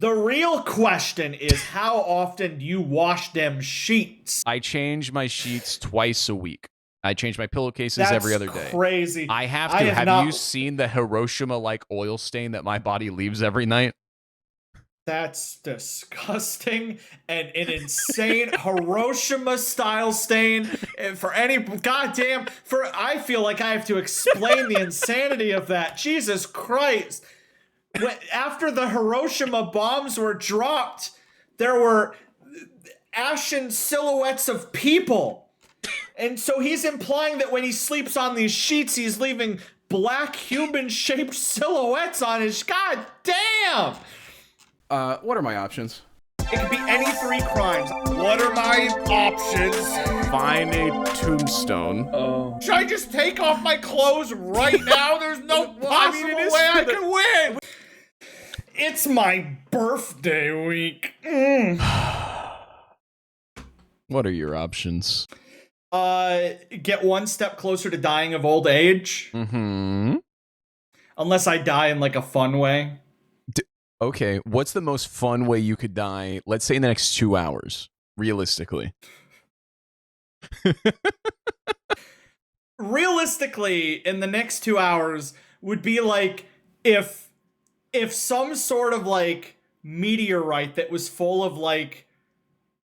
The real question is, how often do you wash them sheets? I change my sheets twice a week. I change my pillowcases That's every other day. crazy. I have to. Have you seen the Hiroshima-like oil stain that my body leaves every night? That's disgusting and an insane Hiroshima-style stain. And for any goddamn, I feel like I have to explain the insanity of that. Jesus Christ. After the Hiroshima bombs were dropped, there were ashen silhouettes of people. And so he's implying that when he sleeps on these sheets, he's leaving black human-shaped silhouettes on his... God damn! What are my options? It could be any 3 crimes. What are my options? Find a tombstone. Oh. Should I just take off my clothes right now? There's no possible way I can win! It's my birthday week. What are your options? Get one step closer to dying of old age. Mm-hmm. Unless I die in like a fun way. Okay, what's the most fun way you could die, let's say in the next 2 hours, realistically? Realistically, in the next 2 hours would be like if some sort of like meteorite that was full of like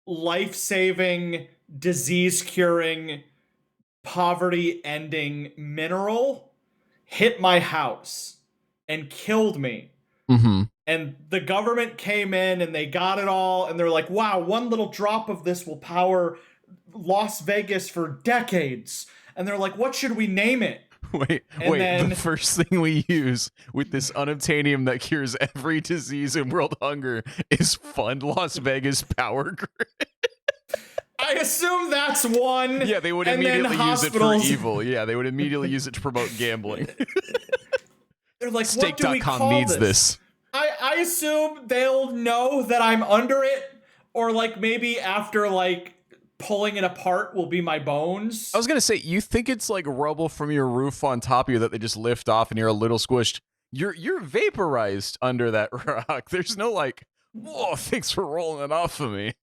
life-saving, disease-curing, poverty-ending mineral hit my house and killed me. Mm-hmm. And the government came in and they got it all, and they're like, wow, one little drop of this will power Las Vegas for decades. And they're like, what should we name it? Wait, the first thing we use with this unobtainium that cures every disease and world hunger is fund Las Vegas power grid. I assume that's one. Yeah, they would immediately use it for evil. Yeah, they would immediately use it to promote gambling. They're like, what do we call Stake.com needs this. I assume they'll know that I'm under it, or like maybe after like pulling it apart will be my bones. I was gonna say, you think it's like rubble from your roof on top of you that they just lift off and you're a little squished. You're vaporized under that rock. There's no like, whoa, thanks for rolling it off of me.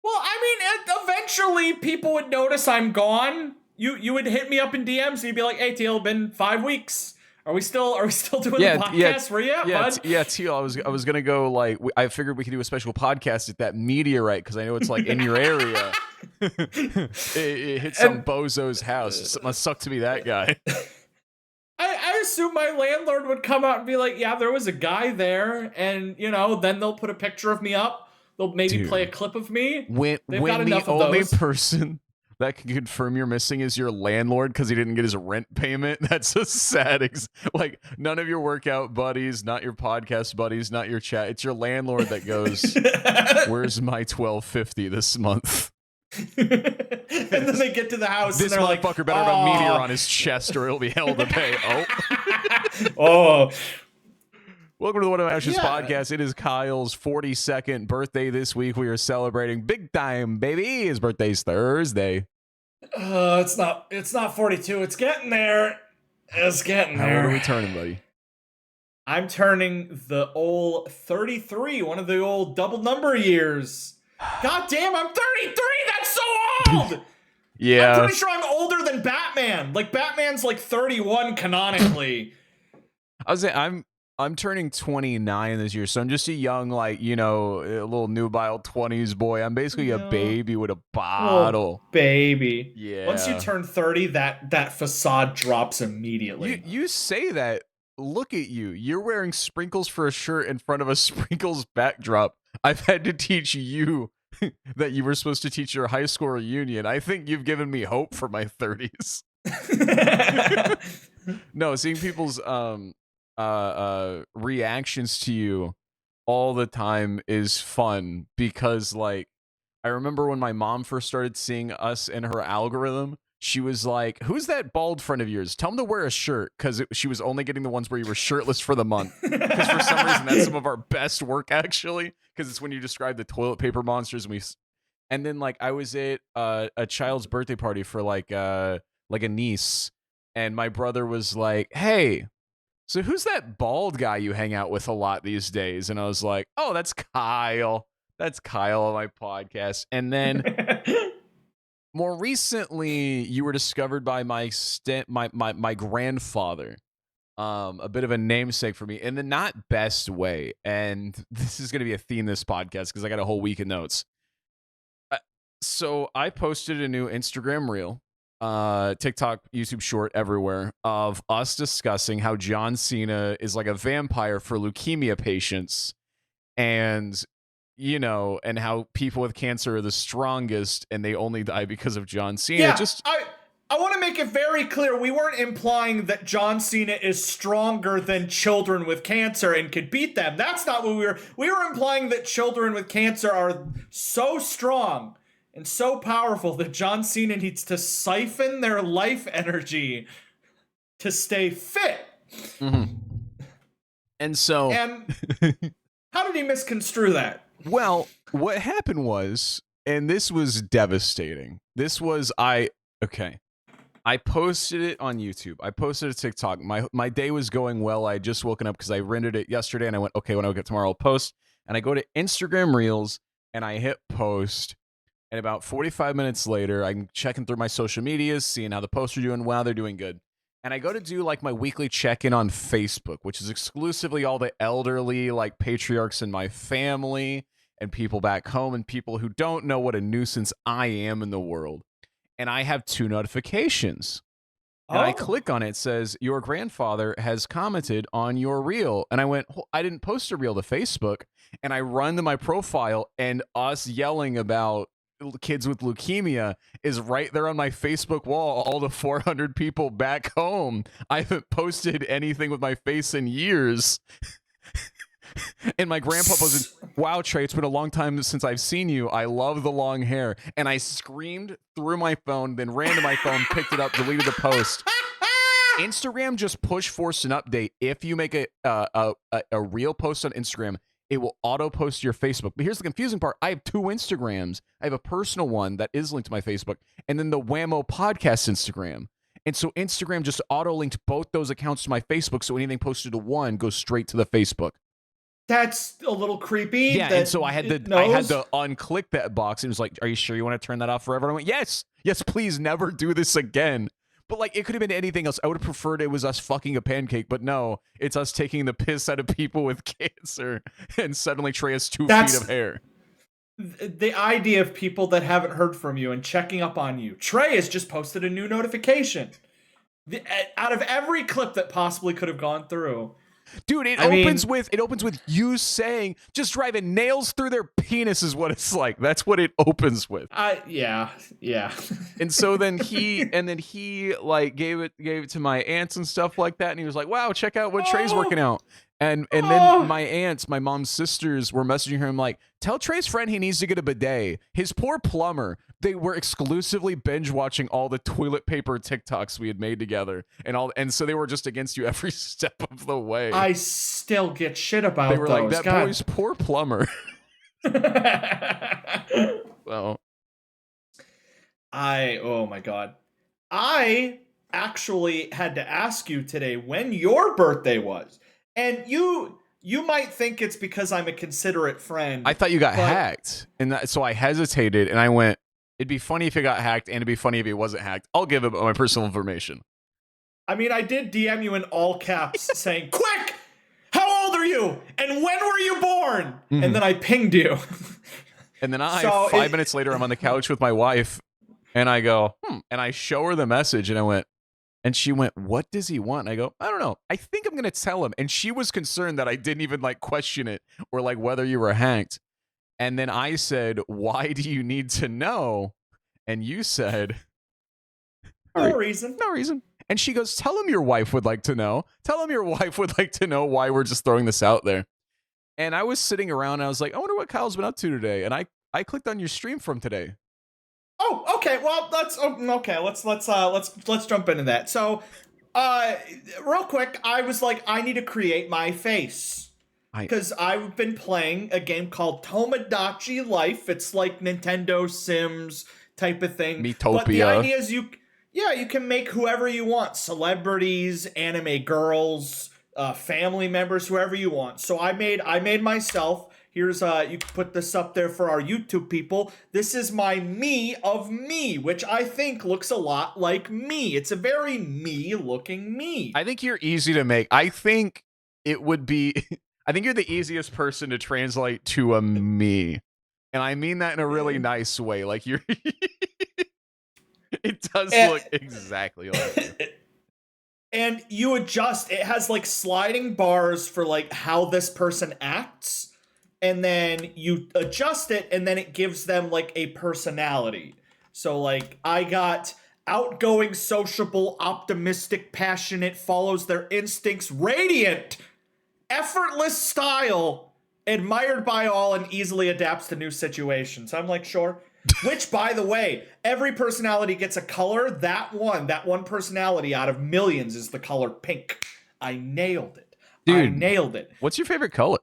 Well, I mean, eventually people would notice I'm gone. You would hit me up in DMs and you'd be like, hey, Teal, been 5 weeks. Are we still doing the podcast? Where you at, bud? Teal, I was gonna go like, I figured we could do a special podcast at that meteorite because I know it's like in your area. it hit some bozo's house. It must suck to be that guy. I assume my landlord would come out and be like, yeah, there was a guy there, and then they'll put a picture of me up. They'll maybe play a clip of me. When the only person that can confirm you're missing is your landlord because he didn't get his rent payment. That's a sad like none of your workout buddies, not your podcast buddies, not your chat. It's your landlord that goes, where's my $12.50 this month? And then they get to the house this and they're motherfucker like, better have a meteor on his chest or it'll be hell to pay. Oh. Welcome to the What Am I Ashes podcast. It is Kyle's 42nd birthday this week. We are celebrating big time, baby. His birthday's Thursday. It's not 42. It's getting there. It's getting there. How old are we turning, buddy? I'm turning the old 33, one of the old double number years. God damn, I'm 33. That's so old. Yeah. I'm pretty sure I'm older than Batman. Like Batman's like 31 canonically. I was saying I'm turning 29 this year, so I'm just a young, like, a little nubile 20s boy. I'm basically a baby with a bottle. Oh, baby. Yeah. Once you turn 30, that facade drops immediately. You say that. Look at you. You're wearing sprinkles for a shirt in front of a sprinkles backdrop. I've had to teach you that you were supposed to teach your high school reunion. I think you've given me hope for my 30s. No, seeing people's reactions to you all the time is fun because, like, I remember when my mom first started seeing us in her algorithm, she was like, who's that bald friend of yours? Tell him to wear a shirt, because she was only getting the ones where you were shirtless for the month. Because for some reason, that's some of our best work, actually, because it's when you describe the toilet paper monsters. And then, like, I was at a child's birthday party for, like a niece, and my brother was like, hey, so who's that bald guy you hang out with a lot these days? And I was like, oh, that's Kyle. That's Kyle on my podcast. And then more recently, you were discovered by my grandfather. A bit of a namesake for me in the not best way. And this is going to be a theme this podcast because I got a whole week of notes. So I posted a new Instagram reel, TikTok, YouTube short, everywhere, of us discussing how John Cena is like a vampire for leukemia patients, and and how people with cancer are the strongest and they only die because of John Cena. Yeah, I want to make it very clear, we weren't implying that John Cena is stronger than children with cancer and could beat them. That's not what we were implying that children with cancer are so strong and so powerful that John Cena needs to siphon their life energy to stay fit. Mm-hmm. And so... And how did he misconstrue that? Well, what happened was, and this was devastating. I posted it on YouTube. I posted a TikTok. My day was going well. I had just woken up because I rendered it yesterday, and I went, okay, when I wake up tomorrow, I'll post. And I go to Instagram Reels, and I hit post. And about 45 minutes later, I'm checking through my social medias, seeing how the posts are doing. Wow, they're doing good. And I go to do like my weekly check-in on Facebook, which is exclusively all the elderly, like patriarchs in my family and people back home and people who don't know what a nuisance I am in the world. And I have 2 notifications. And I click on it. It says, your grandfather has commented on your reel. And I went, I didn't post a reel to Facebook. And I run to my profile, and us yelling about kids with leukemia is right there on my Facebook wall. All the 400 people back home. I haven't posted anything with my face in years. And my grandpa posted, wow, Trey, it's been a long time since I've seen you. I love the long hair. And I screamed through my phone, then ran to my phone, picked it up, deleted the post. Instagram just push forced an update. If you make a real post on Instagram, it will auto post to your Facebook. But here's the confusing part. I have 2 Instagrams. I have a personal one that is linked to my Facebook, and then the Whammo podcast Instagram. And so Instagram just auto linked both those accounts to my Facebook. So anything posted to one goes straight to the Facebook. That's a little creepy. Yeah, and so I had to unclick that box, and it was like, are you sure you want to turn that off forever? And I went, yes, please never do this again. But like, it could have been anything else. I would have preferred it was us fucking a pancake, but no, it's us taking the piss out of people with cancer, and suddenly Trey has 2 feet of hair. The idea of people that haven't heard from you and checking up on you. Trey has just posted a new notification. Out of every clip that possibly could have gone through. Dude, it opens with you saying, just driving nails through their penis is what it's like. That's what it opens with. Yeah. And so then he like gave it to my aunts and stuff like that, and he was like, wow, check out what Trey's working out. And then my aunts, my mom's sisters, were messaging him like, tell Trey's friend he needs to get a bidet. His poor plumber. They were exclusively binge watching all the toilet paper TikToks we had made together, and so they were just against you every step of the way. I still get shit about those. They were like, that boy's poor plumber. Well, oh my God. I actually had to ask you today when your birthday was. And you might think it's because I'm a considerate friend. I thought you got hacked. And so I hesitated, and I went, it'd be funny if it got hacked, and it'd be funny if it wasn't hacked. I'll give it my personal information. I mean, I did DM you in all caps saying, quick, how old are you? And when were you born? Mm-hmm. And then I pinged you. And then 5 minutes later, I'm on the couch with my wife, and I go, and I show her the message, and I went, and she went, what does he want? And I go, I don't know. I think I'm going to tell him. And she was concerned that I didn't even like question it or like whether you were hacked. And then I said, why do you need to know? And you said, no reason. No reason. And she goes, tell him your wife would like to know. Tell him your wife would like to know why we're just throwing this out there. And I was sitting around, and I was like, I wonder what Kyle's been up to today. And I clicked on your stream from today. Oh, okay. Well, okay. Let's jump into that. So, real quick, I was like, I need to create my face because I've been playing a game called Tomodachi Life. It's like Nintendo Sims type of thing. Miitopia. But the idea is you can make whoever you want: celebrities, anime girls, family members, whoever you want. So I made myself. Here's you can put this up there for our YouTube people. This is my me of me, which I think looks a lot like me. It's a very me looking me. I think you're easy to make. I think it would be. I think you're the easiest person to translate to a me, and I mean that in a really nice way. Like you're. It does look exactly like you. And you adjust. It has like sliding bars for like how this person acts, and then you adjust it, and then it gives them like a personality. So like I got outgoing, sociable, optimistic, passionate, follows their instincts, radiant, effortless style, admired by all, and easily adapts to new situations. I'm like, sure. Which, by the way, every personality gets a color. That one personality out of millions is the color pink. I nailed it. Dude, I nailed it. What's your favorite color?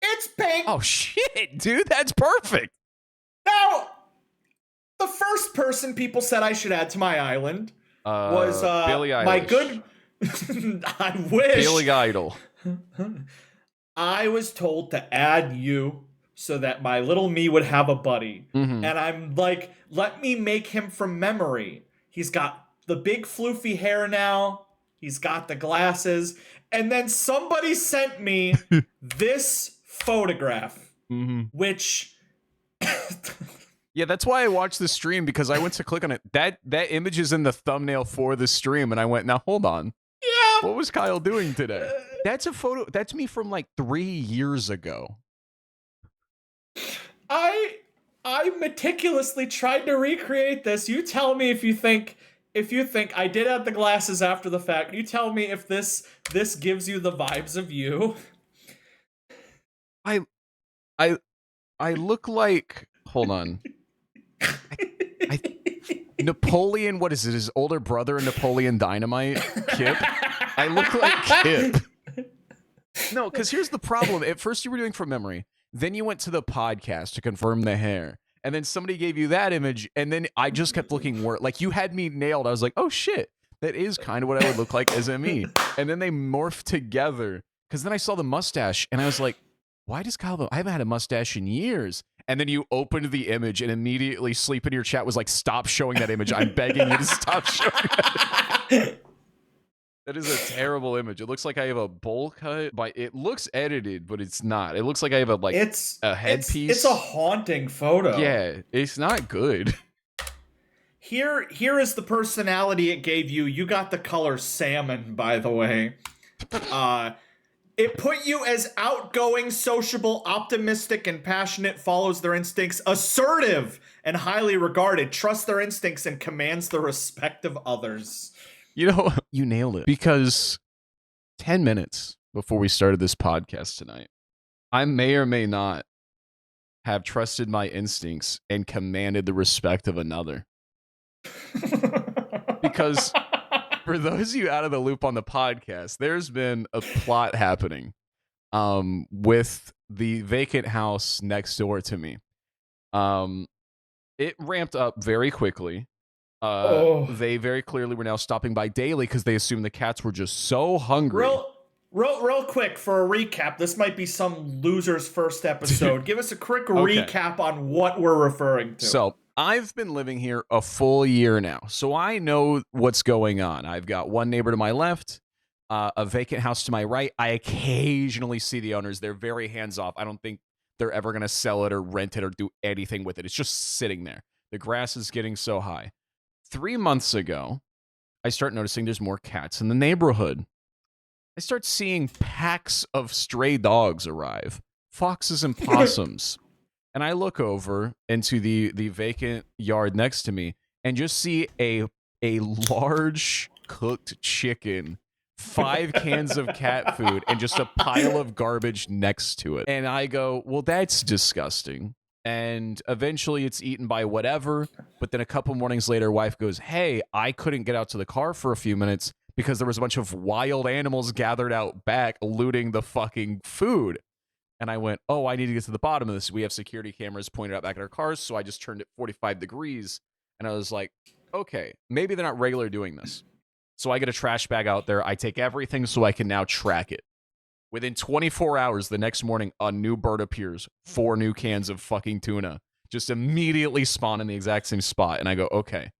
It's pink. Oh, shit, dude. That's perfect. Now, the first person people said I should add to my island was Billie Eilish. my good... I wish. Billy Idol. I was told to add you so that my little me would have a buddy. Mm-hmm. And I'm like, let me make him from memory. He's got the big floofy hair now. He's got the glasses. And then somebody sent me this photograph, which... Yeah, that's why I watched the stream, because I went to click on it. That image is in the thumbnail for the stream, and I went, now hold on. Yeah. What was Kyle doing today? That's a photo. That's me from like 3 years ago. I meticulously tried to recreate this. You tell me if you think I did add the glasses after the fact. You tell me if this gives you the vibes of you. I look like, hold on. Napoleon, what is it? His older brother, Napoleon Dynamite, Kip. I look like Kip. No, because here's the problem. At first you were doing from memory. Then you went to the podcast to confirm the hair. And then somebody gave you that image. And then I just kept looking worse. Like you had me nailed. I was like, oh shit, that is kind of what I would look like as a me. And then they morphed together. Because then I saw the mustache and I was like, why does Kyle, I haven't had a mustache in years. And then you opened the image and immediately Sleep in your chat was like, stop showing that image. I'm begging you to stop showing that. That is a terrible image. It looks like I have a bowl cut, but it looks edited, but it's not. It looks like I have a headpiece. It's a haunting photo. Yeah, it's not good. Here is the personality it gave you. You got the color salmon, by the way. It put you as outgoing, sociable, optimistic, and passionate, follows their instincts, assertive, and highly regarded, trusts their instincts, and commands the respect of others. You know, you nailed it. Because 10 minutes before we started this podcast tonight, I may or may not have trusted my instincts and commanded the respect of another. Because... for those of you out of the loop on the podcast, there's been a plot happening with the vacant house next door to me. It ramped up very quickly. They very clearly were now stopping by daily because they assumed the cats were just so hungry. Real quick for a recap. This might be some loser's first episode. Give us a quick recap on what we're referring to. So I've been living here a full year now, so I know what's going on. I've got one neighbor to my left, a vacant house to my right. I occasionally see the owners. They're very hands-off. I don't think they're ever going to sell it or rent it or do anything with it. It's just sitting there. The grass is getting so high. 3 months ago, I start noticing there's more cats in the neighborhood. I start seeing packs of stray dogs arrive, foxes and possums. And I look over into the vacant yard next to me and just see a large cooked chicken, 5 cans of cat food, and just a pile of garbage next to it. And I go, well, that's disgusting. And eventually it's eaten by whatever. But then a couple mornings later, wife goes, hey, I couldn't get out to the car for a few minutes because there was a bunch of wild animals gathered out back looting the fucking food. And I went, oh, I need to get to the bottom of this. We have security cameras pointed out back at our cars, so I just turned it 45 degrees. And I was like, okay, maybe they're not regular doing this. So I get a trash bag out there. I take everything so I can now track it. Within 24 hours, the next morning, a new bird appears. 4 new cans of fucking tuna just immediately spawn in the exact same spot. And I go, okay,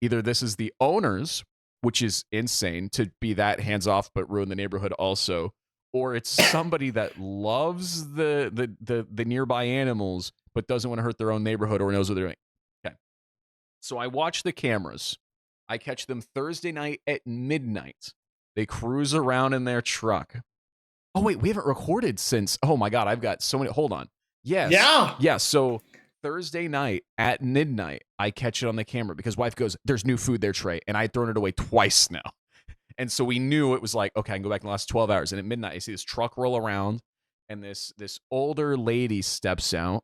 either this is the owners, which is insane to be that hands off but ruin the neighborhood also, or it's somebody that loves the nearby animals but doesn't want to hurt their own neighborhood or knows what they're doing. Okay. So I watch the cameras. I catch them Thursday night at midnight. They cruise around in their truck. Oh, wait, we haven't recorded since. Oh, my God, I've got so many. Hold on. Yes. Yeah. Yeah. So Thursday night at midnight, I catch it on the camera because wife goes, there's new food there, Trey. And I'd thrown it away twice now. And so we knew it was like, okay, I can go back in the last 12 hours. And at midnight, I see this truck roll around and this older lady steps out,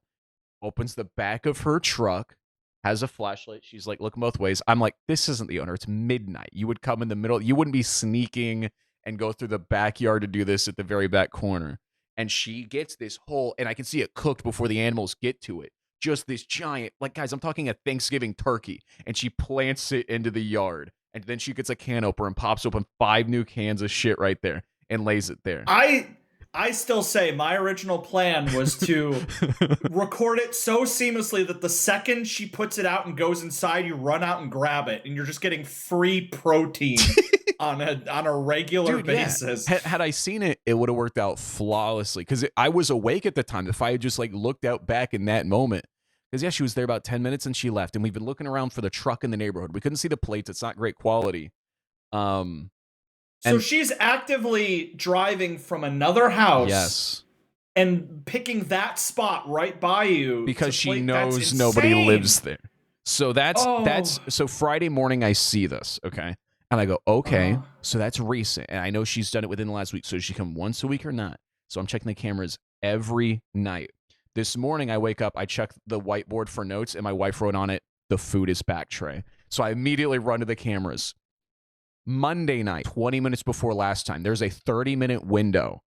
opens the back of her truck, has a flashlight. She's like, look both ways. I'm like, this isn't the owner. It's midnight. You would come in the middle. You wouldn't be sneaking and go through the backyard to do this at the very back corner. And she gets this whole, and I can see it cooked before the animals get to it. Just this giant, like, guys, I'm talking a Thanksgiving turkey. And she plants it into the yard. And then she gets a can opener and pops open 5 new cans of shit right there and lays it there. I still say my original plan was to record it so seamlessly that the second she puts it out and goes inside, you run out and grab it, and you're just getting free protein on a regular basis. Yeah. Had I seen it, it would have worked out flawlessly because I was awake at the time. If I had just like looked out back in that moment, because yeah, she was there about 10 minutes and she left, and we've been looking around for the truck in the neighborhood. We couldn't see the plates; it's not great quality. So she's actively driving from another house. Yes. And picking that spot right by you. Because she knows nobody lives there. So so Friday morning I see this, okay? And I go, okay, so that's recent. And I know she's done it within the last week. So does she come once a week or not? So I'm checking the cameras every night. This morning I wake up, I check the whiteboard for notes, and my wife wrote on it, the food is back, Trey. So I immediately run to the cameras. Monday night, 20 minutes before last time, there's a 30-minute window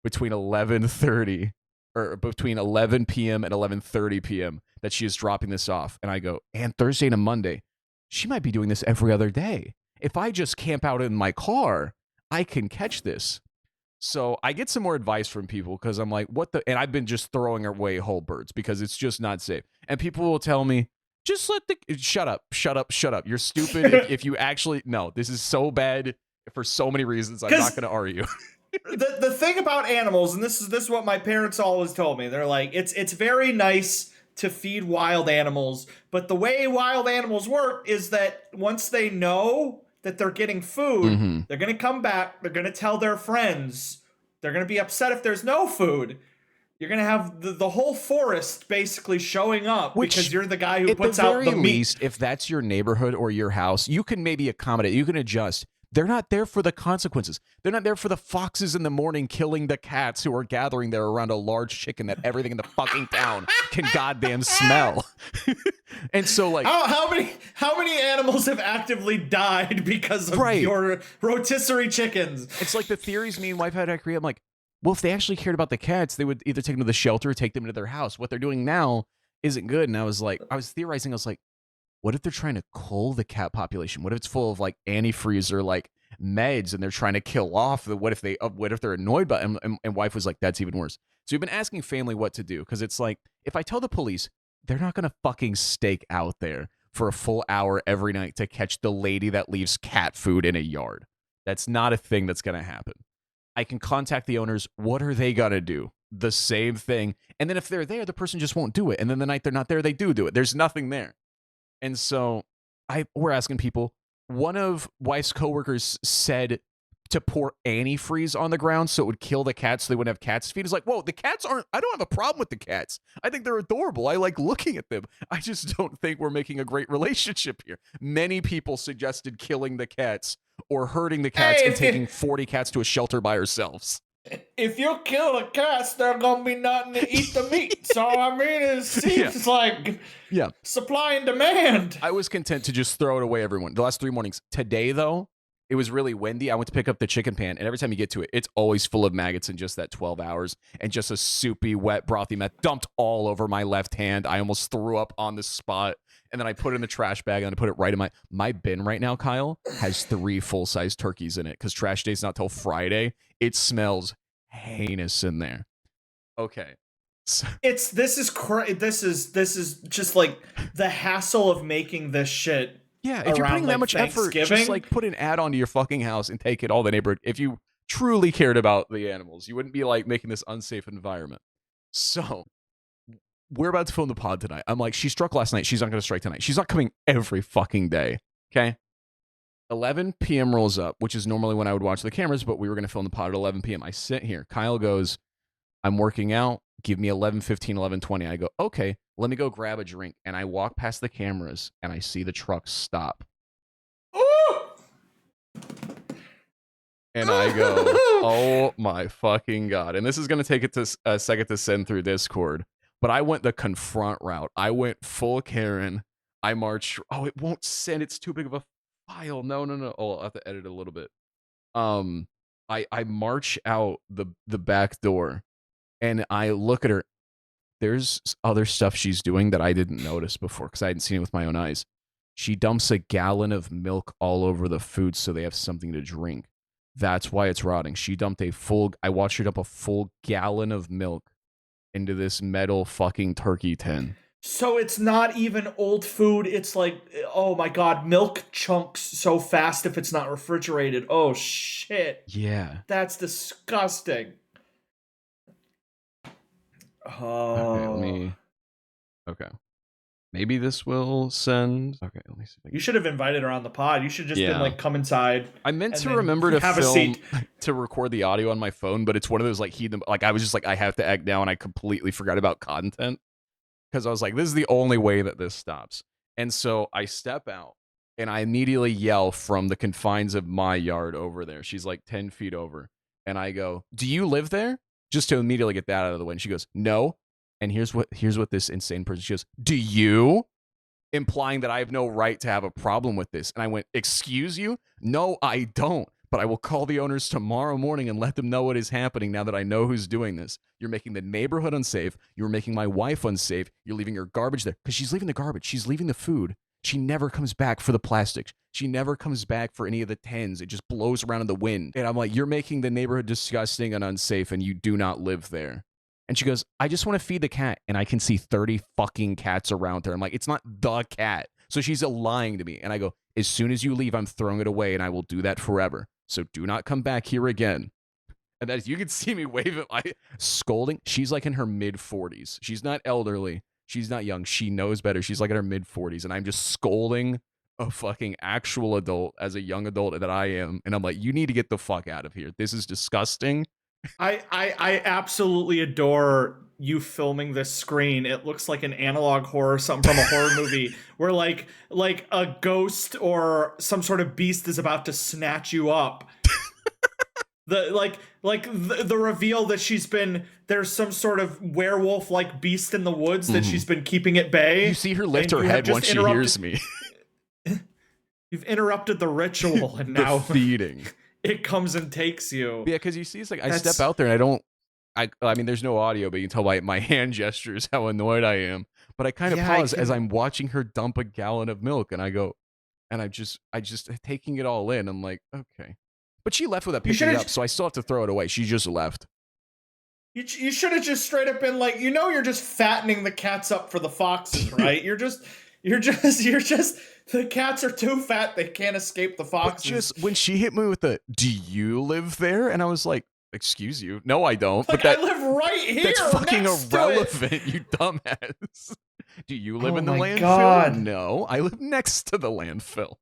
between 11:30 or between 11 p.m. and 11:30 p.m. that she is dropping this off. And I go, and Thursday to Monday, she might be doing this every other day. If I just camp out in my car, I can catch this. So I get some more advice from people because I'm like, what the? And I've been just throwing away whole birds because it's just not safe. And people will tell me, just let the shut up. You're stupid. if you actually no, this is so bad for so many reasons. I'm not going to argue. the thing about animals, and this is what my parents always told me. They're like, it's very nice to feed wild animals, but the way wild animals work is that once they know that they're getting food, they're going to come back. They're going to tell their friends. They're going to be upset if there's no food. You're going to have the whole forest basically showing up because you're the guy who puts out the meat. At the very least, if that's your neighborhood or your house, you can maybe accommodate. You can adjust. They're not there for the consequences. They're not there for the foxes in the morning killing the cats who are gathering there around a large chicken that everything in the fucking town can goddamn smell. And so, like, how many animals have actively died because of your rotisserie chickens? It's like the theories me and wife had to create. I'm like, well, if they actually cared about the cats, they would either take them to the shelter or take them into their house. What they're doing now isn't good. And I was theorizing. I was like, what if they're trying to cull the cat population? What if it's full of like antifreeze or like meds and they're trying to kill off? What if they're annoyed by them? And wife was like, that's even worse. So we've been asking family what to do because it's like, if I tell the police, they're not going to fucking stake out there for a full hour every night to catch the lady that leaves cat food in a yard. That's not a thing that's going to happen. I can contact the owners. What are they going to do? The same thing. And then if they're there, the person just won't do it. And then the night they're not there, they do it. There's nothing there. And so we're asking people. One of wife's coworkers said to pour antifreeze on the ground so it would kill the cats so they wouldn't have cats to feed. It's like, whoa, the cats I don't have a problem with the cats. I think they're adorable. I like looking at them. I just don't think we're making a great relationship here. Many people suggested killing the cats or hurting the cats and taking 40 cats to a shelter by ourselves. If you kill the cats, there's gonna be nothing to eat the meat. So I mean, it seems like supply and demand. I was content to just throw it away, everyone. The last 3 mornings. Today, though, It was really windy. I went to pick up the chicken pan, and every time you get to it, it's always full of maggots in just that 12 hours, and just a soupy, wet, brothy mess dumped all over my left hand. I almost threw up on the spot, and then I put it in the trash bag, and I put it right in my bin right now, Kyle, has 3 full-size turkeys in it, because trash day's not till Friday. It smells heinous in there. Okay. So, This is just like the hassle of making this shit. yeah, if you're around, putting that like, much effort, just Thanksgiving. like put an ad onto your fucking house and take it all the neighborhood. If you truly cared about the animals, you wouldn't be like making this unsafe environment. So we're about to film the pod tonight. I'm like, she struck last night. She's not going to strike tonight. She's not coming every fucking day. Okay. 11 p.m. rolls up, which is normally when I would watch the cameras, but we were going to film the pod at 11 p.m. I sit here. Kyle goes, I'm working out. Give me 11:15, 11:20. I go, okay, let me go grab a drink. And I walk past the cameras and I see the truck stop. And I go, oh my fucking God. And this is going to take it to a second to send through Discord. But I went the confront route. I went full Karen. I marched. Oh, it won't send. It's too big of a file. No. Oh, I'll have to edit a little bit. I march out the back door and I look at her. There's other stuff she's doing that I didn't notice before because I hadn't seen it with my own eyes. She dumps a gallon of milk all over the food so they have something to drink. That's why it's rotting. She dumped I watched her dump a full gallon of milk into this metal fucking turkey tin. So it's not even old food. It's like, oh my God, milk chunks so fast if it's not refrigerated. Oh shit. Yeah. That's disgusting. Oh. Okay. Maybe this will send. Okay, let me see. You should have invited her on the pod. You should have just been like, come inside. I meant to remember to have a film seat. to record the audio on my phone, but it's one of those like I was just like I have to act now, and I completely forgot about content because I was like, this is the only way that this stops. And so I step out and I immediately yell from the confines of my yard over there. She's like 10 feet over, and I go, "Do you live there?" Just to immediately get that out of the way. And she goes, "No." And here's what this insane person, she goes, "Do you?" Implying that I have no right to have a problem with this. And I went, "Excuse you? No, I don't. But I will call the owners tomorrow morning and let them know what is happening now that I know who's doing this. You're making the neighborhood unsafe. You're making my wife unsafe. You're leaving your garbage there." Because she's leaving the garbage. She's leaving the food. She never comes back for the plastics. She never comes back for any of the tins. It just blows around in the wind. And I'm like, you're making the neighborhood disgusting and unsafe, and you do not live there. And she goes, "I just want to feed the cat." And I can see 30 fucking cats around her. I'm like, it's not the cat. So she's lying to me. And I go, "As soon as you leave, I'm throwing it away, and I will do that forever. So do not come back here again." And as you can see me wave it, scolding. She's like in her mid-40s. She's not elderly. She's not young. She knows better. She's like in her mid-40s. And I'm just scolding a fucking actual adult as a young adult that I am. And I'm like, you need to get the fuck out of here. This is disgusting. I absolutely adore you filming this screen. It looks like an analog horror, something from a horror movie, where like a ghost or some sort of beast is about to snatch you up. The reveal that there's some sort of werewolf like beast in the woods that she's been keeping at bay. You see her lift her head once she hears me. You've interrupted the ritual, and the now feeding. It comes and takes you. Yeah, because you see, it's like I step out there and I mean, there's no audio, but you can tell by my hand gestures how annoyed I am. But I kind of pause as I'm watching her dump a gallon of milk, and I go, and I just taking it all in. I'm like, okay. But she left without picking it up, so I still have to throw it away. She just left. You should have just straight up been like, you're just fattening the cats up for the foxes, right? you're just the cats are too fat, they can't escape the foxes. But just when she hit me with the, "Do you live there?" And I was like, "Excuse you? No, I don't." Like, I live right here. That's fucking irrelevant, you dumbass. Do you live in the landfill? God. No, I live next to the landfill.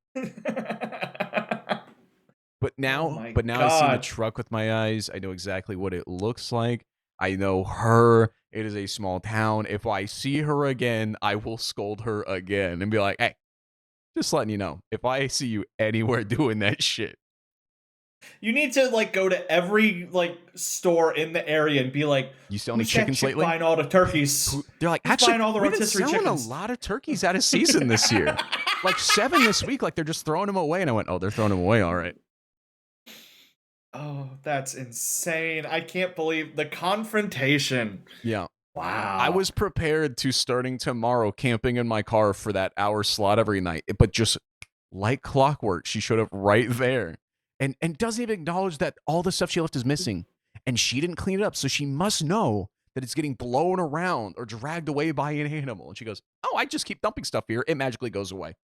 But now I see the truck with my eyes. I know exactly what it looks like. I know her. It is a small town. If I see her again, I will scold her again and be like, "Hey, just letting you know, if I see you anywhere doing that shit." You need to like go to every like store in the area and be like, "You sell any chickens lately?" Buying all the turkeys. They're like, "Actually, buying all the we've been selling chickens. A lot of turkeys out of season this year. Like 7 this week. Like they're just throwing them away." And I went, "Oh, they're throwing them away, all right." Oh, that's insane. I can't believe the confrontation. Yeah. I Wow. was prepared to starting tomorrow camping in my car for that hour slot every night, but just like clockwork, she showed up right there and doesn't even acknowledge that all the stuff she left is missing. And she didn't clean it up, so she must know that it's getting blown around or dragged away by an animal. And she goes, "Oh, I just keep dumping stuff here. It magically goes away.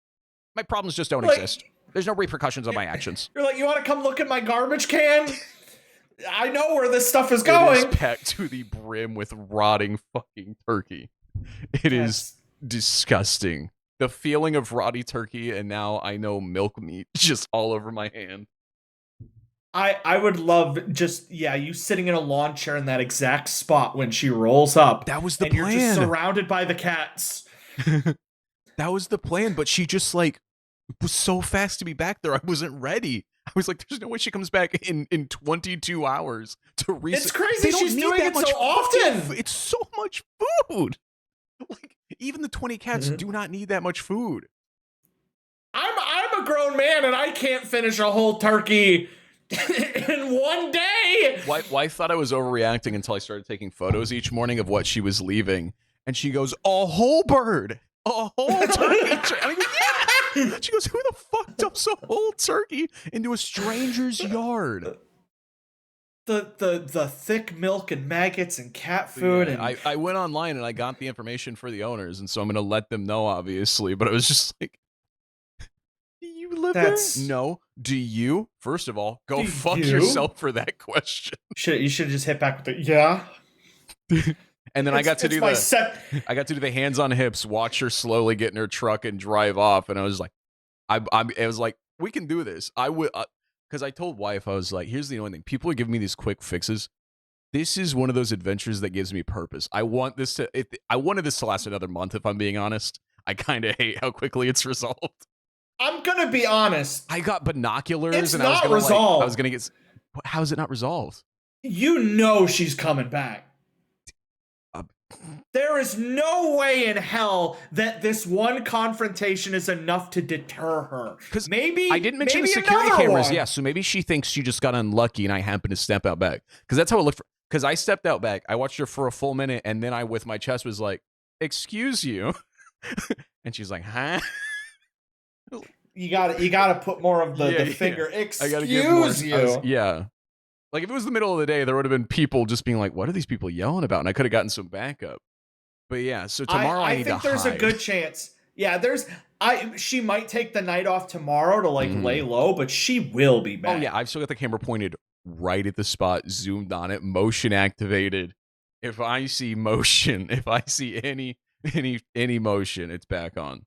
My problems just don't exist. Like, There's no repercussions on my actions." you're like, you want to come look at my garbage can? I know where this stuff is It is going. packed to the brim with rotting fucking turkey. It is That's disgusting. The feeling of rotty turkey, and now I know milk meat just all over my hand. I would love just you sitting in a lawn chair in that exact spot when she rolls up. That was the and you're just plan. surrounded by the cats. That was the plan, but she just like was so fast to be back there. I wasn't ready. I was like, "There's no way she comes back in 22 hours to reset." It's crazy They don't she's need doing that it so much often. fucking It's so much food. Like even the 20 cats do not need that much food. I'm a grown man and I can't finish a whole turkey in one day. Wife thought I was overreacting until I started taking photos each morning of what she was leaving, and she goes, "A whole bird, a whole turkey." And I go, "Yeah." She goes, "Who the fuck dumps a whole turkey into a stranger's yard?" The thick milk and maggots and cat food. Yeah, And I went online and I got the information for the owners, and so I'm gonna let them know, obviously. But I was just like, "Do you live there?" No. Do you? First of all, go fuck yourself for that question. You should just hit back with the yeah. And then I got to do the hands on hips, watch her slowly get in her truck and drive off, and I was like, it was like, we can do this. I would, because I told wife, I was like, here's the only thing: people are giving me these quick fixes. This is one of those adventures that gives me purpose. I wanted this to last another month. If I'm being honest, I kind of hate how quickly it's resolved. I'm gonna be honest. I got binoculars, It's and not I was resolved. gonna get. How is it not resolved? You know she's coming back. There is no way in hell that this one confrontation is enough to deter her. Because maybe I didn't mention the maybe security another cameras. one. Yeah, so maybe she thinks she just got unlucky and I happened to step out back. Because that's how it looked. Because I stepped out back, I watched her for a full minute, and then I, with my chest, was like, "Excuse you," and she's like, "Huh?" You gotta put more of the finger. Excuse I gotta give more, you. yeah. Like if it was the middle of the day, there would have been people just being like, "What are these people yelling about?" And I could have gotten some backup. But yeah, so tomorrow I need to hide. I think there's a good chance. Yeah, she might take the night off tomorrow to lay low, but she will be back. Oh yeah, I've still got the camera pointed right at the spot, zoomed on it, motion activated. If I see motion, if I see any motion, it's back on.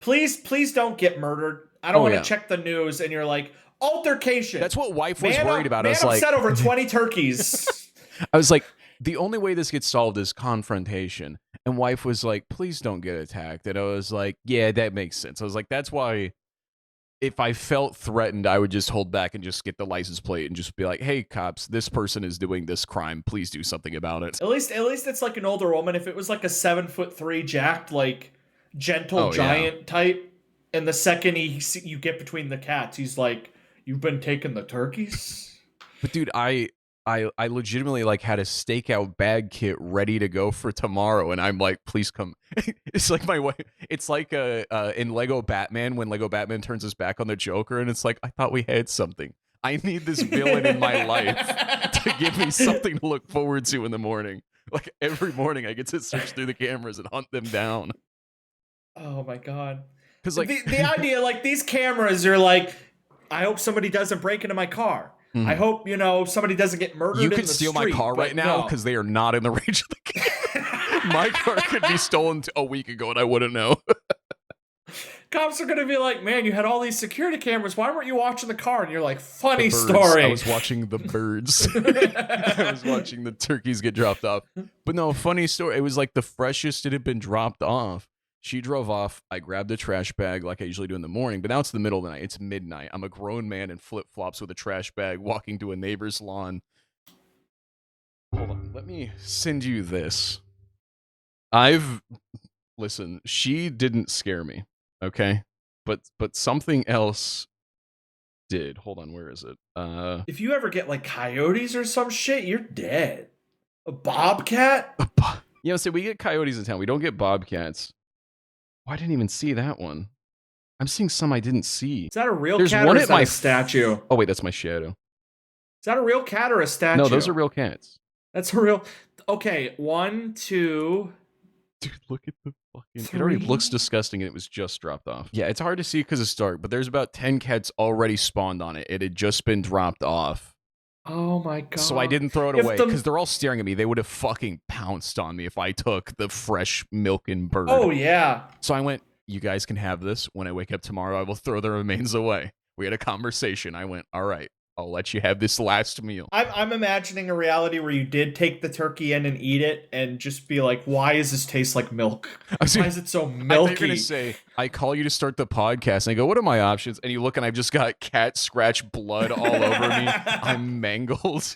Please don't get murdered. I don't want to check the news and you're like, altercation. That's what wife was worried about. I was like, upset over 20 turkeys. I was like, the only way this gets solved is confrontation. And wife was like, "Please don't get attacked." And I was like, "Yeah, that makes sense." I was like, that's why if I felt threatened, I would just hold back and just get the license plate and just be like, "Hey, cops, this person is doing this crime. Please do something about it." At least it's like an older woman. If it was like a 7'3" jacked, like gentle giant type, and the second you get between the cats, he's like, "You've been taking the turkeys?" But dude, I legitimately like had a stakeout bag kit ready to go for tomorrow, and I'm like, "Please come." It's like my way. It's like in Lego Batman when Lego Batman turns his back on the Joker, and it's like, I thought we had something. I need this villain in my life to give me something to look forward to in the morning. Like every morning, I get to search through the cameras and hunt them down. Oh my god! Because like the idea, like these cameras are like, I hope somebody doesn't break into my car. I hope somebody doesn't get murdered. You could steal my car right now because they are not in the range of the camera. My car could be stolen a week ago and I wouldn't know. Cops are gonna be like, "Man, you had all these security cameras. Why weren't you watching the car?" And you're like, "Funny birds. story." I was watching the birds. I was watching the turkeys get dropped off. But no, funny story. It was like the freshest it had been dropped off. She drove off. I grabbed a trash bag like I usually do in the morning, but now it's the middle of the night. It's midnight. I'm a grown man in flip-flops with a trash bag walking to a neighbor's lawn. Hold on. Let me send you this. Listen, she didn't scare me, okay? But something else did. Hold on, where is it? If you ever get like coyotes or some shit, you're dead. A bobcat? Yeah, so we get coyotes in town. We don't get bobcats. Oh, I didn't even see that one. I'm seeing some I didn't see. Is that a real There's cat one or at is that my a statue? Oh wait, that's my shadow. Is that a real cat or a statue? No, those are real cats. That's a real. Okay, 1, 2. Dude, look at the fucking. Three? It already looks disgusting and it was just dropped off. Yeah, it's hard to see because it's dark, but there's about 10 cats already spawned on it. It had just been dropped off. Oh my god. So I didn't throw it If away the- because they're all staring at me. They would have fucking pounced on me if I took the fresh milking bird. Oh yeah. So I went, you guys can have this. When I wake up tomorrow, I will throw the remains away. We had a conversation. I went, all right, I'll let you have this last meal. I'm imagining a reality where you did take the turkey in and eat it and just be like, why does this taste like milk? Why is it so I thought you milky? were going to say, I call you to start the podcast. And I go, what are my options? And you look and I've just got cat scratch blood all over me. I'm mangled.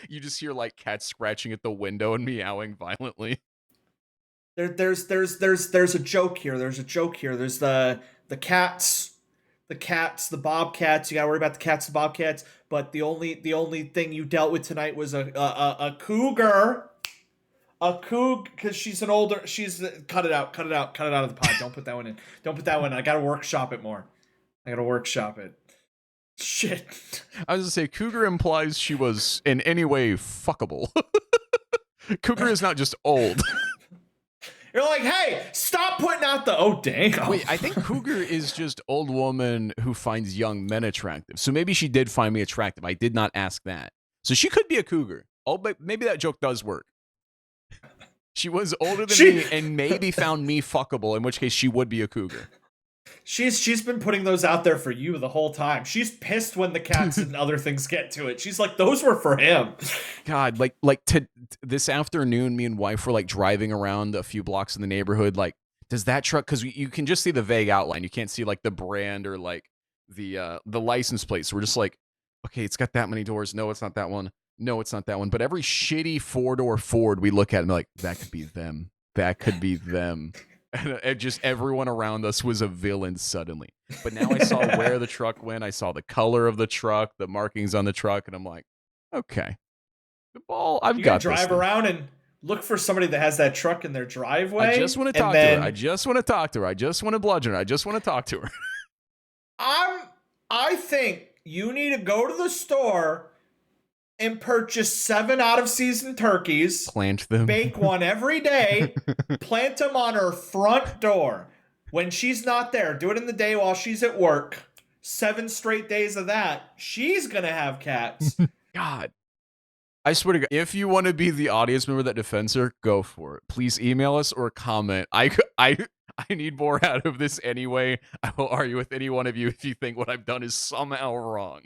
You just hear like cats scratching at the window and meowing violently. There's a joke here. There's a joke here. There's the cats, the bobcats. You gotta worry about the cats, the bobcats. But the only thing you dealt with tonight was a cougar. A coug, because she's an older. Cut it out of the pod. Don't put that one in. Don't put that one in. I gotta workshop it more. I gotta workshop it. Shit. I was going to say, cougar implies she was in any way fuckable. Cougar is not just old. You're like, hey, stop putting out the dang. Wait, I think cougar is just old woman who finds young men attractive. So maybe she did find me attractive. I did not ask that. So she could be a cougar. Oh, but maybe that joke does work. She was older than me and maybe found me fuckable, in which case she would be a cougar. She's been putting those out there for you the whole time. She's pissed when the cats and other things get to it. She's like, those were for him. God, this afternoon, me and wife were like driving around a few blocks in the neighborhood. Like, does that truck? Because you can just see the vague outline. You can't see like the brand or like the license plate. So we're just like, okay, it's got that many doors. No, it's not that one. No, it's not that one. But every shitty 4-door Ford we look at and be like, that could be them. That could be them. And just everyone around us was a villain suddenly. But now I saw where the truck went. I saw the color of the truck, the markings on the truck, and I'm like, okay, the ball. I've got You this drive thing. around and look for somebody that has that truck in their driveway. I just want to talk to her. I just want to talk to her. I just want to bludgeon her. I just want to talk to her. I think you need to go to the store and purchase 7 out-of-season turkeys. Plant them. Bake one every day. Plant them on her front door. When she's not there, do it in the day while she's at work. 7 straight days of that. She's going to have cats. God. I swear to God, if you want to be the audience member that defends her, go for it. Please email us or comment. I need more out of this anyway. I will argue with any one of you if you think what I've done is somehow wrong.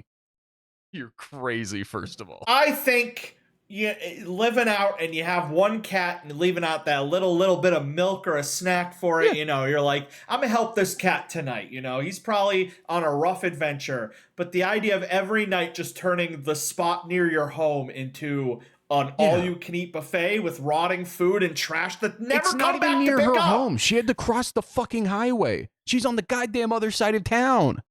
You're crazy, first of all. I think you living out and you have one cat and leaving out that little bit of milk or a snack for it, you're like, I'm gonna help this cat tonight. He's probably on a rough adventure. But the idea of every night just turning the spot near your home into an all-you-can-eat buffet with rotting food and trash that never It's not come back even near to pick her up. home. She had to cross the fucking highway. She's on the goddamn other side of town.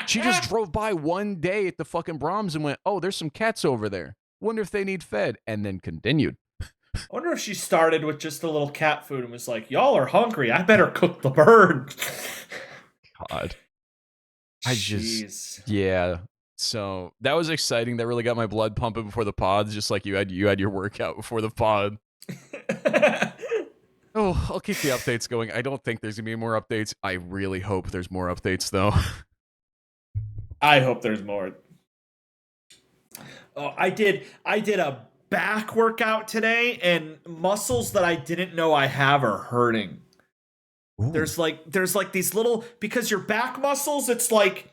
She just drove by one day at the fucking Brahms and went, oh, there's some cats over there. Wonder if they need fed. And then continued. I wonder if she started with just a little cat food and was like, y'all are hungry. I better cook the bird. God. Jeez. Yeah. So that was exciting. That really got my blood pumping before the pods, just like you had your workout before the pod. Oh, I'll keep the updates going. I don't think there's going to be more updates. I really hope there's more updates, though. I hope there's more. Oh, I did a back workout today, and muscles that I didn't know I have are hurting. Ooh. There's like these little, because your back muscles, it's like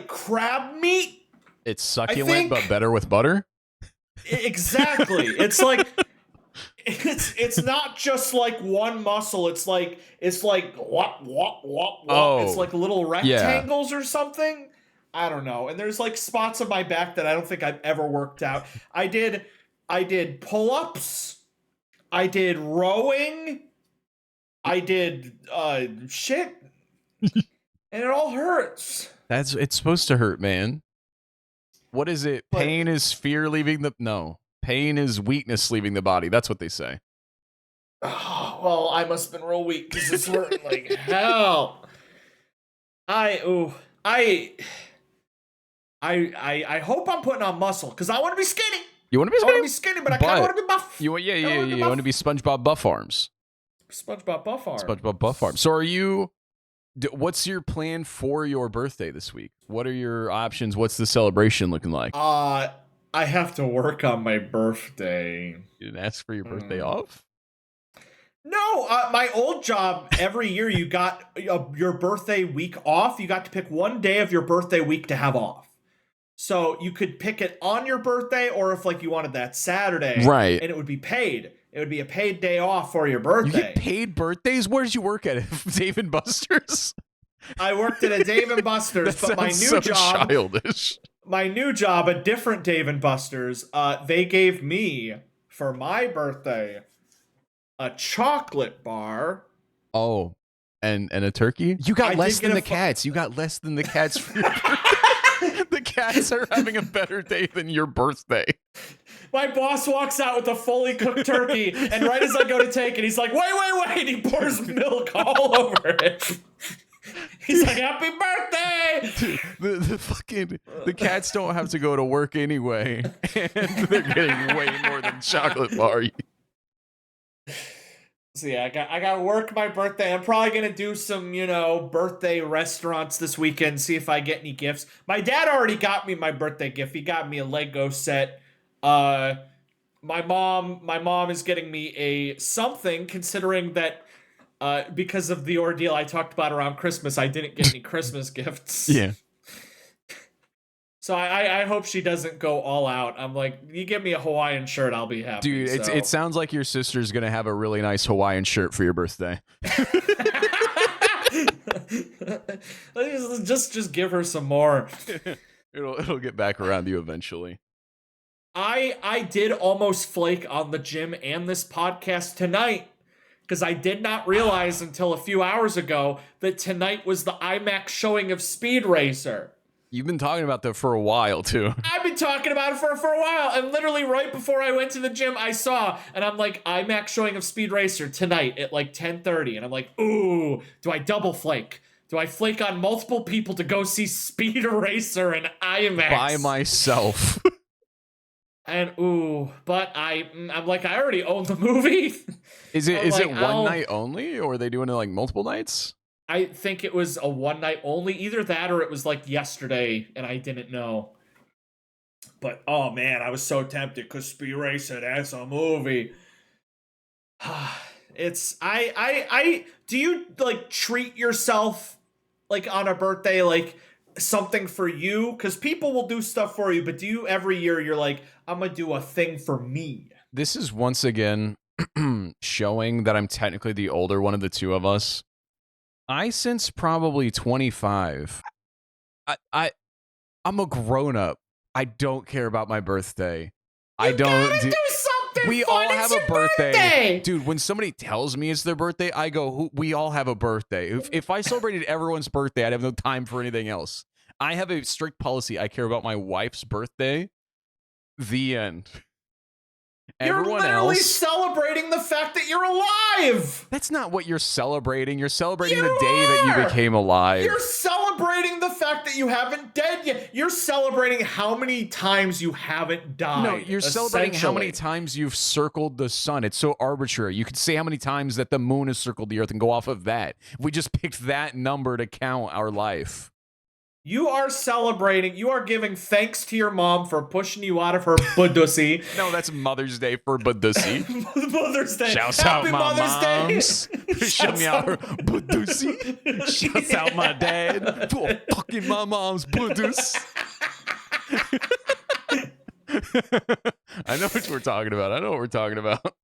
crab meat. It's succulent, but better with butter. Exactly. It's like it's not just like one muscle. It's like wop, wop, wop. Oh, it's like little rectangles or something. I don't know. And there's like spots of my back that I don't think I've ever worked out. I did pull-ups. I did rowing. I did shit. and it all hurts. It's supposed to hurt, man. What is it? But- Pain is fear leaving the no. Pain is weakness leaving the body. That's what they say. Oh, well, I must have been real weak because it's hurting like hell. I hope I'm putting on muscle because I want to be skinny. You want to be I want skinny? to be skinny, but I kind of want to be buff. You want to be SpongeBob Buff Arms. SpongeBob Buff Arm. SpongeBob Buff Arms. So are you? What's your plan for your birthday this week? What are your options? What's the celebration looking like? I have to work on my birthday. You didn't ask for your birthday off? No, my old job, every year you got your birthday week off. You got to pick one day of your birthday week to have off. So you could pick it on your birthday or if like you wanted that Saturday. Right. And it would be paid. It would be a paid day off for your You birthday. get paid birthdays? Where did you work at? Dave and Buster's? I worked at a Dave & Buster's, That but my new sounds so job, childish. my new job, a different Dave & Buster's, they gave me, for my birthday, a chocolate bar. Oh, and a turkey? You got I less did get than a the cats. You got less than the cats for your birthday. The cats are having a better day than your birthday. My boss walks out with a fully cooked turkey, and right as I go to take it, he's like, wait, he pours milk all over it. He's like, happy birthday! Dude, the cats don't have to go to work anyway, and they're getting way more than chocolate bar. So yeah, I got to work my birthday. I'm probably going to do some, birthday restaurants this weekend, see if I get any gifts. My dad already got me my birthday gift. He got me a Lego set. My mom is getting me a something, considering that because of the ordeal I talked about around Christmas, I didn't get any Christmas gifts. Yeah. So I hope she doesn't go all out. I'm like, you give me a Hawaiian shirt, I'll be happy. Dude, it sounds like your sister's going to have a really nice Hawaiian shirt for your birthday. just give her some more. It'll get back around you eventually. I did almost flake on the gym and this podcast tonight because I did not realize until a few hours ago that tonight was the IMAX showing of Speed Racer. You've been talking about that for a while, too. I've been talking about it for a while, and literally right before I went to the gym, I saw, and I'm like, IMAX showing of Speed Racer tonight at like 10:30, and I'm like, ooh, do I double flake? Do I flake on multiple people to go see Speed Racer in IMAX? By myself. And but I'm like, I already own the movie. Is it like, one night only, or are they doing it like multiple nights? I think it was a one night only. Either that or it was like yesterday and I didn't know. But oh man, I was so tempted because Speed Racer, that's a movie. It's I do you like treat yourself like on a birthday like something for you? Because people will do stuff for you, but do you every year you're like, I'm gonna do a thing for me? This is once again showing that I'm technically the older one of the two of us. I since probably 25. I'm a grown up. I don't care about my birthday. I don't do something. We fun. all It's have a your birthday. Dude, when somebody tells me it's their birthday, I go, we all have a birthday. If I celebrated everyone's birthday, I'd have no time for anything else. I have a strict policy. I care about my wife's birthday. The end. Everyone you're literally else celebrating the fact that you're alive. That's not what you're celebrating. You're celebrating the You day that you are! became alive. You're celebrating the fact that you haven't dead yet. You're celebrating how many times you haven't died. No, you're celebrating how many essentially. times you've circled the sun. It's so arbitrary. You could say how many times that the moon has circled the earth and go off of that. We just picked that number to count our life. You are celebrating. You are giving thanks to your mom for pushing you out of her budussy. No, that's Mother's Day for Badussy. Mother's Day. Shouts Happy out my Mother's moms. Day. Pushing me out her Badussy. Shouts out my dad for fucking my mom's Badus. I know what we're talking about.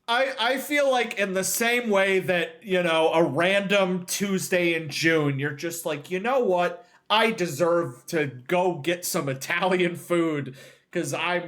I feel like in the same way that, a random Tuesday in June, you're just like, you know what? I deserve to go get some Italian food because I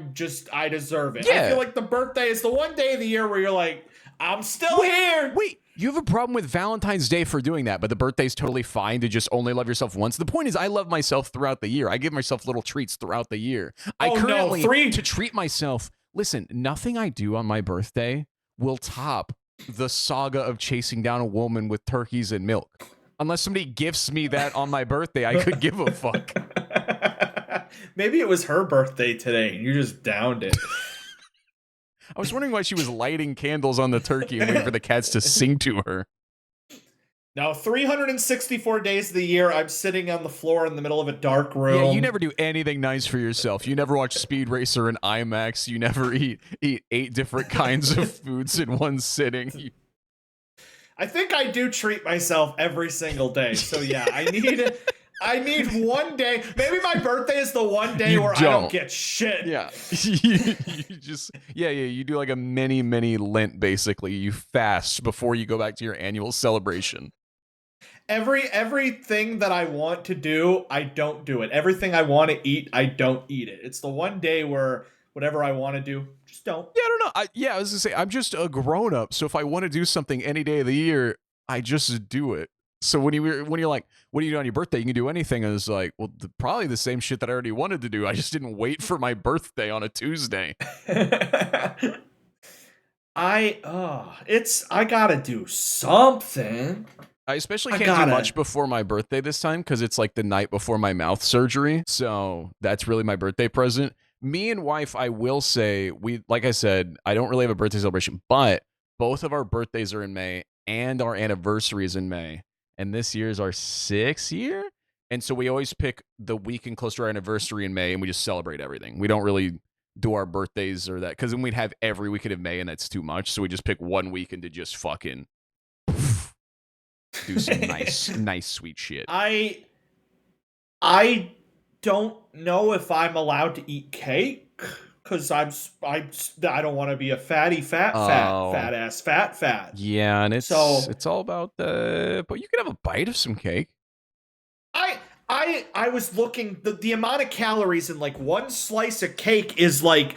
deserve it. Yeah. I feel like the birthday is the one day of the year where you're like, I'm still here. Wait, You have a problem with Valentine's Day for doing that, but the birthday's totally fine to just only love yourself once. The point is, I love myself throughout the year. I give myself little treats throughout the year. I currently, to treat myself, listen, nothing I do on my birthday will top the saga of chasing down a woman with turkeys and milk. Unless somebody gifts me that on my birthday, I could give a fuck. Maybe it was her birthday today and you just downed it. I was wondering why she was lighting candles on the turkey and waiting for the cats to sing to her. Now, 364 days of the year, I'm sitting on the floor in the middle of a dark room. Yeah, you never do anything nice for yourself. You never watch Speed Racer in IMAX. You never eat 8 different kinds of foods in one sitting. I think I do treat myself every single day. So yeah, I need one day. Maybe my birthday is the one day where I don't get shit. Yeah. you just you do like a mini Lent basically. You fast before you go back to your annual celebration. Everything that I want to do, I don't do it. Everything I want to eat, I don't eat it. It's the one day where whatever I want to do, just don't. Yeah, I don't know. I was gonna say I'm just a grown up. So if I want to do something any day of the year, I just do it. So when you're like, what do you do on your birthday? You can do anything. I was like, well, probably the same shit that I already wanted to do. I just didn't wait for my birthday on a Tuesday. I gotta do something. I especially can't do much before my birthday this time because it's like the night before my mouth surgery. So that's really my birthday present. Me and wife, I will say, like I said, I don't really have a birthday celebration, but both of our birthdays are in May and our anniversary is in May. And this year is our 6th year. And so we always pick the weekend close to our anniversary in May and we just celebrate everything. We don't really do our birthdays or that because then we'd have every weekend of May and that's too much. So we just pick one weekend to just fucking do some nice sweet shit. I don't know if I'm allowed to eat cake because I don't want to be a fat ass. Yeah, and it's all about but you can have a bite of some cake. I was looking, the amount of calories in like one slice of cake is like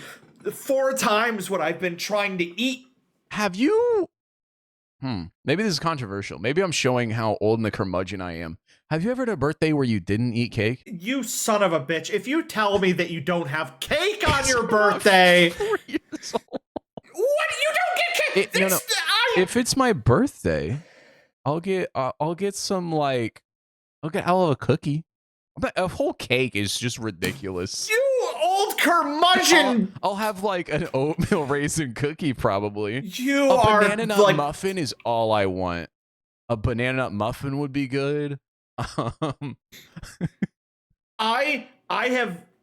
4 times what I've been trying to eat. Have you? Maybe this is controversial. Maybe I'm showing how old and the curmudgeon I am. Have you ever had a birthday where you didn't eat cake? You son of a bitch. If you tell me that you don't have cake on your birthday. 4 years old. What? You don't get cake? No. If it's my birthday, I'll get some like, I'll have a cookie. But a whole cake is just ridiculous. You old curmudgeon! I'll have like an oatmeal raisin cookie probably. A banana nut muffin is all I want. A banana nut muffin would be good. I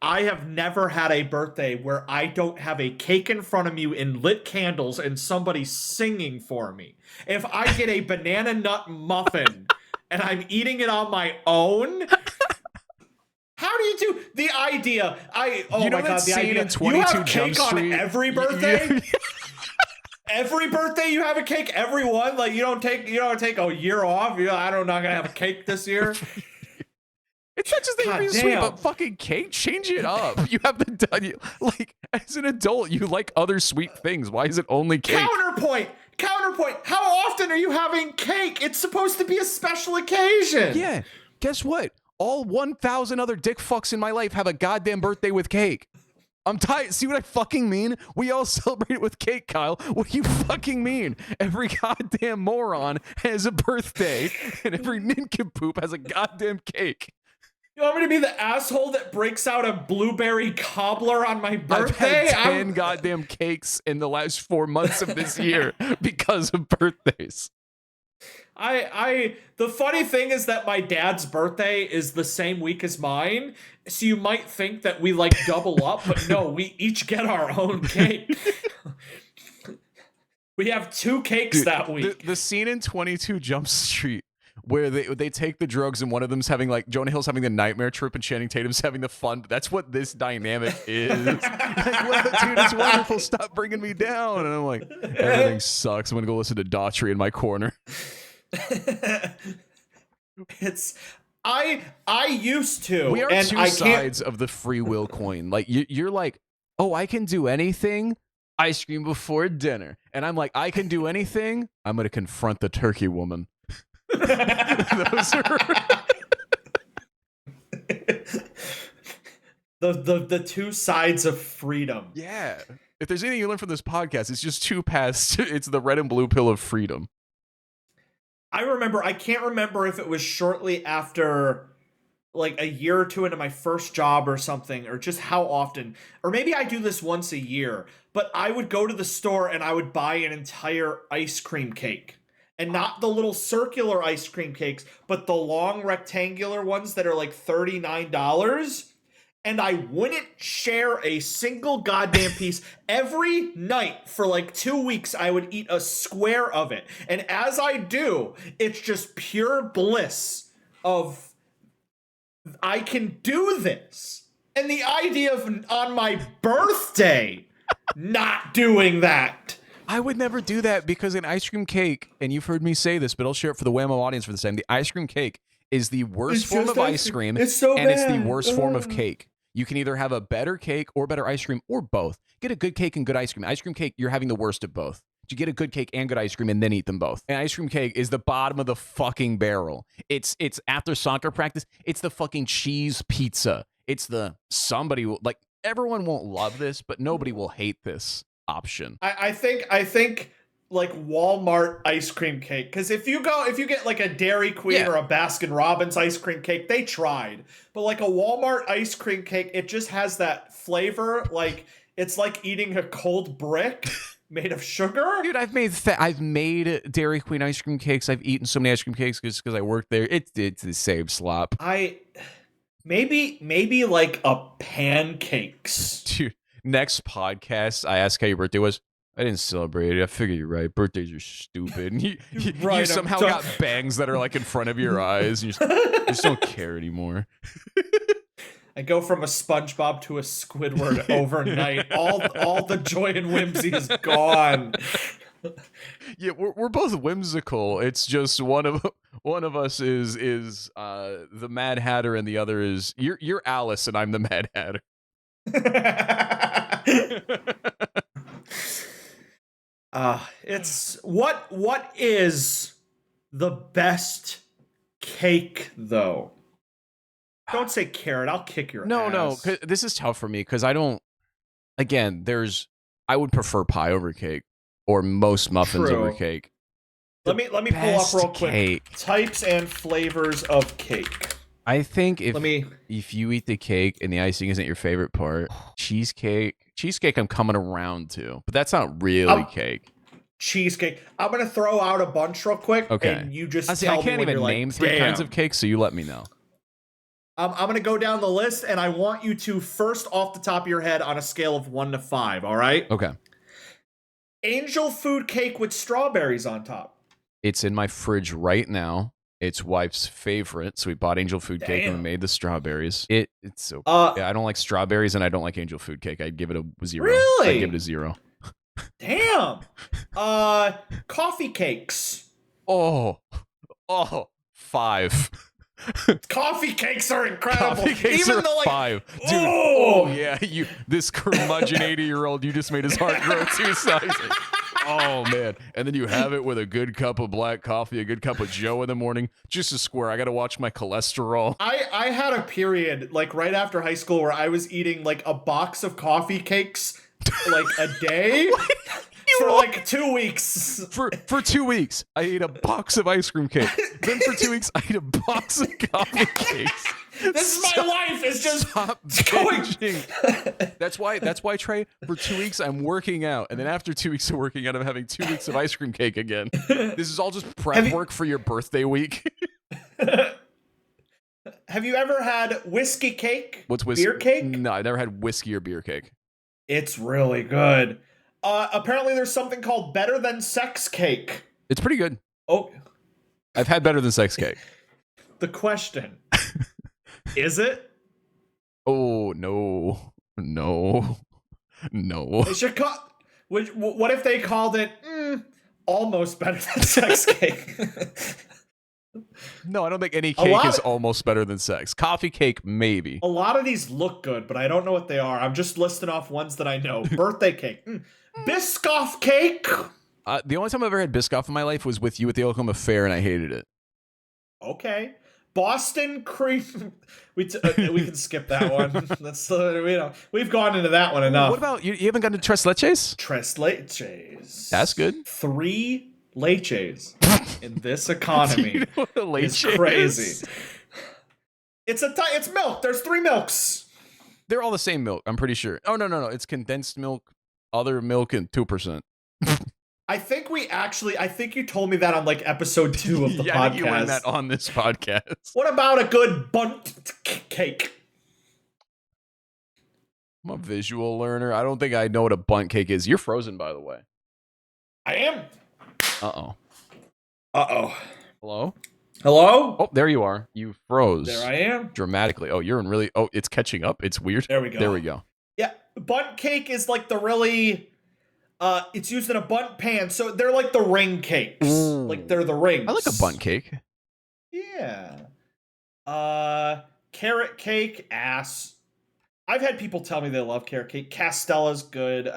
have never had a birthday where I don't have a cake in front of me and lit candles and somebody singing for me. If I get a banana nut muffin and I'm eating it on my own, how do you do the idea? You know that scene in 22 you have cake Jump Street? On every birthday? Every birthday you have a cake? Every one? Like you don't take a year off? I'm not gonna have a cake this year. It's not just that you're being sweet, but fucking cake, change it up. You haven't done like as an adult, you like other sweet things. Why is it only cake? Counterpoint. How often are you having cake? It's supposed to be a special occasion. Yeah. Guess what? All 1,000 other dick fucks in my life have a goddamn birthday with cake. I'm tired. See what I fucking mean? We all celebrate it with cake, Kyle. What do you fucking mean? Every goddamn moron has a birthday, and every nincompoop has a goddamn cake. You want me to be the asshole that breaks out a blueberry cobbler on my birthday? I've had 10 goddamn cakes in the last 4 months of this year because of birthdays. The funny thing is that my dad's birthday is the same week as mine, so you might think that we like double up, but no, we each get our own cake. We have 2 cakes that week. The scene in 22 Jump Street where they take the drugs and one of them's having like Jonah Hill's having the nightmare trip and Channing Tatum's having the fun. That's what this dynamic is. Like, well, dude, it's wonderful. Stop bringing me down. And I'm like, everything sucks. I'm gonna go listen to Daughtry in my corner. I used to. We are two sides of the free will coin. Like you're like, oh, I can do anything. ice cream before dinner. And I'm like, I can do anything. I'm going to confront the turkey woman. Those are... the two sides of freedom. Yeah. If there's anything you learn from this podcast, it's just two paths. It's the red and blue pill of freedom. I can't remember if it was shortly after, like a year or two into my first job or something, or just how often, or maybe I do this once a year, but I would go to the store and I would buy an entire ice cream cake. And not the little circular ice cream cakes, but the long rectangular ones that are like $39. And I wouldn't share a single goddamn piece. Every night for like 2 weeks, I would eat a square of it. And as I do, it's just pure bliss of, I can do this. And the idea of on my birthday not doing that. I would never do that because an ice cream cake, and you've heard me say this, but I'll share it for the Whammo audience for the same. The ice cream cake is the worst form of ice cream, it's so and bad. it's the worst form of cake. You can either have a better cake or better ice cream, or both. Get a good cake and good ice cream. Ice cream cake, you're having the worst of both. You get a good cake and good ice cream and then eat them both. And ice cream cake is the bottom of the fucking barrel. It's after soccer practice. It's the fucking cheese pizza. It's the somebody will, like, everyone won't love this, but nobody will hate this option. I think like Walmart ice cream cake, because if you get like a Dairy Queen or a Baskin Robbins ice cream cake, they tried, but like a Walmart ice cream cake, it just has that flavor, like it's like eating a cold brick made of sugar. Dude, I've made Dairy Queen ice cream cakes. I've eaten so many ice cream cakes just because I worked there. It's the same slop. Maybe like a pancakes. Dude, next podcast, I asked how your birthday was. I didn't celebrate it. I figure you're right. Birthdays are stupid. And you somehow got bangs that are like in front of your eyes. And you just don't care anymore. I go from a SpongeBob to a Squidward overnight. All the joy and whimsy is gone. Yeah, we're both whimsical. It's just one of us is the Mad Hatter, and the other is you're Alice, and I'm the Mad Hatter. It's what is the best cake though? Don't say carrot. I'll kick your ass. No. This is tough for me because I don't. Again, I would prefer pie over cake or most muffins over cake. Let me pull up real quick. Cake. Types and flavors of cake. I think if you eat the cake and the icing isn't your favorite part, cheesecake I'm coming around to, but that's not really cake. Cheesecake. I'm gonna throw out a bunch real quick, okay. And you just I tell can't me when even you're name like, 3 damn. kinds of cake, so you let me know. I'm gonna go down the list, and I want you to first, off the top of your head, on a scale of 1 to 5. All right? Okay. Angel food cake with strawberries on top. It's in my fridge right now. It's wife's favorite, so we bought angel food cake and we made the strawberries. It's so yeah, I don't like strawberries and I don't like angel food cake. I'd give it a 0. Really? I'd give it a 0. Damn. Coffee cakes. Oh, 5. Coffee cakes are incredible. Coffee cakes Even are though, like, 5. Dude, oh yeah, this curmudgeon 80-year-old, you just made his heart grow 2 sizes. Oh man. And then you have it with a good cup of black coffee, a good cup of Joe in the morning, just a square. I got to watch my cholesterol. I had a period like right after high school where I was eating like a box of coffee cakes like a day for like 2 weeks. For 2 weeks, I ate a box of ice cream cake. Then for 2 weeks, I ate a box of coffee cakes. This is my life. It's just going. That's why, Trey, for 2 weeks I'm working out, and then after 2 weeks of working out, I'm having 2 weeks of ice cream cake again. This is all just prep work for your birthday week. Have you ever had whiskey cake? What's whiskey? Beer cake? No, I never had whiskey or beer cake. It's really good. Apparently there's something called better than sex cake. It's pretty good. Oh, I've had better than sex cake. The question. Is it? Oh, no. They should call. What if they called it almost better than sex cake? No, I don't think any cake is almost better than sex. Coffee cake, maybe. A lot of these look good, but I don't know what they are. I'm just listing off ones that I know. Birthday cake. Biscoff cake. The only time I've ever had Biscoff in my life was with you at the Oklahoma Fair, and I hated it. Okay. Boston cream. We can skip that one. That's we've gone into that one enough. What about you haven't gotten to Tres Leches? Tres leches. That's good. 3 leches in this economy You know what a leche is crazy. It's milk. There's 3 milks. They're all the same milk, I'm pretty sure. Oh, no. It's condensed milk, other milk, and 2%. I think you told me that on like episode 2 of the podcast. I think you learned that on this podcast. What about a good bunt cake? I'm a visual learner. I don't think I know what a bunt cake is. You're frozen, by the way. I am. Uh-oh. Hello? Oh, there you are. You froze. There I am. Dramatically. Oh, you're in really... Oh, it's catching up. It's weird. There we go. There we go. Yeah, bunt cake is like the really... it's used in a bunt pan, so they're like the ring cakes. Ooh. Like they're the rings. I like a bunt cake. Yeah. Carrot cake, ass. I've had people tell me they love carrot cake. Castella's good.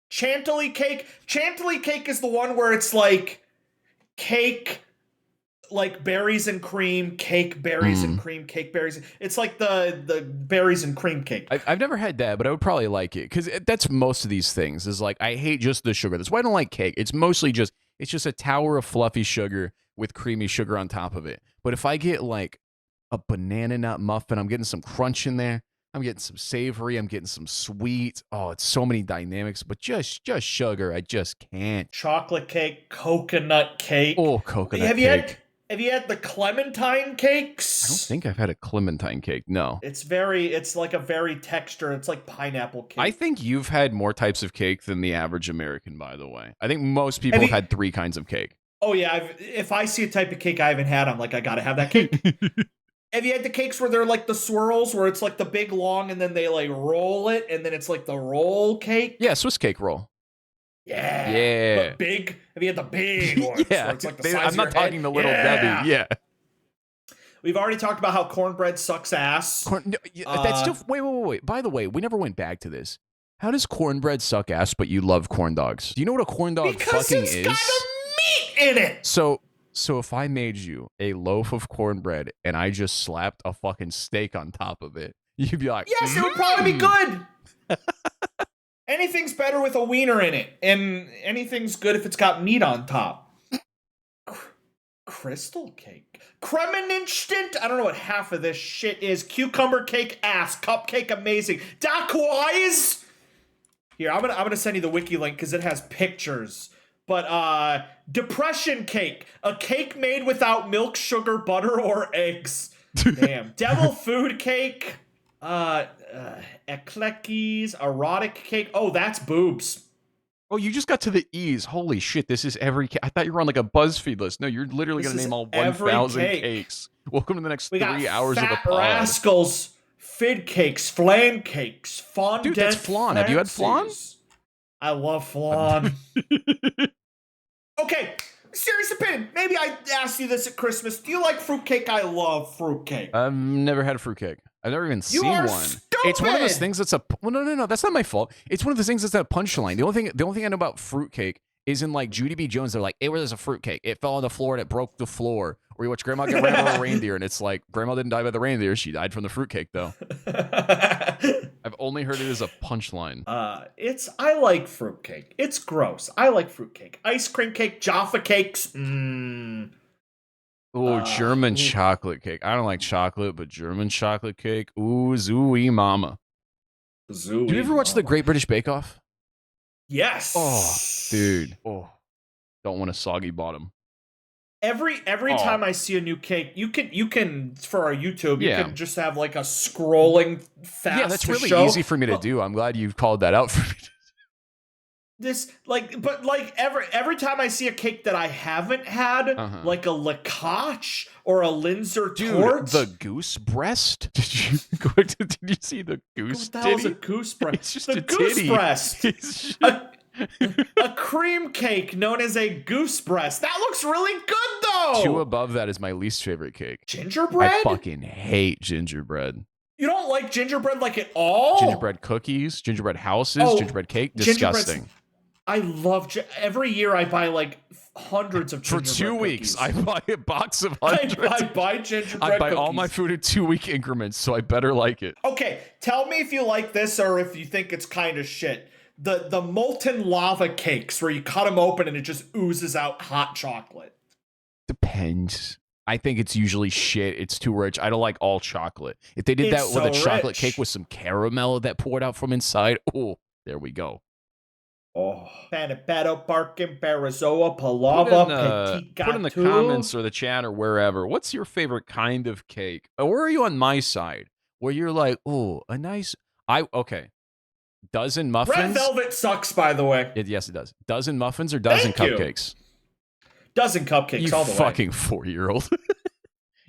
Chantilly cake. Chantilly cake is the one where it's like cake, like berries and cream, cake, berries and cream, cake, berries. It's like the berries and cream cake. I've never had that, but I would probably like it because that's most of these things. Is like I hate just the sugar. That's why I don't like cake. It's mostly just a tower of fluffy sugar with creamy sugar on top of it. But if I get like a banana nut muffin, I'm getting some crunch in there. I'm getting some savory. I'm getting some sweet. Oh, it's so many dynamics. But just sugar, I just can't. Chocolate cake, coconut cake. Oh, coconut cake. Have you had the clementine cakes? I don't think I've had a clementine cake. No. It's like a very texture. It's like pineapple cake. I think you've had more types of cake than the average American, by the way. I think most people have had 3 kinds of cake. Oh, yeah. If I see a type of cake I haven't had, I'm like, I gotta have that cake. Have you had the cakes where they're like the swirls, where it's like the big long and then they like roll it and then it's like the roll cake? Yeah, Swiss cake roll. Yeah. But big. Have you had the big ones? Yeah. Where it's like the size I'm not of your talking head? the little Debbie. Yeah. We've already talked about how cornbread sucks ass. That's still... Wait. By the way, we never went back to this. How does cornbread suck ass, but you love corn dogs? Do you know what a corn dog fucking is? Because it's got a meat in it! So if I made you a loaf of cornbread and I just slapped a fucking steak on top of it, you'd be like, yes, it would probably be good. Anything's better with a wiener in it, and anything's good if it's got meat on top. Crystal cake. Kremeninstant. I don't know what half of this shit is. Cucumber cake, ass. Cupcake, amazing. Dakwise. Here, I'm gonna send you the wiki link because it has pictures. But depression cake, a cake made without milk, sugar, butter, or eggs. Damn. Devil food cake. Ecleckies, erotic cake. Oh, that's boobs. Oh, you just got to the E's. Holy shit, this is every cake. I thought you were on like a BuzzFeed list. No, you're literally going to name all 1,000 cakes. Welcome to the next 3 hours of the pod. Rascals, fid cakes, flan cakes, fondant. Dude, that's flan. Have you had flan? I love flan. Okay, serious opinion. Maybe I asked you this at Christmas. Do you like fruitcake? I love fruitcake. I've never had a fruitcake. I've never even seen one. Stupid. It's one of those things that's no. That's not my fault. It's one of those things that's a punchline. The only thing I know about fruitcake is in like Judy B. Jones. They're like, "Hey, where's a fruitcake? It fell on the floor and it broke the floor." Or you watch Grandma get ran by a reindeer, and it's like Grandma didn't die by the reindeer. She died from the fruitcake, though. I've only heard it as a punchline. I like fruitcake. It's gross. I like fruitcake. Ice cream cake, Jaffa cakes. German chocolate cake. I don't like chocolate, but German chocolate cake. Ooh, zooey mama. Zooey. Do you ever watch The Great British Bake Off? Yes. Oh, dude. Oh, don't want a soggy bottom. Every time I see a new cake, you can for our YouTube, you can just have like a scrolling fast. Yeah, that's really show. easy for me to do. I'm glad you've called that out for me. Every time I see a cake that I haven't had, like a Lacotch or a Linzer Tort. The goose breast? Did you see the goose what the hell is a titty? goose breast? It's just the a goose titty. breast. A cream cake known as a goose breast. That looks really good though. 2 above that is my least favorite cake. Gingerbread? I fucking hate gingerbread. You don't like gingerbread like at all? Gingerbread cookies, gingerbread houses, gingerbread cake. Disgusting. I love every year I buy like hundreds of For gingerbread 2 weeks, I cookies. buy a box of hundreds. I buy gingerbread I buy cookies. all my food in 2-week increments, so I better like it. Okay, tell me if you like this or if you think it's kind of shit. The molten lava cakes where you cut them open and it just oozes out hot chocolate. Depends. I think it's usually shit. It's too rich. I don't like all chocolate. If they did It's that with so a chocolate rich. cake with some caramel that poured out from inside, oh, there we go. Oh, Panipetto, Barkin, Barazoa, Palava, Petit Put in the Gâteau. comments or the chat or wherever. What's your favorite kind of cake? Or where are you on my side? Where you're like, oh, a nice. Okay. Dozen muffins. Red velvet sucks, by the way. Yes, it does. Dozen muffins or dozen Thank you. cupcakes? Dozen cupcakes You all the way. fucking 4-year-old.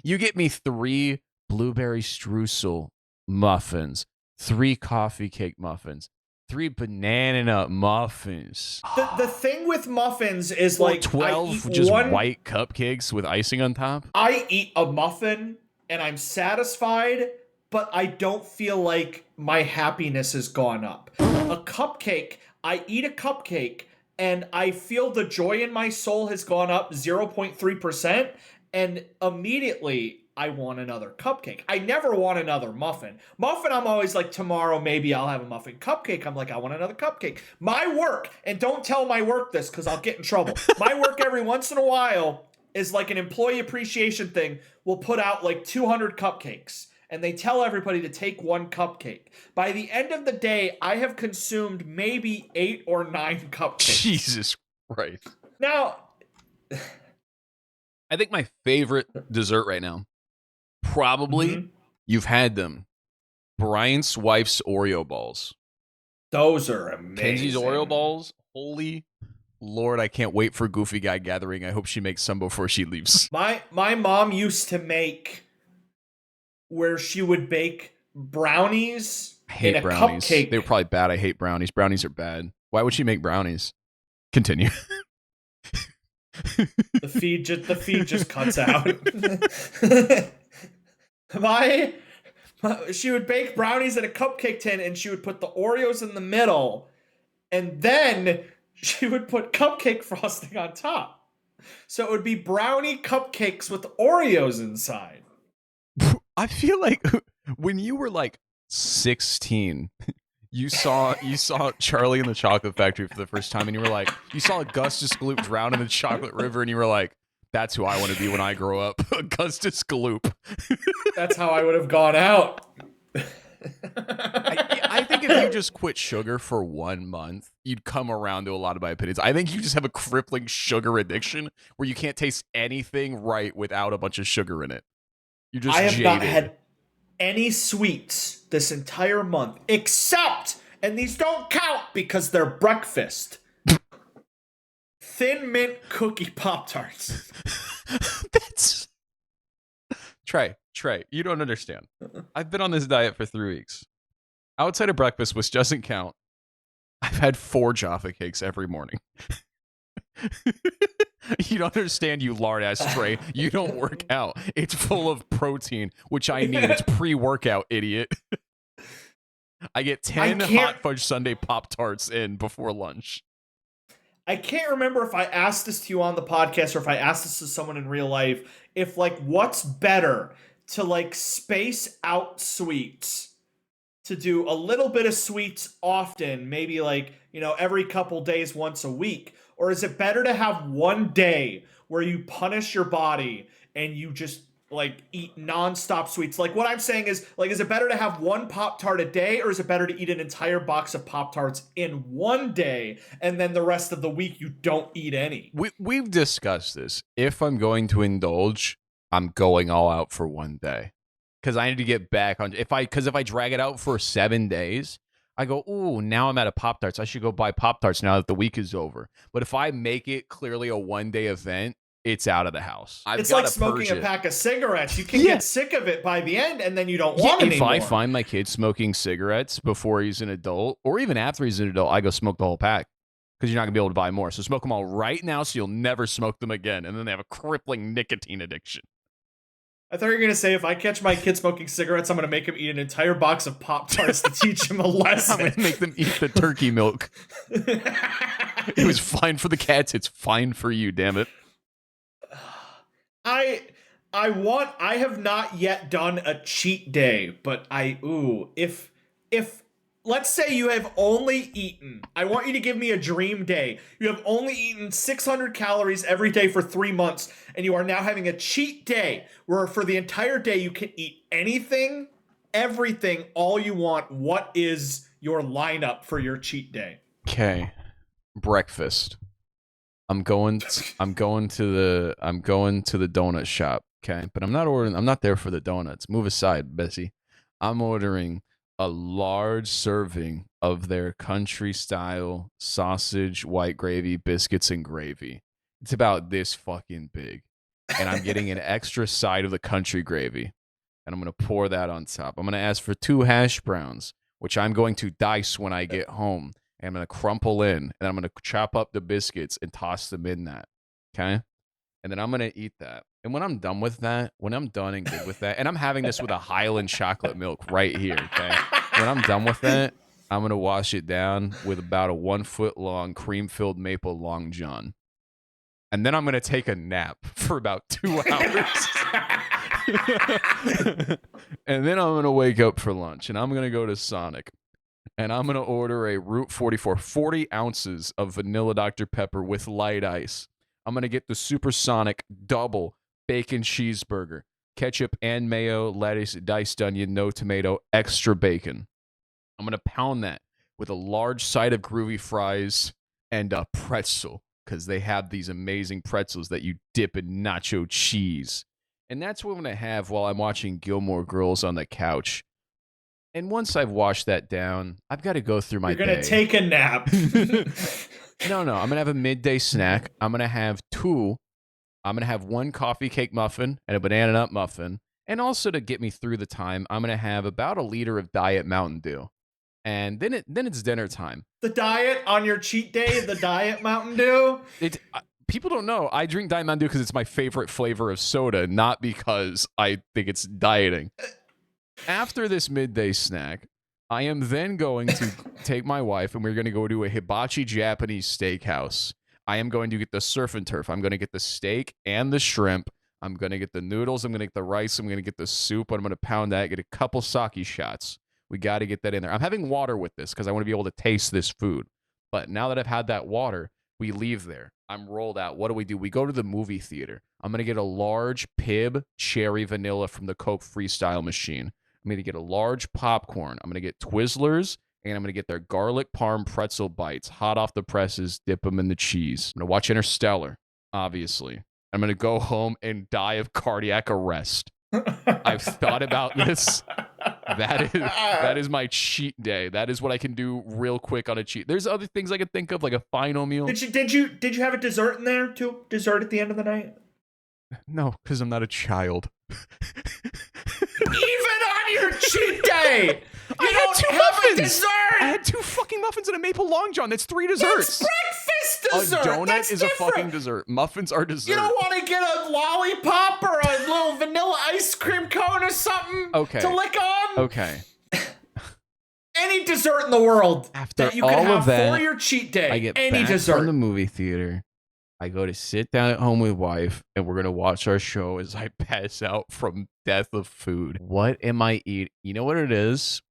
You get me 3 blueberry streusel muffins, 3 coffee cake muffins, 3 banana nut muffins. The thing with muffins is Or like 12 I eat just one, white cupcakes with icing on top. I eat a muffin and I'm satisfied, but I don't feel like my happiness has gone up. A cupcake, I eat a cupcake and I feel the joy in my soul has gone up 0.3%, and immediately I want another cupcake. I never want another muffin. Muffin, I'm always like, tomorrow maybe I'll have a muffin. Cupcake, I'm like, I want another cupcake. My work, and don't tell my work this because I'll get in trouble. My work every once in a while is like an employee appreciation thing. We'll put out like 200 cupcakes. And they tell everybody to take 1 cupcake. By the end of the day, I have consumed maybe 8 or 9 cupcakes. Jesus Christ. Now, I think my favorite dessert right now, probably, you've had them, Brian's wife's Oreo balls. those are amazing. Kenzie's Oreo balls, holy Lord, I can't wait for Goofy Guy Gathering. I hope she makes some before she leaves. My mom used to make where she would bake brownies I hate in a brownies. cupcake. They were probably bad. I hate brownies. Brownies are bad. Why would she make brownies? Continue. The feed just cuts out. She would bake brownies in a cupcake tin and she would put the Oreos in the middle and then she would put cupcake frosting on top. So it would be brownie cupcakes with Oreos inside. I feel like when you were like 16, you saw Charlie in the Chocolate Factory for the first time, and you were like, you saw Augustus Gloop drown in the chocolate river, and you were like, that's who I want to be when I grow up. Augustus Gloop. That's how I would have gone out. I think if you just quit sugar for 1 month, you'd come around to a lot of my opinions. I think you just have a crippling sugar addiction where you can't taste anything right without a bunch of sugar in it. You're just I have jaded. not had any sweets this entire month, except, and these don't count because they're breakfast, Thin Mint Cookie Pop-Tarts. That's... Trey, you don't understand. I've been on this diet for 3 weeks. Outside of breakfast, which doesn't count, I've had 4 Jaffa cakes every morning. You don't understand, you lard-ass Trey. You don't work out. It's full of protein, which I need. It's pre-workout, idiot. I get 10 Hot Fudge Sundae Pop-Tarts in before lunch. I can't remember if I asked this to you on the podcast or if I asked this to someone in real life, if, like, what's better to, like, space out sweets, to do a little bit of sweets often, maybe, like, you know, every couple days, once a week, or is it better to have one day where you punish your body and you just, like, eat nonstop sweets? Like, what I'm saying is, like, is it better to have 1 Pop-Tart a day, or is it better to eat an entire box of Pop-Tarts in one day and then the rest of the week you don't eat any? We've discussed this. If I'm going to indulge, I'm going all out for one day. Because I need to get back on... Because if I drag it out for 7 days... I go, ooh, now I'm out of Pop-Tarts. I should go buy Pop-Tarts now that the week is over. But if I make it clearly a one-day event, it's out of the house. It's like smoking a pack of cigarettes. You can get sick of it by the end, and then you don't want it anymore. If I find my kid smoking cigarettes before he's an adult, or even after he's an adult, I go smoke the whole pack. Because you're not going to be able to buy more. So smoke them all right now so you'll never smoke them again. And then they have a crippling nicotine addiction. I thought you were going to say if I catch my kid smoking cigarettes, I'm going to make him eat an entire box of Pop-Tarts to teach him a lesson. I'm going to make them eat the turkey milk. It was fine for the cats. It's fine for you, damn it. I have not yet done a cheat day, but if let's say you have only eaten, I want you to give me a dream day. You have only eaten 600 calories every day for 3 months, and you are now having a cheat day where for the entire day you can eat anything, everything, all you want. What is your lineup for your cheat day? Okay. Breakfast. I'm going to the donut shop, okay? But I'm not there for the donuts. Move aside, Bessie. I'm ordering a large serving of their country style sausage, white gravy, biscuits, and gravy. It's about this fucking big. And I'm getting an extra side of the country gravy. And I'm going to pour that on top. I'm going to ask for 2 hash browns, which I'm going to dice when I get home. And I'm going to crumple in, and I'm going to chop up the biscuits and toss them in that. Okay? And then I'm going to eat that. And when I'm done with that, when I'm done and good with that, and I'm having this with a Highland chocolate milk right here, okay? When I'm done with that, I'm going to wash it down with about a 1 foot long cream-filled maple Long John. And then I'm going to take a nap for about 2 hours. And then I'm going to wake up for lunch, and I'm going to go to Sonic. And I'm going to order a Route 44, 40 ounces of vanilla Dr. Pepper with light ice. I'm going to get the Supersonic double bacon cheeseburger, ketchup and mayo, lettuce, diced onion, no tomato, extra bacon. I'm going to pound that with a large side of groovy fries and a pretzel, because they have these amazing pretzels that you dip in nacho cheese. And that's what I'm going to have while I'm watching Gilmore Girls on the couch. And once I've washed that down, I've got to go through my day. You're going to take a nap. No. I'm going to have a midday snack. I'm going to have 2. I'm going to have 1 coffee cake muffin and a banana nut muffin. And also to get me through the time, I'm going to have about 1 liter of Diet Mountain Dew. And then it's dinner time. The diet on your cheat day, the Diet Mountain Dew? People don't know. I drink Diet Mountain Dew because it's my favorite flavor of soda, not because I think it's dieting. After this midday snack, I am then going to take my wife and we're going to go to a hibachi Japanese steakhouse. I am going to get the surf and turf. I'm going to get the steak and the shrimp. I'm going to get the noodles. I'm going to get the rice. I'm going to get the soup. I'm going to pound that, get a couple sake shots. We got to get that in there. I'm having water with this because I want to be able to taste this food. But now that I've had that water, we leave there. I'm rolled out. What do? We go to the movie theater. I'm going to get a large Pib cherry vanilla from the Coke Freestyle machine. I'm going to get a large popcorn. I'm going to get Twizzlers, and I'm going to get their garlic parm pretzel bites, hot off the presses, dip them in the cheese. I'm going to watch Interstellar, obviously. I'm going to go home and die of cardiac arrest. I've thought about this. That is my cheat day. That is what I can do real quick on a cheat. There's other things I could think of, like a final meal. Did you have a dessert in there too? Dessert at the end of the night? No, because I'm not a child. Even on your cheat day, I had 2 muffins. A dessert. I had 2 fucking muffins and a maple long john. That's 3 desserts. That's breakfast dessert. A donut That's is different. a fucking dessert. Muffins are dessert. You don't want to get a lollipop or a little vanilla ice cream cone or something to lick on? Okay. Any dessert in the world After that you can all have of that, for your cheat day. I get any back dessert from the movie theater. I go to sit down at home with wife, and we're going to watch our show as I pass out from death of food. What am I eating? You know what it is?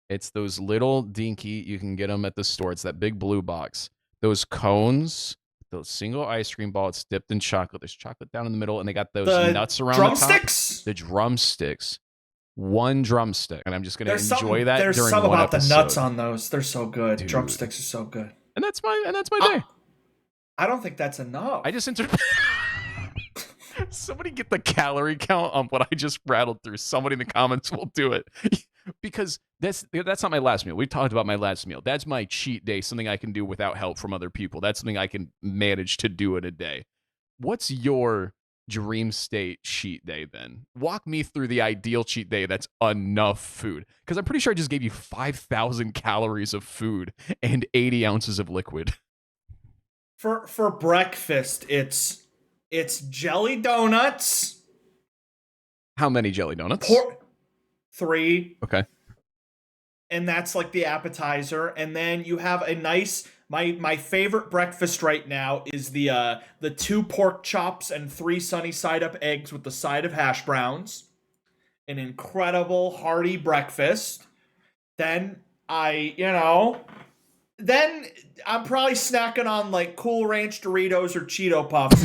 It's those little dinky, you can get them at the store. It's that big blue box. Those cones, those single ice cream balls dipped in chocolate. There's chocolate down in the middle, and they got those nuts around drumsticks? the top. The drumsticks. 1 drumstick, and I'm just going to enjoy that there's during some one about episode. The nuts on those. They're so good. Dude. Drumsticks are so good. And that's my day. I don't think that's enough. I just entered. Somebody get the calorie count on what I just rattled through. Somebody in the comments will do it. Because that's not my last meal. We talked about my last meal. That's my cheat day, something I can do without help from other people. That's something I can manage to do in a day. What's your dream state cheat day then? Walk me through the ideal cheat day that's enough food. Because I'm pretty sure I just gave you 5,000 calories of food and 80 ounces of liquid. For breakfast, it's jelly donuts. How many jelly donuts? 3. Okay. And that's like the appetizer. And then you have a nice my favorite breakfast right now is the 2 pork chops and 3 sunny side up eggs with the side of hash browns. An incredible hearty breakfast. Then then I'm probably snacking on like Cool Ranch Doritos or Cheeto Puffs,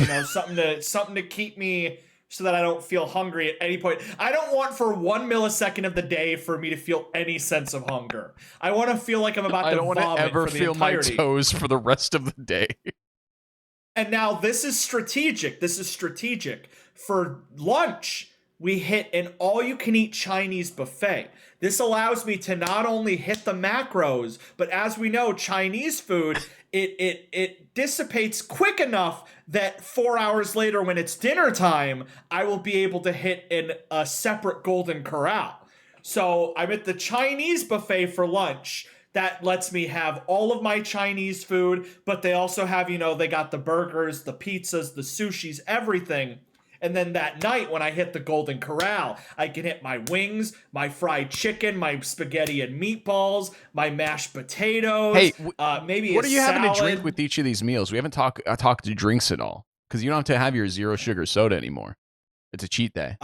something to keep me so that I don't feel hungry at any point. I don't want for 1 millisecond of the day for me to feel any sense of hunger. I want to feel like I'm about to vomit. I don't want to ever feel entirety. My toes for the rest of the day. And now this is strategic. For lunch, we hit an all-you-can-eat Chinese buffet. This allows me to not only hit the macros, but as we know, Chinese food, it dissipates quick enough that 4 hours later when it's dinner time, I will be able to hit a separate Golden Corral. So I'm at the Chinese buffet for lunch. That lets me have all of my Chinese food, but they also have, they got the burgers, the pizzas, the sushis, everything. And then that night when I hit the Golden Corral, I can hit my wings, my fried chicken, my spaghetti and meatballs, my mashed potatoes. Hey, maybe what are you salad. having to drink with each of these meals? We haven't talked to drinks at all because you don't have to have your 0 sugar soda anymore. It's a cheat day.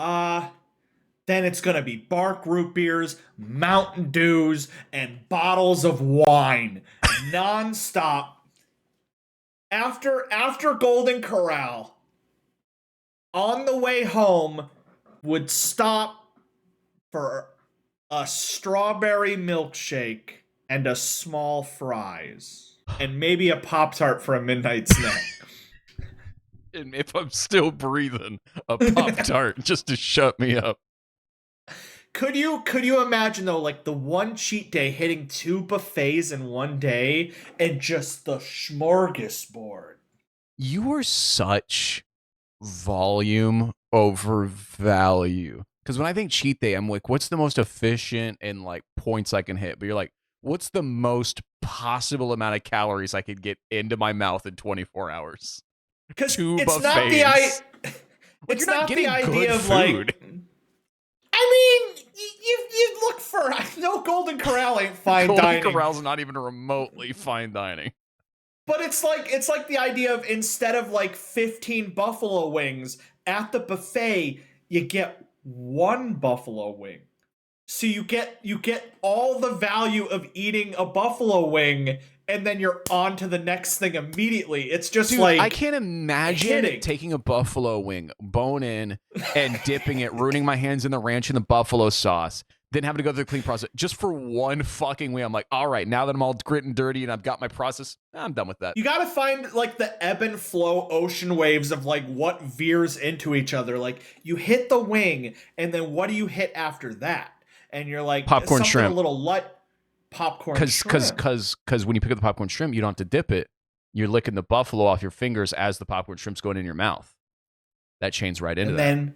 Then it's gonna be Bark root beers, Mountain Dews, and bottles of wine, nonstop. After Golden Corral, on the way home, would stop for a strawberry milkshake and a small fries, and maybe a Pop-Tart for a midnight snack. And if I'm still breathing, a Pop-Tart just to shut me up. Could you imagine though, like the one cheat day hitting 2 buffets in one day and just the smorgasbord? You are such volume over value. Because when I think cheat day, I'm like, what's the most efficient and like points I can hit? But you're like, what's the most possible amount of calories I could get into my mouth in 24 hours? Because 2 it's buffets. not the it's not the idea of food. Like. I mean, you look for no Golden Corral ain't fine dining. Golden Corral's not even remotely fine dining. But it's like the idea of instead of like 15 buffalo wings at the buffet, you get 1 buffalo wing. So you get all the value of eating a buffalo wing, and then you're on to the next thing immediately. It's just Dude, like I can't imagine taking a buffalo wing, bone in, and dipping it, ruining my hands in the ranch and the buffalo sauce, then having to go through the clean process just for 1 fucking wing. I'm like, all right, now that I'm all grit and dirty and I've got my process, I'm done with that. You gotta find like the ebb and flow ocean waves of like what veers into each other. Like you hit the wing, and then what do you hit after that? And you're like popcorn shrimp, a little light. Popcorn shrimp. Because when you pick up the popcorn shrimp, you don't have to dip it. You're licking the buffalo off your fingers as the popcorn shrimp's going in your mouth. That chains right into that.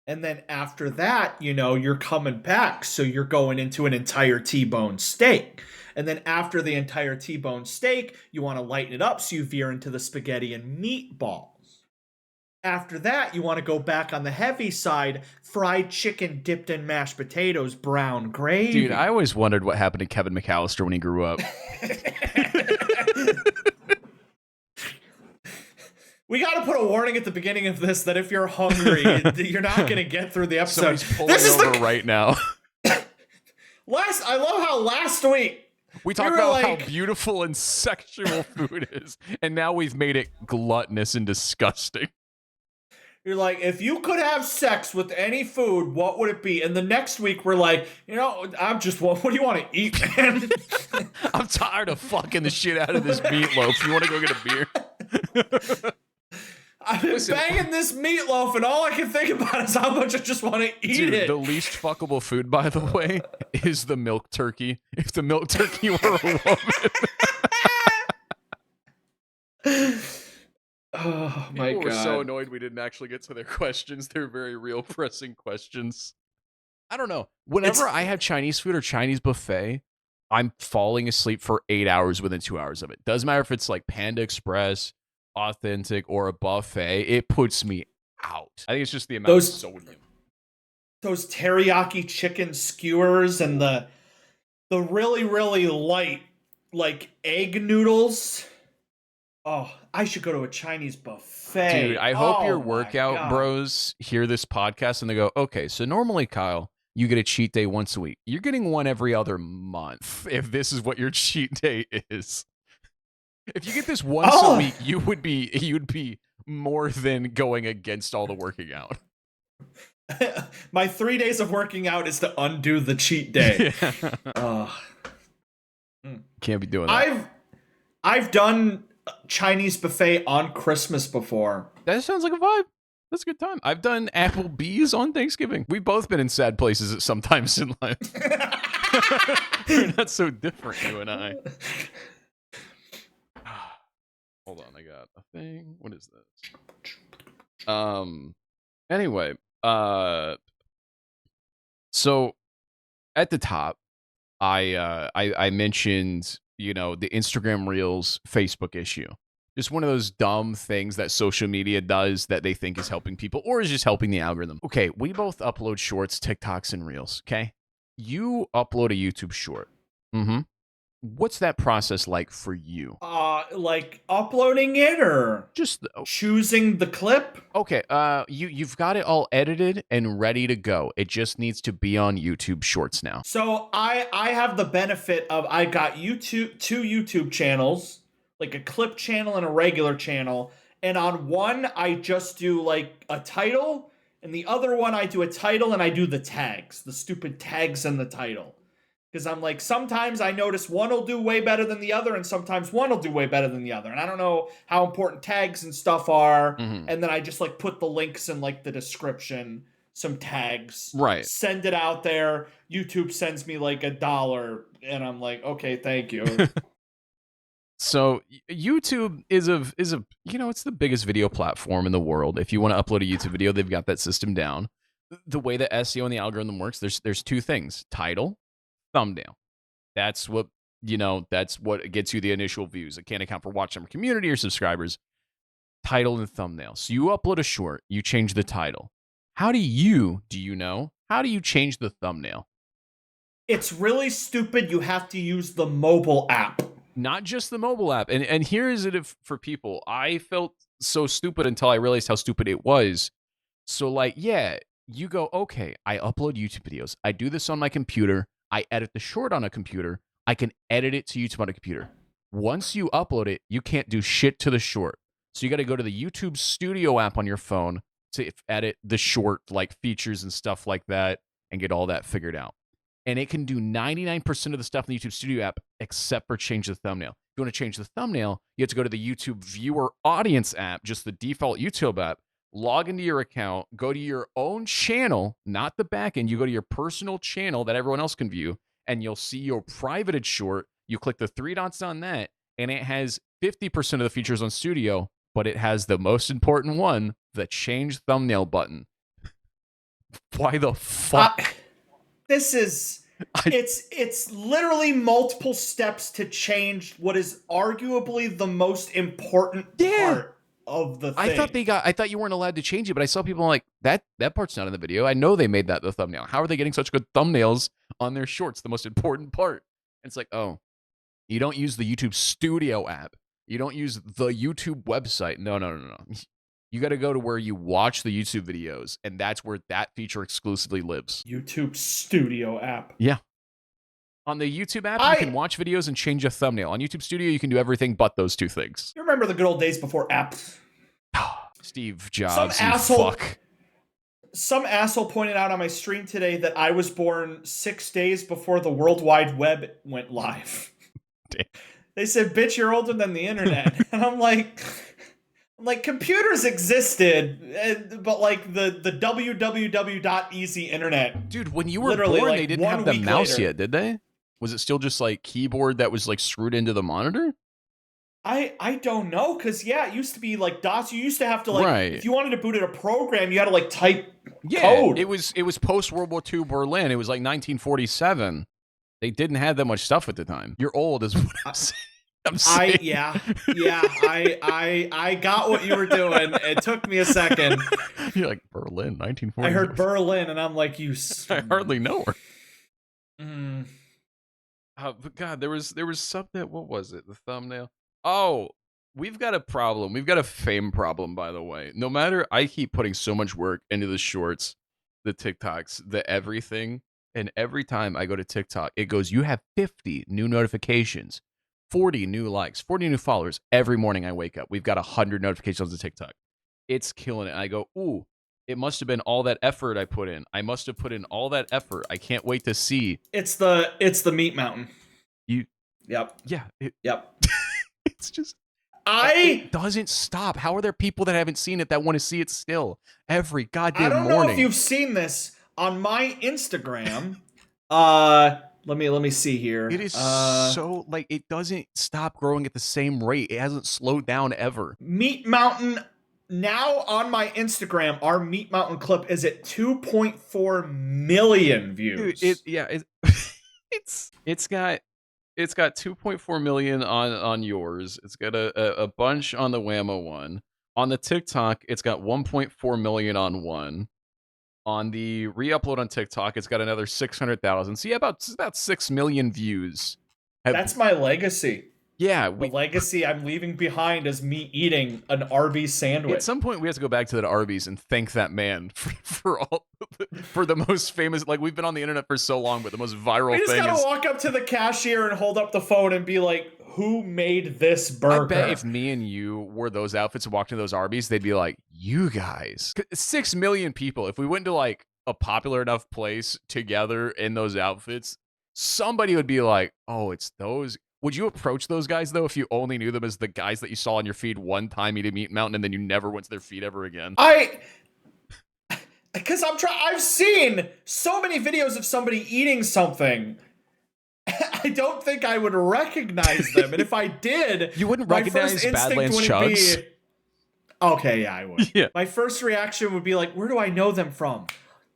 And then after that, you're coming back. So you're going into an entire T-bone steak. And then after the entire T-bone steak, you want to lighten it up. So you veer into the spaghetti and meatballs. After that, you want to go back on the heavy side, fried chicken dipped in mashed potatoes, brown gravy. Dude, I always wondered what happened to Kevin McAllister when he grew up. We got to put a warning at the beginning of this that if you're hungry, you're not going to get through the episode. Somebody's pulling over right now. I love how last week we talked about how beautiful and sexual food is, and now we've made it gluttonous and disgusting. You're like, if you could have sex with any food, what would it be? And the next week, we're like, what do you want to eat, man? I'm tired of fucking the shit out of this meatloaf. You want to go get a beer? I've been banging this meatloaf, and all I can think about is how much I just want to eat it. The least fuckable food, by the way, is the milk turkey. If the milk turkey were a woman. Oh my God. People were so annoyed we didn't actually get to their questions. They're very real pressing questions. I don't know. Whenever I have Chinese food or Chinese buffet, I'm falling asleep for 8 hours within 2 hours of it. Doesn't matter if it's like Panda Express, authentic, or a buffet. It puts me out. I think it's just the amount of sodium. those teriyaki chicken skewers and the really really light like egg noodles. Oh, I should go to a Chinese buffet. Dude, I hope your Oh my workout God. bros hear this podcast and they go, okay, so normally, Kyle, you get a cheat day once a week. You're getting one every other month if this is what your cheat day is. If you get this once a week, you'd be more than going against all the working out. My 3 days of working out is to undo the cheat day. Can't be doing that. I've done Chinese buffet on Christmas before. That sounds like a vibe. That's a good time. I've done Applebee's on Thanksgiving. We've both been in sad places at some times in life. We're not so different, you and I. Hold on, I got a thing. What is this? Anyway, so at the top, I mentioned, you know, the Instagram Reels Facebook issue. Just one of those dumb things that social media does that they think is helping people or is just helping the algorithm. Okay, we both upload shorts, TikToks, and Reels, okay? You upload a YouTube short. Mm-hmm. What's that process like for you? Like uploading it or just choosing the clip? Okay, you've got it all edited and ready to go. It just needs to be on YouTube Shorts now. So I have the benefit of I got two YouTube channels, like a clip channel and a regular channel, and on one I just do like a title, and the other one I do a title and I do the tags, the stupid tags in the title. Because I'm like, sometimes I notice one will do way better than the other, and sometimes one will do way better than the other. And I don't know how important tags and stuff are. Mm-hmm. And then I just like put the links in like the description, some tags. Right. Send it out there. YouTube sends me like $1, and I'm like, okay, thank you. So YouTube is a you know, it's the biggest video platform in the world. If you want to upload a YouTube video, they've got that system down. The way that SEO and the algorithm works, there's two things: title, thumbnail. That's what, you know, that's what gets you the initial views. It can't account for watch time, community, or subscribers. Title and thumbnail. So you upload a short, you change the title. How do you know? How do you change the thumbnail? It's really stupid. You have to use the mobile app. Not just the mobile app. And here is it for people. I felt so stupid until I realized how stupid it was. So like, yeah, you go, okay, I upload YouTube videos. I do this on my computer. I edit the short on a computer. I can edit it to YouTube on a computer. Once you upload it, you can't do shit to the short. So you got to go to the YouTube Studio app on your phone to edit the short, like features and stuff like that, and get all that figured out. And it can do 99% of the stuff in the YouTube Studio app except for change the thumbnail. If you want to change the thumbnail, you have to go to the YouTube Viewer Audience app, just the default YouTube app, log into your account, go to your own channel, not the backend. You go to your personal channel that everyone else can view, and you'll see your privated short. You click the three dots on that, and it has 50% of the features on Studio, but it has the most important one, the change thumbnail button. Why the fuck? This is it's literally multiple steps to change what is arguably the most important part of the thing. I thought you weren't allowed to change it, but I saw people like that part's not in the video. I know they made that the thumbnail. How are they getting such good thumbnails on their shorts? The most important part. And it's like, oh, you don't use the YouTube Studio app. You don't use the YouTube website. No. You got to go to where you watch the YouTube videos, and that's where that feature exclusively lives. YouTube Studio app. Yeah. On the YouTube app, you can watch videos and change a thumbnail. On YouTube Studio, you can do everything but those two things. You remember the good old days before apps? Steve Jobs, fuck. Some asshole pointed out on my stream today that I was born 6 days before the World Wide Web went live. Damn. They said, bitch, you're older than the internet. And I'm like, computers existed, but like the www.easy internet. Dude, when you were born, like, they didn't have the mouse yet, did they? Was it still just like keyboard that was like screwed into the monitor? I don't know, because it used to be like DOS. You used to have to like, if you wanted to boot in a program, you had to like type code. It was post World War II Berlin. It was like 1947. They didn't have that much stuff at the time. You're old, is what I'm saying. I'm saying. I got what you were doing. It took me a second. You're like, Berlin, 1940s. I heard Berlin, and I'm like, I hardly know her. Mm. But God, there was something. What was it? The thumbnail. Oh, we've got a problem. We've got a fame problem, by the way. No matter, I keep putting so much work into the shorts, the TikToks, the everything, and every time I go to TikTok, it goes, "You have 50 new notifications, 40 new likes, 40 new followers." Every morning I wake up, we've got 100 notifications on TikTok. It's killing it. And I go, "Ooh, it must have been all that effort I put in. I must have put in all that effort. I can't wait to see." It's the meat mountain. Yep. Yeah. Yep. It's just it doesn't stop. How are there people that haven't seen it that want to see it still every goddamn morning? I don't know if you've seen this on my Instagram. Let me see here. It is so like it doesn't stop growing at the same rate. It hasn't slowed down ever. Meat Mountain now on my Instagram. Our Meat Mountain clip is at 2.4 million views. Dude, it's got 2.4 million on yours. It's got a bunch on the Whammo one. On the TikTok, it's got 1.4 million on one. On the re-upload on TikTok, it's got another 600,000. So yeah, about 6 million views. That's my legacy. Yeah, the legacy I'm leaving behind is me eating an Arby's sandwich. At some point, we have to go back to that Arby's and thank that man for the most famous. Like, we've been on the internet for so long, but the most viral thing is. We just gotta walk up to the cashier and hold up the phone and be like, "Who made this burger?" I bet if me and you wore those outfits and walked into those Arby's, they'd be like, "You guys, 6 million people." If we went to like a popular enough place together in those outfits, somebody would be like, "Oh, it's those." Would you approach those guys, though, if you only knew them as the guys that you saw on your feed one time eating Meat Mountain and then you never went to their feed ever again? Because I've seen so many videos of somebody eating something. I don't think I would recognize them. And if I did... You wouldn't recognize Badlands Chugs? Okay, yeah, I would. Yeah. My first reaction would be like, where do I know them from?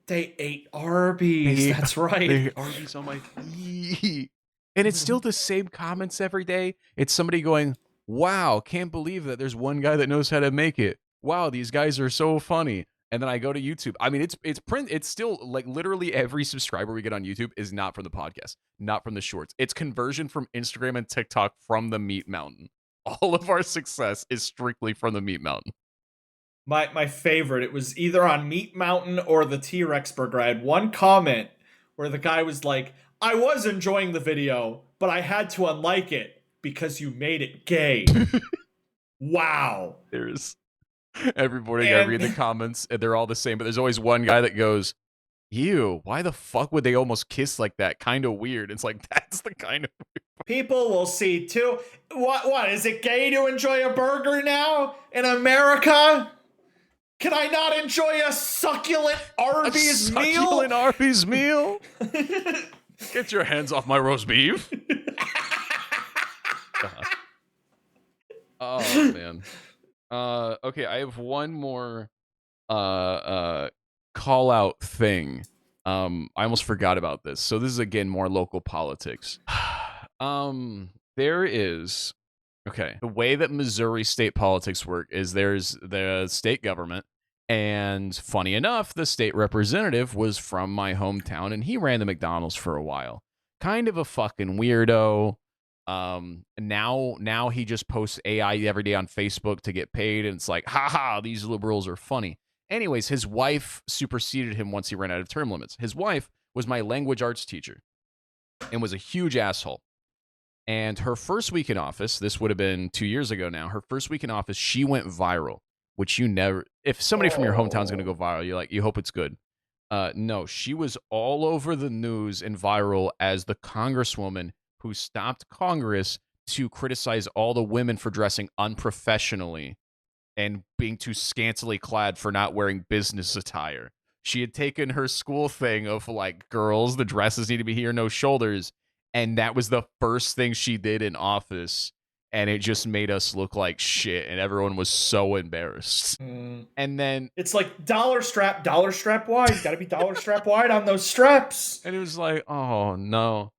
They ate Arby's. That's right. They ate Arby's on my feed. And it's still the same comments every day. It's somebody going, "Wow, can't believe that there's one guy that knows how to make it. Wow, these guys are so funny." And then I go to YouTube. I mean, it's still like literally every subscriber we get on YouTube is not from the podcast, not from the shorts. It's conversion from Instagram and TikTok from the Meat Mountain. All of our success is strictly from the Meat Mountain. My favorite, it was either on Meat Mountain or the T-Rex Burger. I had one comment where the guy was like, "I was enjoying the video, but I had to unlike it because you made it gay." Wow. There's every morning I read the comments and they're all the same, but there's always one guy that goes, "Ew, why the fuck would they almost kiss like that? Kind of weird." It's like, that's the kind of people will see too. What is it gay to enjoy a burger now in America? Can I not enjoy a succulent Arby's meal? A succulent Arby's meal? Get your hands off my roast beef. Oh man. Okay, I have one more call out thing. I almost forgot about this. So this is again more local politics. There is the way that Missouri state politics work is there's the state government, and funny enough, the state representative was from my hometown and he ran the McDonald's for a while. Kind of a fucking weirdo. Now he just posts AI every day on Facebook to get paid, and it's like, haha, these liberals are funny. Anyways, his wife superseded him once he ran out of term limits. His wife was my language arts teacher and was a huge asshole. And her first week in office, this would have been 2 years ago now, her first week in office, she went viral, which you never, if somebody from your hometown is going to go viral, you hope it's good. No, she was all over the news and viral as the congresswoman who stopped Congress to criticize all the women for dressing unprofessionally and being too scantily clad for not wearing business attire. She had taken her school thing of like, girls, the dresses need to be here, no shoulders. And that was the first thing she did in office. And it just made us look like shit. And everyone was so embarrassed. And then it's like dollar strap wide. You got to be dollar strap wide on those straps. And it was like, oh no.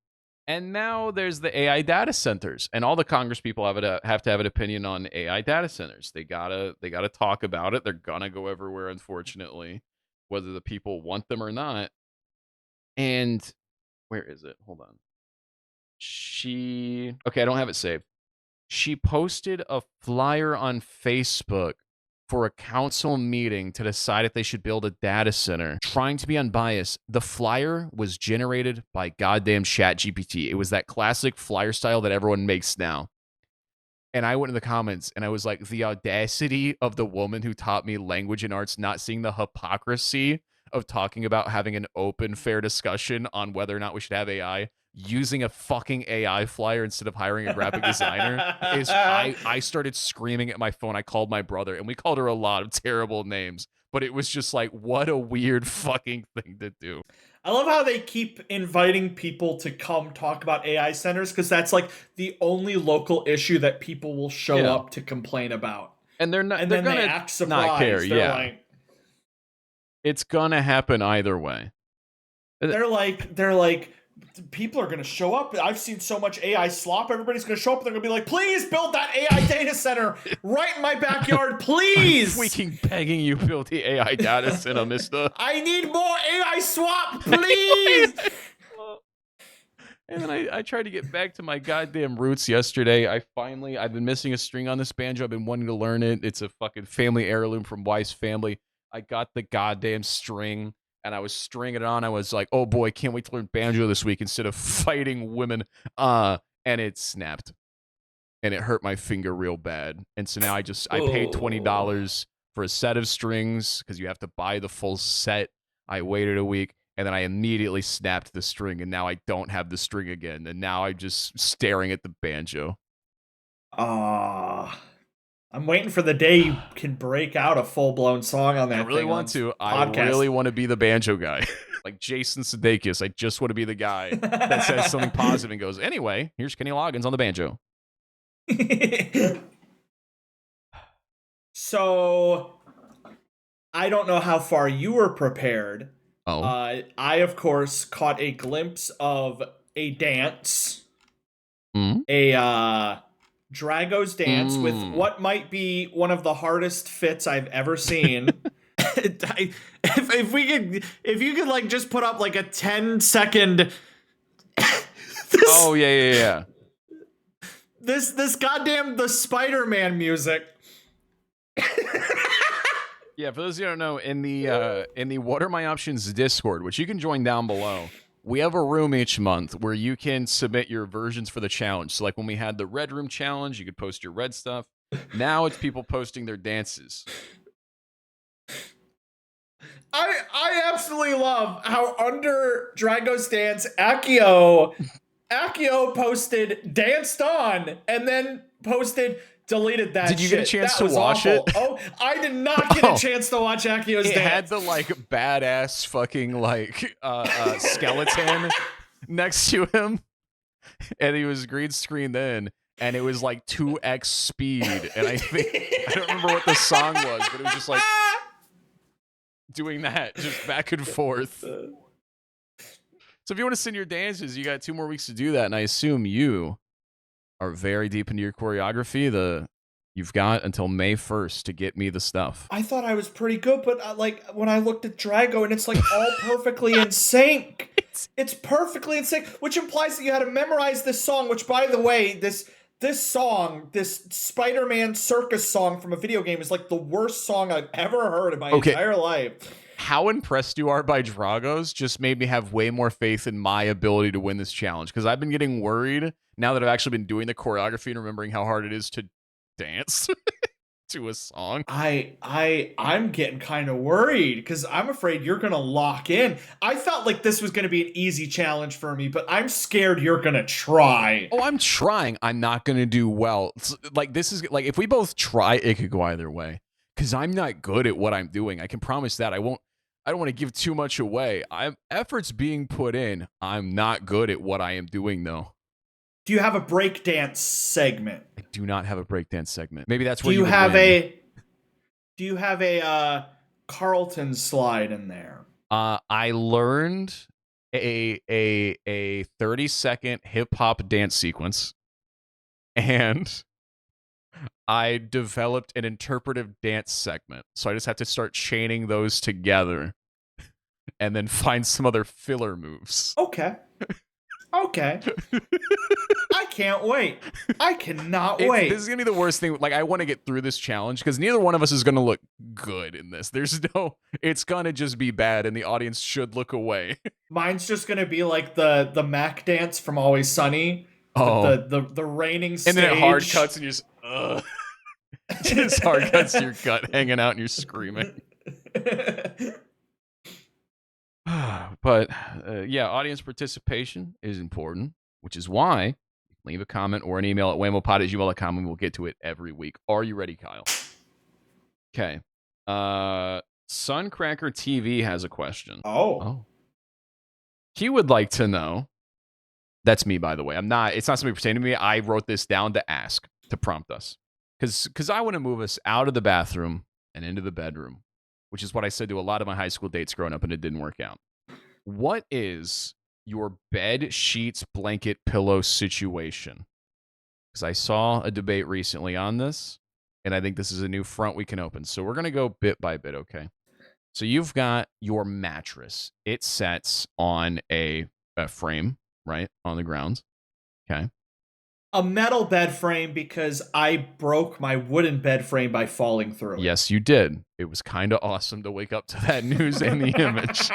And now there's the AI data centers, and all the Congress people have to have an opinion on AI data centers. They gotta talk about it. They're gonna go everywhere, unfortunately, whether the people want them or not. And where is it? Hold on. Okay, I don't have it saved. She posted a flyer on Facebook for a council meeting to decide if they should build a data center. Trying to be unbiased, the flyer was generated by goddamn ChatGPT. It was that classic flyer style that everyone makes now. And I went in the comments and I was like, the audacity of the woman who taught me language and arts not seeing the hypocrisy of talking about having an open, fair discussion on whether or not we should have AI, using a fucking AI flyer instead of hiring a graphic designer is I started screaming at my phone. I called my brother, and we called her a lot of terrible names, but it was just like, what a weird fucking thing to do. I love how they keep inviting people to come talk about AI centers, because that's like the only local issue that people will show up to complain about. And they're not, and they're then gonna they act surprised. not care. They're Yeah, like, it's gonna happen either way. they're like, people are gonna show up. I've seen so much AI slop. Everybody's gonna show up. They're gonna be like, please build that AI data center right in my backyard, please. I'm freaking begging you, build the AI data center, mister. I need more AI swap, please. And then I tried to get back to my goddamn roots yesterday. I've been missing a string on this banjo. I've been wanting to learn it. It's a fucking family heirloom from Wise family. I got the goddamn string, and I was stringing it on. I was like, oh boy, can't wait to learn banjo this week instead of fighting women. And it snapped. And it hurt my finger real bad. And so now I paid $20 for a set of strings, because you have to buy the full set. I waited a week, and then I immediately snapped the string, and now I don't have the string again. And now I'm just staring at the banjo. I'm waiting for the day you can break out a full-blown song on that. I really want to. I really want to be the banjo guy. Like Jason Sudeikis. I just want to be the guy that says something positive and goes, anyway, here's Kenny Loggins on the banjo. So, I don't know how far you were prepared. I, of course, caught a glimpse of a dance. A Drago's dance with what might be one of the hardest fits I've ever seen. If you could like just put up like a 10-second. Yeah. This goddamn the Spider-Man music. Yeah, for those of you who don't know, in the What Are My Options Discord, which you can join down below, we have a room each month where you can submit your versions for the challenge. So like when we had the Red Room Challenge, you could post your red stuff. Now it's people posting their dances. I absolutely love how under Drago's dance, Akio posted danced on and then deleted that. Did you get a chance to watch awful. it? Oh, I did not get a chance to watch Akio's dance. It had the like badass fucking like skeleton next to him, and he was green screened in, and it was like 2x speed, and I don't remember what the song was, but it was just like doing that, just back and forth. So if you want to send your dances, you got 2 more weeks to do that, and I assume you are very deep into your choreography. You've got until May 1st to get me the stuff. I thought I was pretty good, but like when I looked at Drago, and it's like all perfectly in sync. It's perfectly in sync, which implies that you had to memorize this song. Which, by the way, this song, this Spider-Man circus song from a video game, is like the worst song I've ever heard in my entire life. How impressed you are by Drago's just made me have way more faith in my ability to win this challenge, because I've been getting worried now that I've actually been doing the choreography and remembering how hard it is to dance to a song. I'm getting kind of worried because I'm afraid you're gonna lock in. I felt like this was gonna be an easy challenge for me, but I'm scared you're gonna try. Oh, I'm trying. I'm not gonna do well. Like this is like if we both try, it could go either way. Because I'm not good at what I'm doing. I can promise that. I don't want to give too much away. Efforts being put in. I'm not good at what I am doing though. Do you have a breakdance segment? I do not have a breakdance segment. Maybe that's where do you have a Carlton slide in there? I learned a 30-second hip hop dance sequence, and I developed an interpretive dance segment. So I just have to start chaining those together and then find some other filler moves. Okay. Okay. I can't wait. I cannot wait. This is gonna be the worst thing. Like, I want to get through this challenge because neither one of us is gonna look good in this. It's gonna just be bad, and the audience should look away. Mine's just gonna be like the Mac dance from Always Sunny. Oh, The raining stage. and then it hard cuts, and you're just just hard cuts your gut hanging out, and you're screaming. But yeah, audience participation is important, which is why leave a comment or an email at whamopod@gmail.com and we'll get to it every week. Are you ready, Kyle? Okay. Suncracker TV has a question. Oh. He would like to know. That's me, by the way. It's not somebody pertaining to me. I wrote this down to ask, to prompt us. Because I want to move us out of the bathroom and into the bedroom, which is what I said to a lot of my high school dates growing up, and it didn't work out. What is your bed sheets, blanket, pillow situation? Because I saw a debate recently on this, and I think this is a new front we can open. So we're going to go bit by bit, okay? So you've got your mattress. It sets on a frame, right, on the ground. Okay. A metal bed frame because I broke my wooden bed frame by falling through it. Yes, you did. It was kind of awesome to wake up to that news and the image.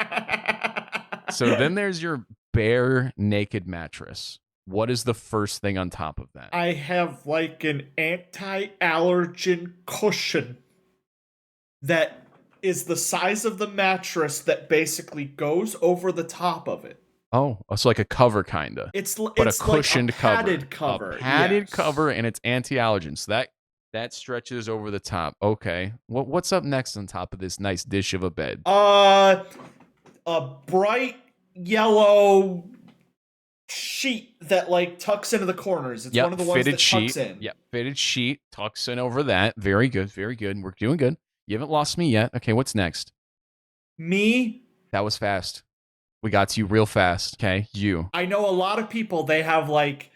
So then there's your bare naked mattress. What is the first thing on top of that? I have like an anti-allergen cushion that is the size of the mattress that basically goes over the top of it. Oh, so like a cover, kinda. It's a cushioned like a padded cover. A padded yes. cover, and it's anti-allergen. So that stretches over the top. Okay. What's up next on top of this nice dish of a bed? A bright yellow sheet that like tucks into the corners. It's one of the ones that tucks in. Yep, fitted sheet tucks in over that. Very good, very good. We're doing good. You haven't lost me yet. Okay, what's next? Me? That was fast. We got to you real fast. Okay, you. I know a lot of people. They have like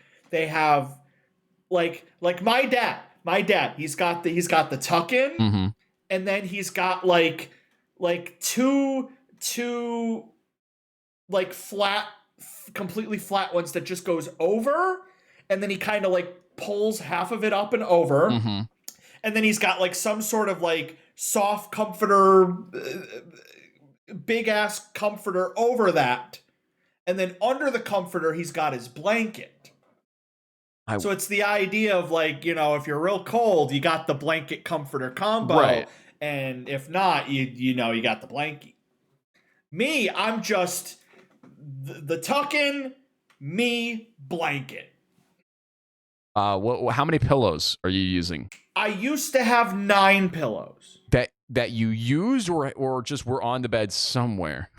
my dad. My dad. He's got the tuck in, mm-hmm. and then he's got like two like flat, completely flat ones that just goes over, and then he kind of like pulls half of it up and over, mm-hmm. and then he's got like some sort of like soft comforter. Big ass comforter over that, and then under the comforter he's got his blanket. So it's the idea of like, you know, if you're real cold, you got the blanket comforter combo, right. And if not, you got the blanket. Me, I'm just the tuck in, me blanket. How many pillows are you using? I used to have 9 pillows. That you used or just were on the bed somewhere?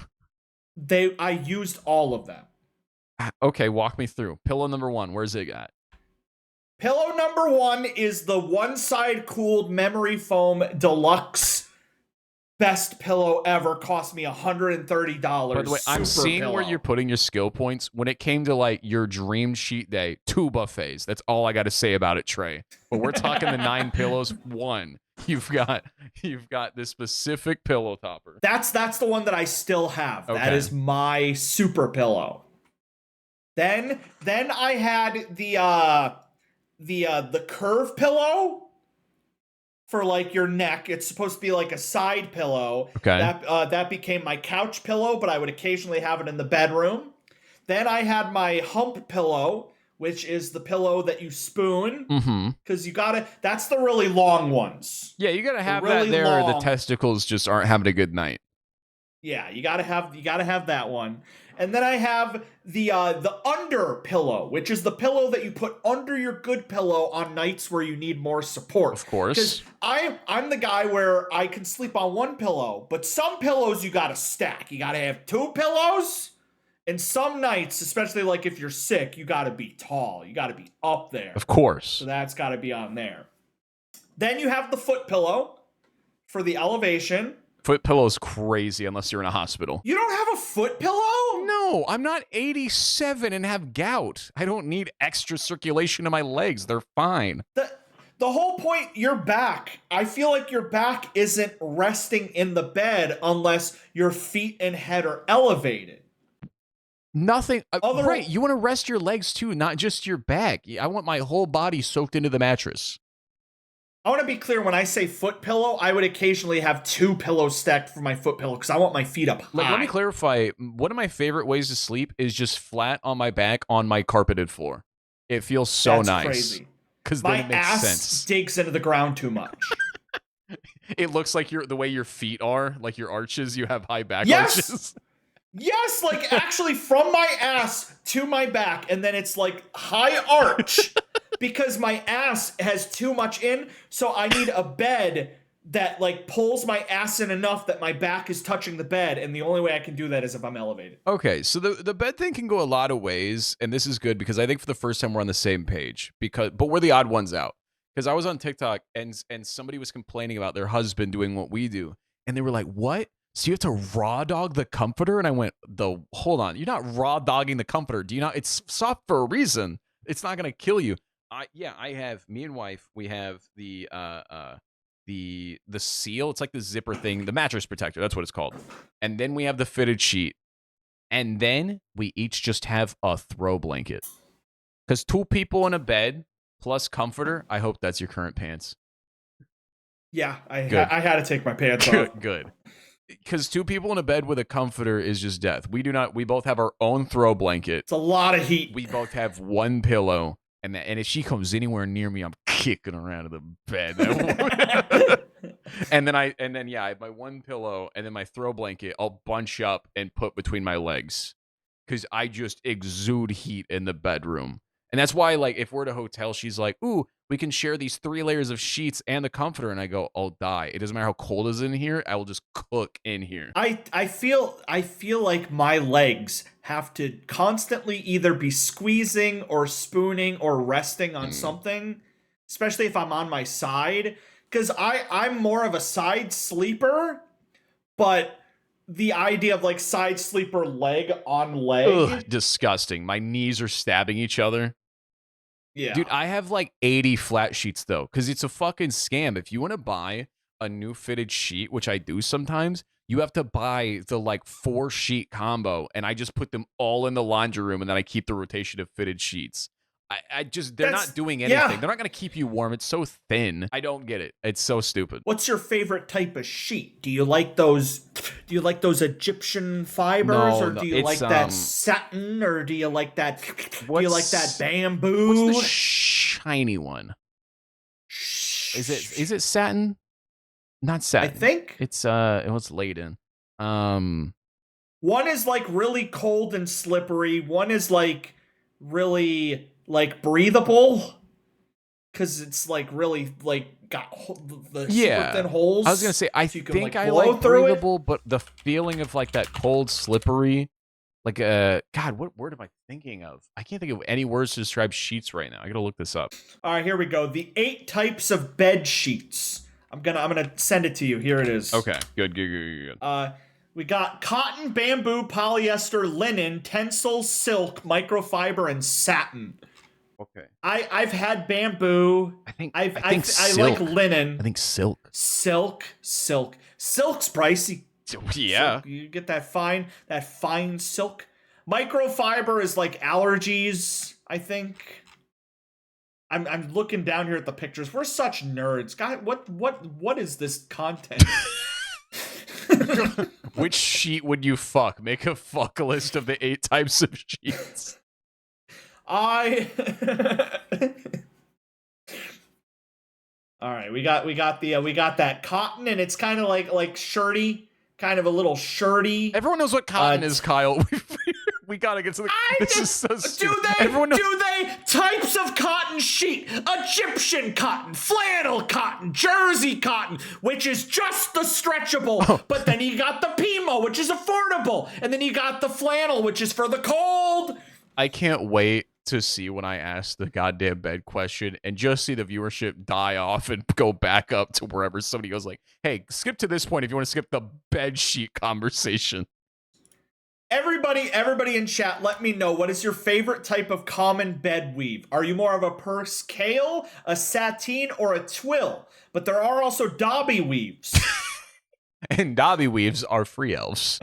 I used all of them. Okay, walk me through. Pillow number 1, where's it at? Pillow number 1 is the one side cooled memory foam deluxe. Best pillow ever. Cost me $130. By the way, I'm seeing pillow. where you're putting your skill points. When it came to like your dream sheet day, 2 buffets. That's all I got to say about it, Trey. But we're talking the 9 pillows. 1. You've got this specific pillow topper. That's the one that I still have. Okay. That is my super pillow. Then I had the curve pillow for like your neck. It's supposed to be like a side pillow. Okay. That became my couch pillow, but I would occasionally have it in the bedroom. Then I had my hump pillow, which is the pillow that you spoon. Mm-hmm. Because that's the really long ones. Yeah, you gotta have really that there, or the long. testicles just aren't having a good night. Yeah, you gotta have that one. And then I have the under pillow, which is the pillow that you put under your good pillow on nights where you need more support. Of course. Because I'm the guy where I can sleep on one pillow, but some pillows you gotta stack. You gotta have 2 pillows. And some nights, especially like if you're sick, you gotta be tall. You gotta be up there. Of course. So that's gotta be on there. Then you have the foot pillow for the elevation. Foot pillow's crazy unless you're in a hospital. You don't have a foot pillow? No, I'm not 87 and have gout. I don't need extra circulation in my legs. They're fine. The whole point, your back. I feel like your back isn't resting in the bed unless your feet and head are elevated. Nothing. Right. You want to rest your legs too, not just your back. I want my whole body soaked into the mattress. I want to be clear, when I say foot pillow, I would occasionally have 2 pillows stacked for my foot pillow because I want my feet up high. Let me clarify. One of my favorite ways to sleep is just flat on my back on my carpeted floor. It feels so That's nice. Crazy. Because my then it makes ass sense. digs into the ground too much. It looks like the way your feet are, like your arches. You have high back Yes! arches. Yes, like actually from my ass to my back, and then it's like high arch because my ass has too much in, so I need a bed that like pulls my ass in enough that my back is touching the bed, and the only way I can do that is if I'm elevated. Okay, so the bed thing can go a lot of ways, and this is good because I think for the first time we're on the same page. But we're the odd ones out. Because I was on TikTok and somebody was complaining about their husband doing what we do, and they were like, "What? So you have to raw dog the comforter?" And I went, hold on, you're not raw dogging the comforter. Do you not? It's soft for a reason. It's not gonna kill you. I have me and wife. We have the seal. It's like the zipper thing, the mattress protector. That's what it's called. And then we have the fitted sheet. And then we each just have a throw blanket. Because 2 people in a bed plus comforter. I hope that's your current pants. Yeah, I had to take my pants off. Good. Because 2 people in a bed with a comforter is just death. We both have our own throw blanket. It's a lot of heat. We both have 1 pillow. And if she comes anywhere near me, I'm kicking her out of the bed. and then I have my 1 pillow and then my throw blanket I'll bunch up and put between my legs. Because I just exude heat in the bedroom. And that's why, like, if we're at a hotel, she's like, "Ooh, we can share these 3 layers of sheets and the comforter." And I go, "I'll die. It doesn't matter how cold it is in here. I will just cook in here." I feel like my legs have to constantly either be squeezing or spooning or resting on something, especially if I'm on my side. Because I'm more of a side sleeper, but the idea of like side sleeper leg on leg. Ugh, disgusting. My knees are stabbing each other. Yeah. Dude, I have like 80 flat sheets though, because it's a fucking scam. If you want to buy a new fitted sheet, which I do sometimes, you have to buy the like 4 sheet combo, and I just put them all in the laundry room, and then I keep the rotation of fitted sheets. They're not doing anything. Yeah. They're not going to keep you warm. It's so thin. I don't get it. It's so stupid. What's your favorite type of sheet? Do you like those Egyptian fibers, or do you like that satin, or do you like that bamboo? What's the shiny one? Is it satin? Not satin. I think it's what's laid in. One is like really cold and slippery. One is like really like breathable because it's like really like got the super thin holes. I was gonna say I think like I blow like through breathable, but the feeling of like that cold, slippery, like God, what word am I thinking of? I can't think of any words to describe sheets right now. I gotta look this up. All right, here we go. The 8 types of bed sheets. I'm gonna send it to you. Here it is. Okay, good. We got cotton, bamboo, polyester, linen, tencel, silk, microfiber, and satin. Okay. I've had bamboo. I think I silk. like linen. I think silk. Silk's pricey. Yeah. Silk, you get that fine silk. Microfiber is like allergies, I think. I'm looking down here at the pictures. We're such nerds. God, what is this content? Which sheet would you fuck? Make a fuck list of the 8 types of sheets. All right, we got that cotton, and it's kind of like shirty, kind of a little shirty. Everyone knows what cotton is, Kyle. We gotta get to the. This is so stupid. Do they types of cotton sheet? Egyptian cotton, flannel cotton, jersey cotton, which is just the stretchable. But then you got the Pimo, which is affordable, and then you got the flannel, which is for the cold. I can't wait to see when I ask the goddamn bed question and just see the viewership die off and go back up to wherever somebody goes like, hey, skip to this point if you want to skip the bed sheet conversation. Everybody in chat, let me know, what is your favorite type of common bed weave? Are you more of a percale, a sateen, or a twill? But there are also Dobby weaves. And Dobby weaves are free elves.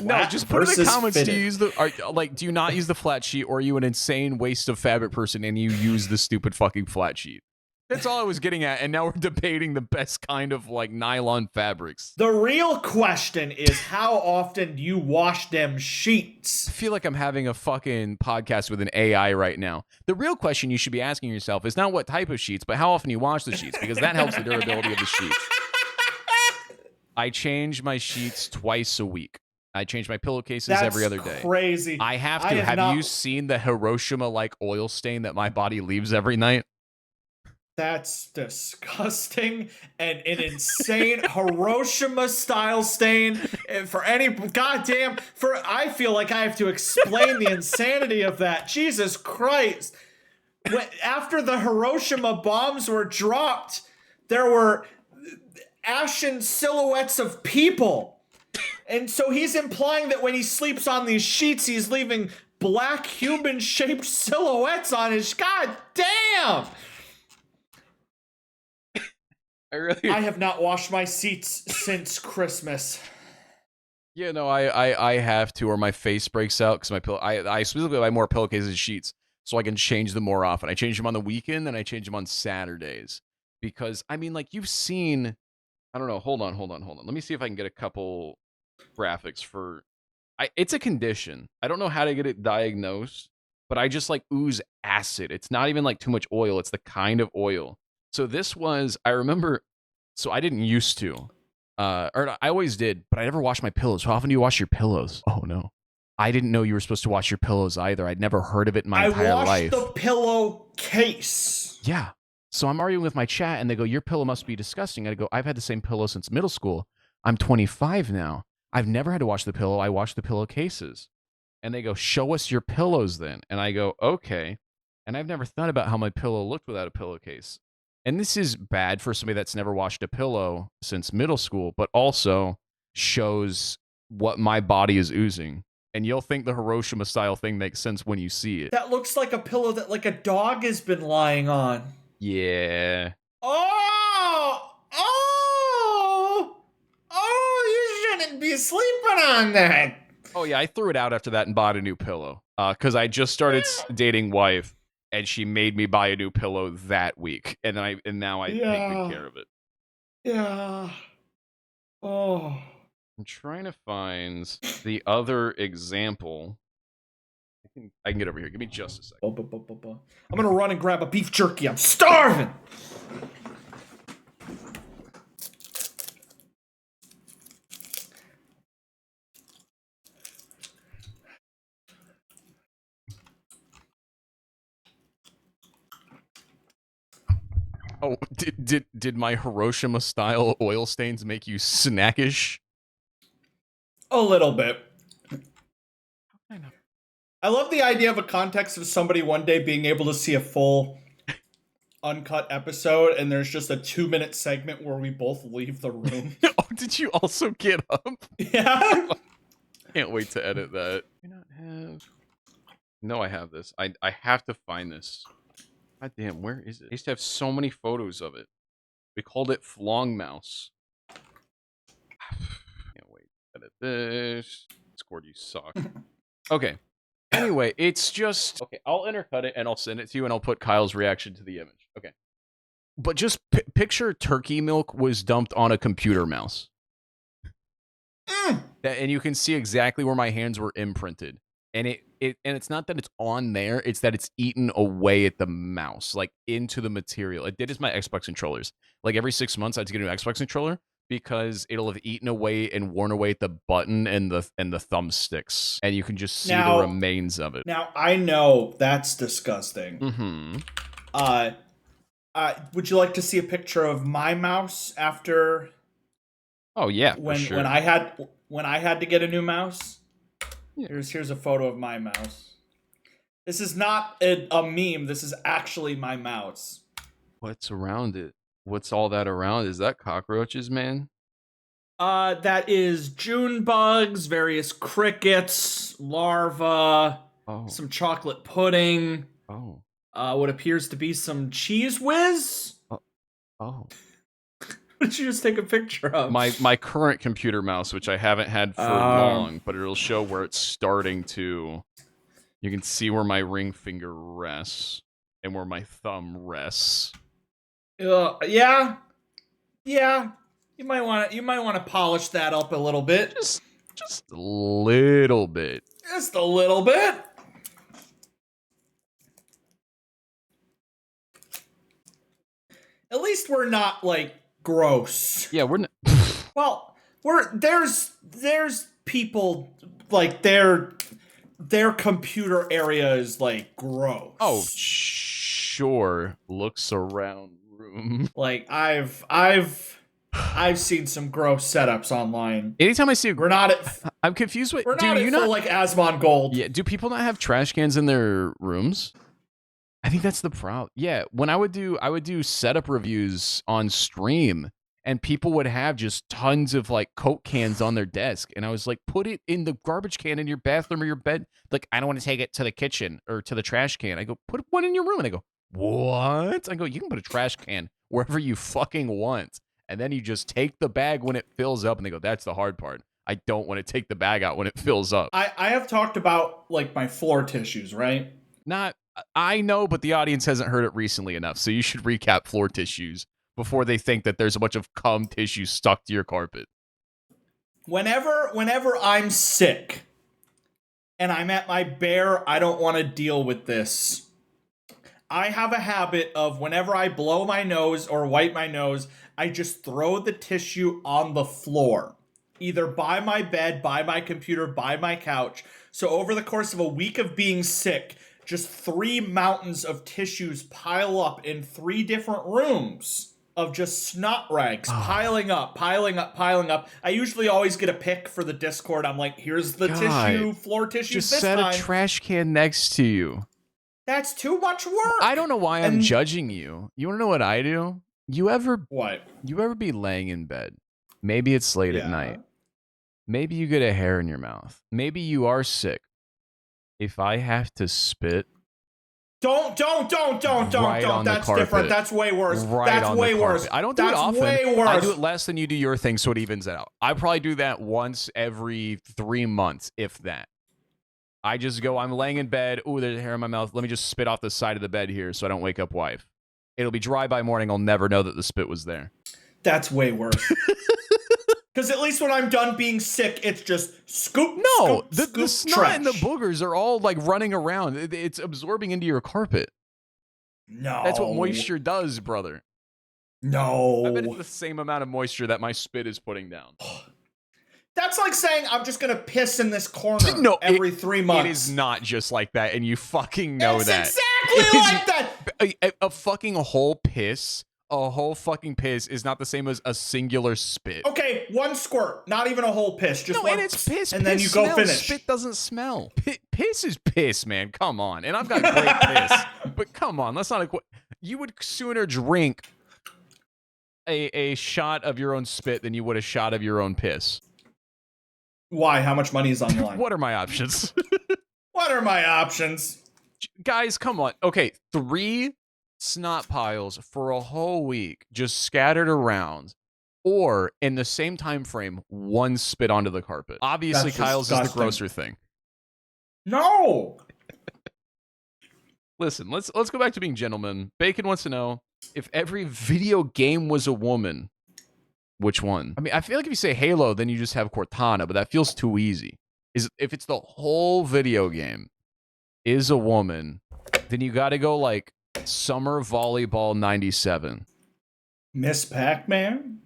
No, just put in the comments. Fitted. Do you use do you not use the flat sheet, or are you an insane waste of fabric person and you use the stupid fucking flat sheet? That's all I was getting at, and now we're debating the best kind of like nylon fabrics. The real question is, how often do you wash them sheets? I feel like I'm having a fucking podcast with an AI right now. The real question you should be asking yourself is not what type of sheets, but how often you wash the sheets, because that helps the durability of the sheets. I change my sheets twice a week. I change my pillowcases every other day. Crazy. I have to. Have you seen the Hiroshima-like oil stain that my body leaves every night? That's disgusting and an insane Hiroshima-style stain. For any goddamn, I feel like I have to explain the insanity of that. Jesus Christ! After the Hiroshima bombs were dropped, there were ashen silhouettes of people, and so he's implying that when he sleeps on these sheets, he's leaving black human-shaped silhouettes on his. God damn! I have not washed my seats since Christmas. Yeah, no, I have to, or my face breaks out because my pillow. I specifically buy more pillowcases and sheets so I can change them more often. I change them on the weekend, and I change them on Saturdays because I mean, like you've seen. I don't know. Hold on. Let me see if I can get a couple graphics for. It's a condition. I don't know how to get it diagnosed, but I just like ooze acid. It's not even like too much oil. It's the kind of oil. So this was, I remember, so I didn't used to, or I always did, but I never washed my pillows. How often do you wash your pillows? Oh no. I didn't know you were supposed to wash your pillows either. I'd never heard of it in my entire life. I washed the pillowcase. Yeah. So I'm arguing with my chat and they go, your pillow must be disgusting. I go, I've had the same pillow since middle school. I'm 25 now. I've never had to wash the pillow. I wash the pillowcases. And they go, show us your pillows then. And I go, okay. And I've never thought about how my pillow looked without a pillowcase. And this is bad for somebody that's never washed a pillow since middle school, but also shows what my body is oozing. And you'll think the Hiroshima style thing makes sense when you see it. That looks like a pillow that like a dog has been lying on. Yeah. You shouldn't be sleeping on that. Oh yeah, I threw it out after that and bought a new pillow. Because I just started dating wife. And she made me buy a new pillow that week, and now I take good care of it. Yeah. Oh. I'm trying to find the other example. I can get over here. Give me just a second. I'm gonna run and grab a beef jerky. I'm starving. Oh, did my Hiroshima style oil stains make you snackish? A little bit. I love the idea of a context of somebody one day being able to see a full uncut episode, and there's just a 2-minute segment where we both leave the room. Oh, did you also get up? Yeah. Can't wait to edit that. Do not have. No, I have this. I have to find this. God damn, where is it? I used to have so many photos of it. We called it Flong Mouse. Can't wait to edit this. Discord, you suck. Okay. Anyway, it's just... Okay, I'll intercut it and I'll send it to you and I'll put Kyle's reaction to the image. Okay. But just picture turkey milk was dumped on a computer mouse. And you can see exactly where my hands were imprinted. And it's not that it's on there, it's that it's eaten away at the mouse, like into the material. It did as my Xbox controllers. Like every 6 months I had to get a new Xbox controller because it'll have eaten away and worn away at the button and the thumbsticks. And you can just see the remains of it. Now I know that's disgusting. Mm-hmm. Would you like to see a picture of my mouse after? Oh yeah, when for sure. when I had to get a new mouse. Yeah. Here's a photo of my mouse. This is not a meme. This is actually my mouse. What's around it? What's all that around? Is that cockroaches, man? That is June bugs, various crickets, larvae, Oh. some chocolate pudding, Oh. what appears to be some cheese whiz. Oh. What did you just take a picture of? My current computer mouse, which I haven't had for long, but it'll show where it's starting to. You can see where my ring finger rests and where my thumb rests. Yeah. You might want to polish that up a little bit. Just a little bit. Just a little bit. At least we're not like gross. Yeah, we're not. Well, there's people like their computer area is like gross. Oh, sure. Looks around room. Like I've seen some gross setups online. Anytime I see We're not at I'm confused with we're not do you at full, not like Asmon Gold. Yeah, do people not have trash cans in their rooms? I think that's the problem. Yeah, when I would do setup reviews on stream and people would have just tons of like Coke cans on their desk and I was like, put it in the garbage can in your bathroom or your bed. Like, I don't want to take it to the kitchen or to the trash can. I go, put one in your room. And they go, what? I go, you can put a trash can wherever you fucking want. And then you just take the bag when it fills up and they go, that's the hard part. I don't want to take the bag out when it fills up. I have talked about like my floor tissues, right? I know, but the audience hasn't heard it recently enough, so you should recap floor tissues before they think that there's a bunch of cum tissue stuck to your carpet. Whenever I'm sick and I'm at my bare, I don't want to deal with this. I have a habit of whenever I blow my nose or wipe my nose, I just throw the tissue on the floor. Either by my bed, by my computer, by my couch. So over the course of a week of being sick, just 3 mountains of tissues pile up in 3 different rooms of just snot rags piling up. I usually always get a pic for the Discord. I'm like, here's the tissue, floor tissues just this time. set a trash can next to you. That's too much work. I don't know why I'm judging you. You want to know what I do? What? You ever be laying in bed? Maybe it's late at night. Maybe you get a hair in your mouth. Maybe you are sick. If I have to spit, don't. That's different. That's way worse. That's way worse. I don't do it often. Way worse. I do it less than you do your thing, so it evens it out. I probably do that once every 3 months, if that. I just go, I'm laying in bed. Ooh, there's hair in my mouth. Let me just spit off the side of the bed here so I don't wake up wife. It'll be dry by morning. I'll never know that the spit was there. That's way worse. Because at least when I'm done being sick, it's just scoop. No, scoop, the snot trash. and the boogers are all like running around. It's absorbing into your carpet. No. That's what moisture does, brother. No. I bet it's the same amount of moisture that my spit is putting down. That's like saying I'm just going to piss in this corner every 3 months. It is not just like that, and you fucking know it's that. Exactly like that. A fucking whole piss. A whole fucking piss is not the same as a singular spit. Okay, 1 squirt, not even a whole piss, just one. And it's piss, and piss then you go smells. finish. Spit doesn't smell. Piss is piss, man. Come on, and I've got great piss, but come on, let's not. You would sooner drink a shot of your own spit than you would a shot of your own piss. Why? How much money is on the line? What are my options? What are my options? Guys, come on. Okay, 3 snot piles for a whole week just scattered around, or in the same time frame 1 spit onto the carpet. Obviously That's Kyle's disgusting. is the grosser thing. No. Listen, let's go back to being gentlemen. Bacon wants to know, if every video game was a woman, which one? I mean, I feel like if you say Halo, then you just have Cortana, but that feels too easy. If it's the whole video game is a woman, then you got to go like Summer Volleyball 97. Miss Pac-Man?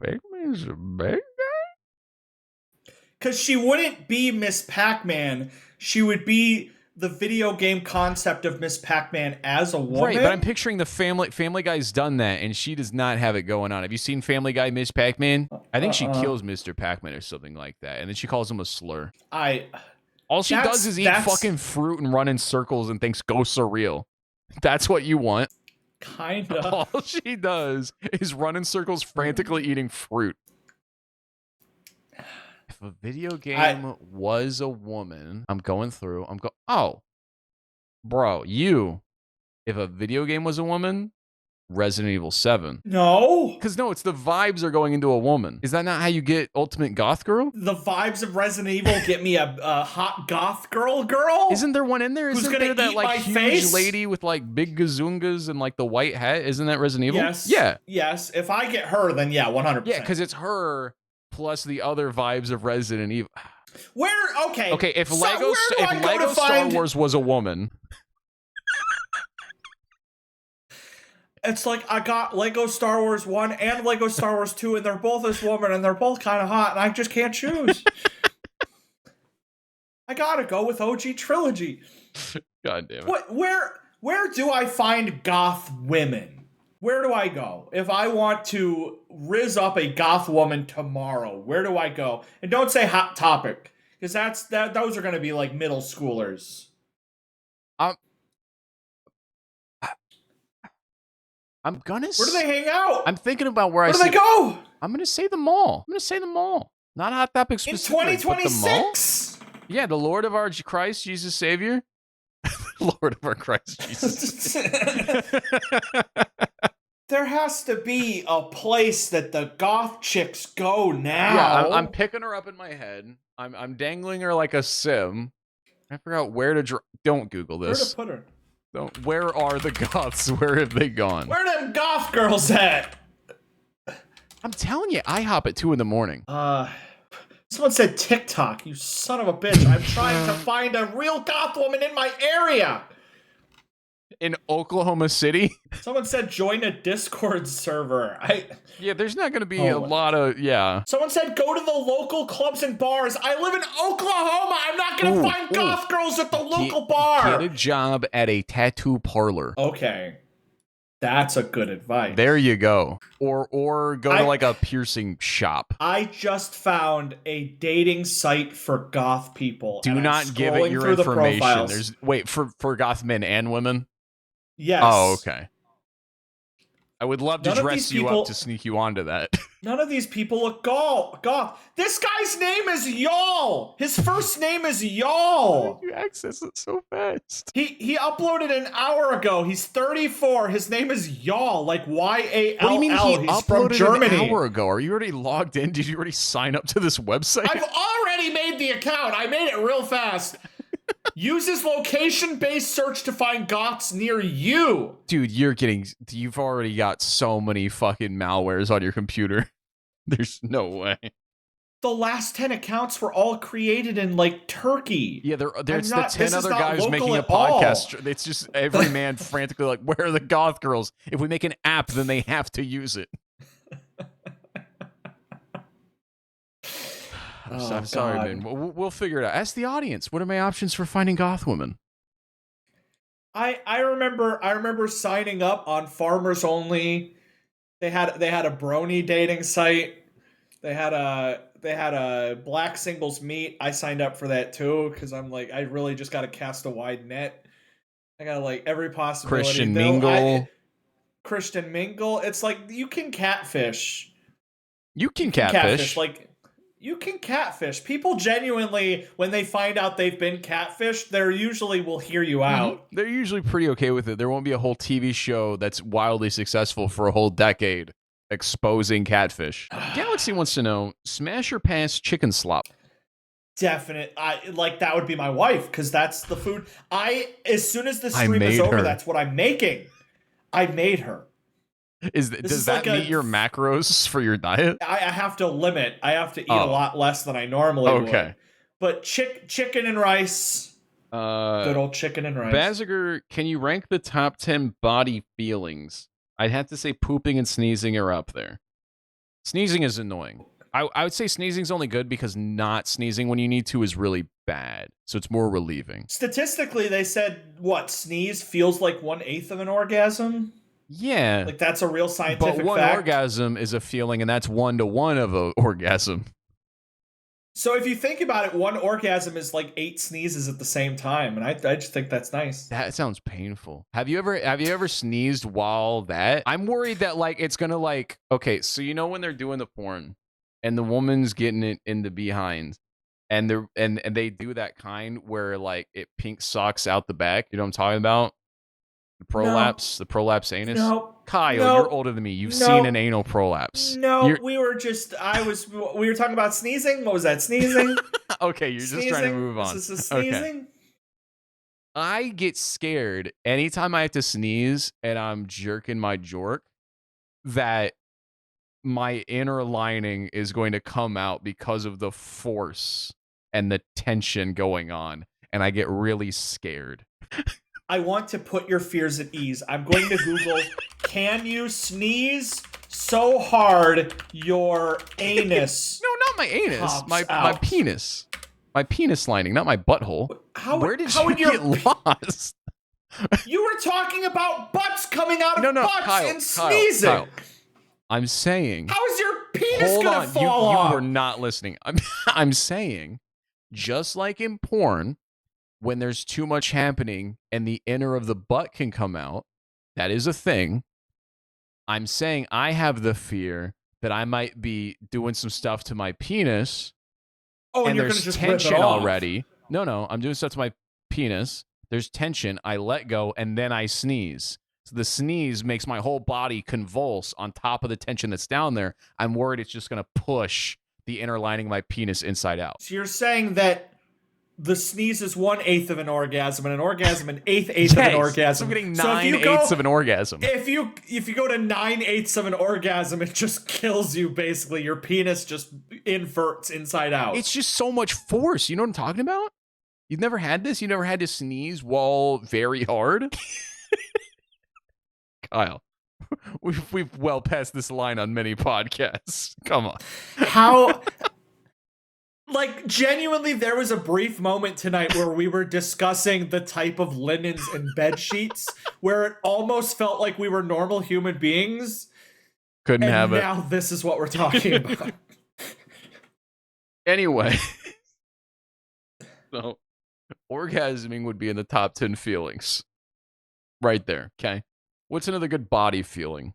Pac-Man's a big guy? Because she wouldn't be Miss Pac-Man. She would be the video game concept of Miss Pac-Man as a woman. Right, but I'm picturing the Family Guy's done that, and she does not have it going on. Have you seen Family Guy Miss Pac-Man? I think she kills Mr. Pac-Man or something like that, and then she calls him a slur. All she does is eat fucking fruit and run in circles and thinks ghosts are real. That's what you want. Kinda. All she does is run in circles frantically eating fruit. If a video game was a woman, I'm going through. Oh, bro, if a video game was a woman, Resident Evil 7. No. Because no, it's the vibes are going into a woman. Is that not how you get Ultimate Goth Girl? The vibes of Resident Evil get me a hot goth girl? Isn't there one in there? Who's Isn't gonna there that eat like my huge face? lady with like big gazungas and like the white hat? Isn't that Resident Evil? Yes. Yeah. Yes. If I get her, then yeah, 100%. Yeah, because it's her plus the other vibes of Resident Evil. Okay, if so Lego Star Wars was a woman. It's like I got Lego Star Wars 1 and Lego Star Wars 2, and they're both this woman, and they're both kind of hot, and I just can't choose. I gotta go with OG Trilogy. God damn it. Where do I find goth women? Where do I go? If I want to rizz up a goth woman tomorrow, where do I go? And don't say Hot Topic, because those are gonna be like middle schoolers. I'm gonna. Where do they hang out? I'm thinking about where do they go? I'm gonna say the mall. Not Hot Topic specifically. In 2026? Yeah, the Lord of our Christ, Jesus Savior. Lord of our Christ, Jesus. There has to be a place that the goth chicks go now. Yeah, I'm picking her up in my head. I'm dangling her like a sim. I forgot where to Don't Google this. Where to put her? Where are the goths? Where have they gone? Where them goth girls at? I'm telling you, IHOP at 2 a.m. Someone said TikTok. You son of a bitch. I'm trying to find a real goth woman in my area. In Oklahoma City? Someone said join a Discord server. Yeah, there's not going to be a lot of, yeah. Someone said go to the local clubs and bars. I live in Oklahoma. I'm not going to find goth girls at the local bar. Get a job at a tattoo parlor. Okay. That's a good advice. There you go. Or go to like a piercing shop. I just found a dating site for goth people. Do not give it your information. For goth men and women? Yes. Oh, okay. I would love to dress you up to sneak you onto that. None of these people look goth. This guy's name is Y'all. His first name is Y'all. How did you access it so fast? He uploaded an hour ago. He's 34. His name is Y'all, like Y-A-L-L. What do you mean he He's from Germany. An hour ago? Are you already logged in? Did you already sign up to this website? I've already made the account. I made it real fast. Uses location-based search to find goths near you. Dude, you've already got so many fucking malwares on your computer. There's no way. The last 10 accounts were all created in, like, Turkey. Yeah, there's the 10 other guys making a podcast. It's just every man frantically like, where are the goth girls? If we make an app, then they have to use it. I'm sorry, man. We'll figure it out. Ask the audience. What are my options for finding goth women? I remember signing up on Farmers Only. They had a brony dating site. They had a black singles meet. I signed up for that too because I'm like, I really just got to cast a wide net. I got like every possibility. Christian Mingle. It's like you can catfish. You can catfish. You can catfish. People genuinely, when they find out they've been catfished, they usually will hear you out. They're usually pretty okay with it. There won't be a whole TV show that's wildly successful for a whole decade exposing catfish. Galaxy wants to know, smash or pass chicken slop? Definite. That would be my wife, because that's the food. As soon as the stream is over, that's what I'm making. I made her. Does that meet your macros for your diet? I have to limit. I have to eat a lot less than I normally would. But chicken and rice. Good old chicken and rice. Baziger, can you rank the top 10 body feelings? I'd have to say pooping and sneezing are up there. Sneezing is annoying. I would say sneezing's only good because not sneezing when you need to is really bad. So it's more relieving. Statistically, they said, sneeze feels like 1/8 of an orgasm? Yeah. Like, that's a real scientific fact. But one orgasm is a feeling, and that's 1 to 1 of an orgasm. So if you think about it, one orgasm is like 8 sneezes at the same time, and I just think that's nice. That sounds painful. Have you ever sneezed while that? I'm worried that like it's gonna like okay, so you know when they're doing the porn and the woman's getting it in the behind and they do that kind where like it pink socks out the back. You know what I'm talking about? The prolapse anus. No. Kyle, No. you're older than me. You've No. seen an anal prolapse. No, we were talking about sneezing. What was that? Sneezing? Okay, you're just trying to move on. This is sneezing? Okay. I get scared anytime I have to sneeze and I'm jerking my jork that my inner lining is going to come out because of the force and the tension going on, and I get really scared. I want to put your fears at ease. I'm going to Google, can you sneeze so hard your anus No, not my anus. pops My out? penis. My penis lining, not my butthole. Where did you get lost? You were talking about butts coming out of butts Kyle, and sneezing. Kyle. I'm saying. How is your penis Hold gonna on, fall off? you were not listening. I'm saying, just like in porn, when there's too much happening and the inner of the butt can come out, that is a thing. I'm saying I have the fear that I might be doing some stuff to my penis. Oh, and you're there's gonna just tension rip it off. already. No, I'm doing stuff to my penis. There's tension. I let go and then I sneeze. So the sneeze makes my whole body convulse on top of the tension that's down there. I'm worried it's just gonna push the inner lining of my penis inside out. So you're saying that the sneeze is 1/8 of an orgasm, and an orgasm an eighth of an orgasm. So I'm getting So if you 9/8 go- of an orgasm. If you go to 9/8 of an orgasm, it just kills you. Basically, your penis just inverts inside out. It's just so much force. You know what I'm talking about? You've never had this? You never had to sneeze while very hard? Kyle, we've well past this line on many podcasts. Come on. How? Like, genuinely, there was a brief moment tonight where we were discussing the type of linens and bed sheets where it almost felt like we were normal human beings. Couldn't And have it. now this is what we're talking about. Anyway. So, orgasming would be in the top 10 feelings. Right there, okay? What's another good body feeling?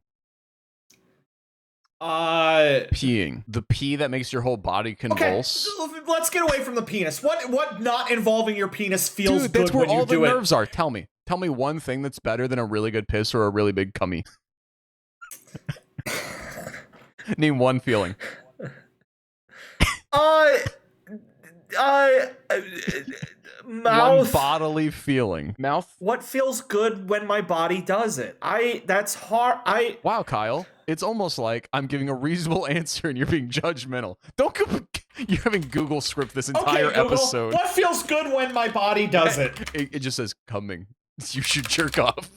Peeing. The pee that makes your whole body convulse. Okay, let's get away from the penis. What not involving your penis feels Dude, good that's where when you all the do it? nerves are. Tell me one thing that's better than a really good piss or a really big cummy. Name one feeling. Mouth. One bodily feeling. Mouth. What feels good when my body does it? That's hard. Wow, Kyle. It's almost like I'm giving a reasonable answer and you're being judgmental. Don't go. You're having Google script this entire Okay, Google, episode. what feels good when my body does it? It just says coming. You should jerk off.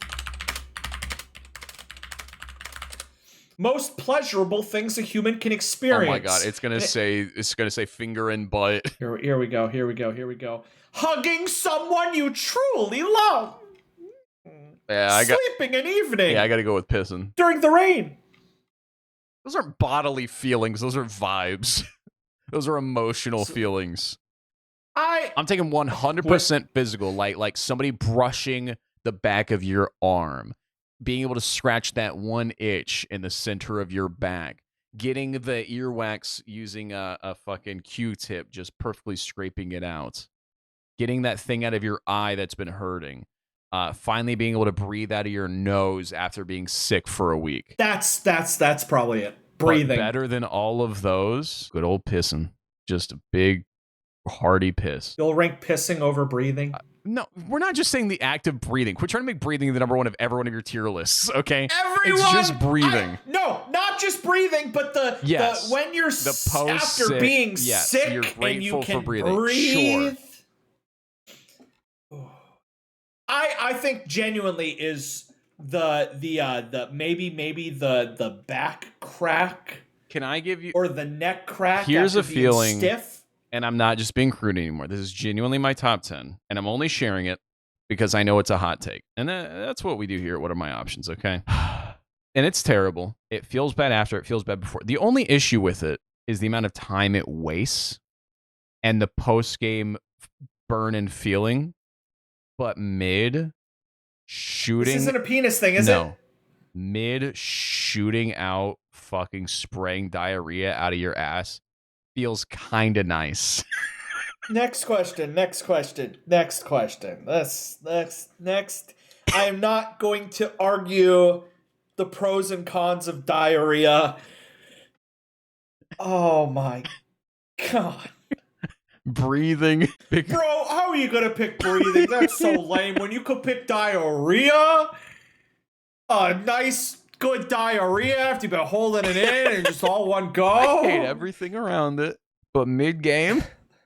Most pleasurable things a human can experience. Oh my god, it's gonna say finger and butt. Here we go. Hugging someone you truly love. Yeah, Sleeping an evening. Yeah, I gotta go with pissing. During the rain. Those aren't bodily feelings, those are vibes. Those are emotional feelings. I'm taking 100% physical, like somebody brushing the back of your arm, being able to scratch that one itch in the center of your back, getting the earwax using a fucking Q-tip, just perfectly scraping it out, getting that thing out of your eye that's been hurting, finally being able to breathe out of your nose after being sick for a week. That's probably it. Breathing. But better than all of those, good old pissing. Just a big, hearty piss. You'll rank pissing over breathing? No, we're not just saying the act of breathing. Quit trying to make breathing the number one of every one of your tier lists, okay? Everyone, it's just breathing. No, not just breathing, but the when you're after being sick you're and you can for breathing. breathe. Sure. I think genuinely is the maybe the back crack. Can I give you or the neck crack? Here's after a being feeling, stiff. And I'm not just being crude anymore. This is genuinely my top 10, and I'm only sharing it because I know it's a hot take, and that's what we do here. What are my options? Okay, and it's terrible. It feels bad after. It feels bad before. The only issue with it is the amount of time it wastes. and the post game burn and feeling, but mid shooting. This isn't a penis thing, is no, it? mid shooting out fucking spraying diarrhea out of your ass feels kind of nice. Next question. Next. Next. I am not going to argue the pros and cons of diarrhea. Oh my god. Breathing. Bro, how are you gonna pick breathing? That's so lame. When you could pick diarrhea, a nice, good diarrhea after you've been holding it in and just all one go. I hate everything around it, but mid game,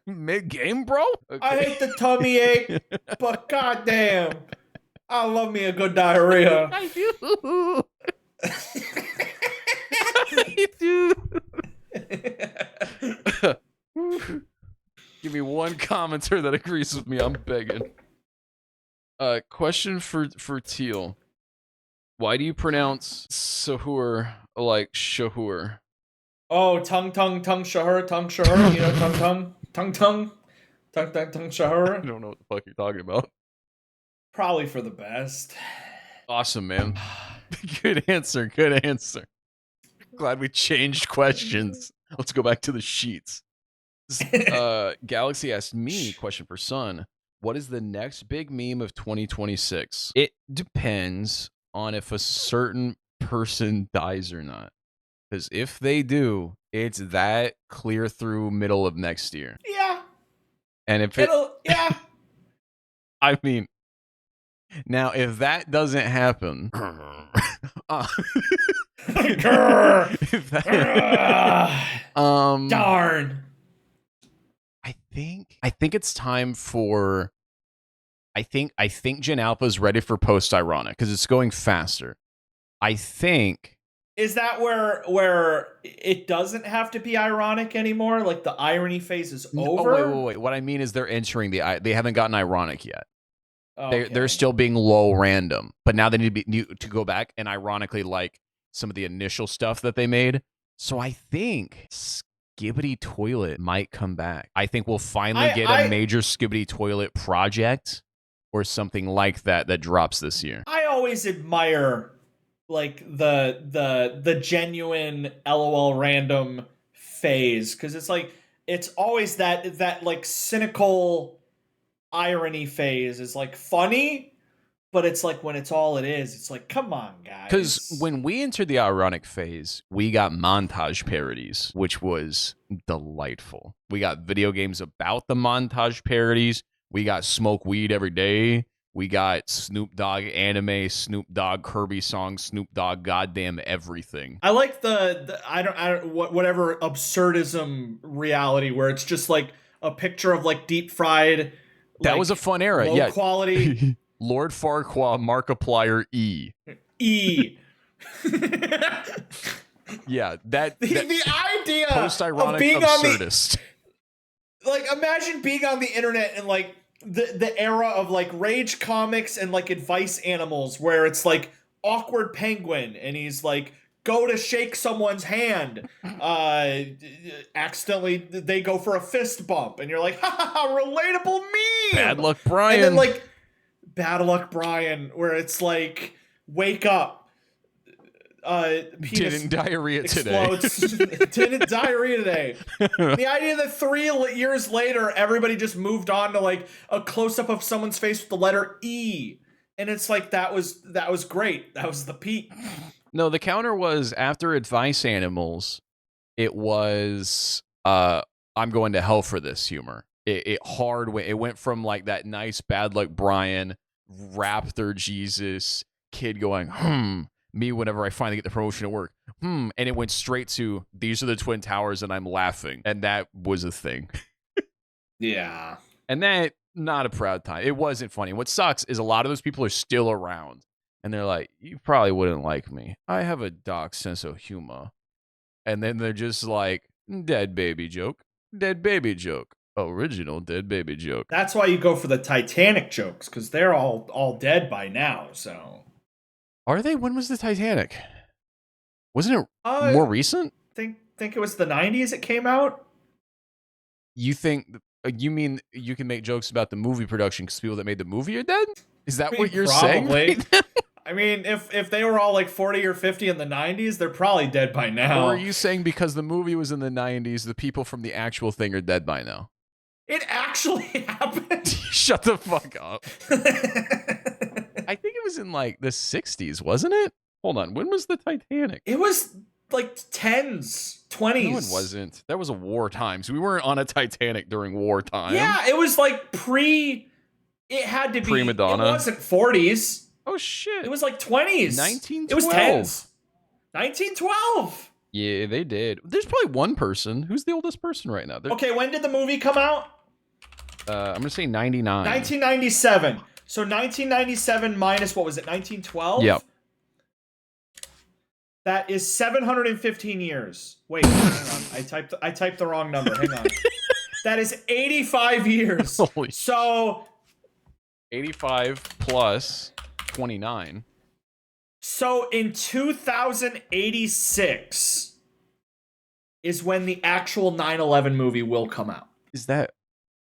bro. Okay. I hate the tummy ache, but goddamn, I love me a good diarrhea. I do. I do. Give me one commenter that agrees with me. I'm begging. Question for Teal. Why do you pronounce Sahur like Shahur? Oh, tongue, shahur, you know, tongue, shahur. I don't know what the fuck you're talking about. Probably for the best. Awesome, man. Good answer. Glad we changed questions. Let's go back to the sheets. Galaxy asked me, question for Sun, what is the next big meme of 2026? It depends on if a certain person dies or not. Because if they do, it's that clear through middle of next year. Yeah. And if yeah. I mean, now if that doesn't happen, darn. I think it's time for. I think Gen Alpha is ready for post ironic because it's going faster. I think. Is that where it doesn't have to be ironic anymore? Like the irony phase is over? Oh, wait. What I mean is they're entering they haven't gotten ironic yet. Okay. They're still being low random, but now they need to go back and ironically like some of the initial stuff that they made. So I think Skibbity Toilet might come back. I think we'll finally get a major Skibbity Toilet project or something like that drops this year. I always admire like the genuine LOL random phase because it's like it's always that like cynical irony phase is like funny, but it's like when it's all it is, it's like come on guys. Because when we entered the ironic phase, we got montage parodies, which was delightful. We got video games about the montage parodies. We got Smoke Weed Every Day. We got Snoop Dogg anime, Snoop Dogg Kirby songs, Snoop Dogg goddamn everything. I like the I don't whatever absurdism reality where it's just like a picture of like deep fried. That like, was a fun era. Low quality. Lord Farquaad, Markiplier, E. Yeah, the idea post-ironic of being absurdist. Like imagine being on the internet and like the era of like rage comics and like advice animals where it's like awkward penguin and he's like go to shake someone's hand accidentally they go for a fist bump and you're like ha ha ha relatable meme. Bad Luck Brian. And then like Bad Luck Brian where it's like wake up didn't diarrhea explodes. today. Didn't diarrhea today. The idea that 3 years later, everybody just moved on to like a close up of someone's face with the letter E, and it's like that was great. That was the peak. No, the counter was after Advice Animals. It was I'm going to hell for this humor. It went from like that nice Bad Luck Brian, Raptor Jesus kid going me whenever I finally get the promotion at work. And it went straight to these are the Twin Towers and I'm laughing. And that was a thing. Yeah. And that, not a proud time. It wasn't funny. What sucks is a lot of those people are still around. And they're like, you probably wouldn't like me. I have a dark sense of humor. And then they're just like, dead baby joke. Dead baby joke. Original dead baby joke. That's why you go for the Titanic jokes, because they're all dead by now, so... Are they? When was the Titanic? Wasn't it more recent? Think it was the 90s it came out? You think You mean you can make jokes about the movie production because people that made the movie are dead? Is that I mean, what you're probably. saying? I mean, if they were all like 40 or 50 in the 90s, they're probably dead by now. Or are you saying because the movie was in the 90s, the people from the actual thing are dead by now? It actually happened. Shut the fuck up. I think it was in like the 60s, wasn't it? Hold on. When was the Titanic? It was like 10s, 20s. No, it wasn't. That was a war times. We weren't on a Titanic during wartime. Yeah, it was like it had to be. Pre-Madonna. It wasn't 40s. Oh, shit. It was like 20s. 1912. It was 10s. 1912. Yeah, they did. There's probably one person. Who's the oldest person right now? Okay, when did the movie come out? I'm going to say 99. 1997. So 1997 minus, what was it, 1912? Yep. That is 715 years. Wait, hang on. I typed the wrong number. Hang on. That is 85 years. Holy so 85 plus 29. So in 2086 is when the actual 9/11 movie will come out. Is that...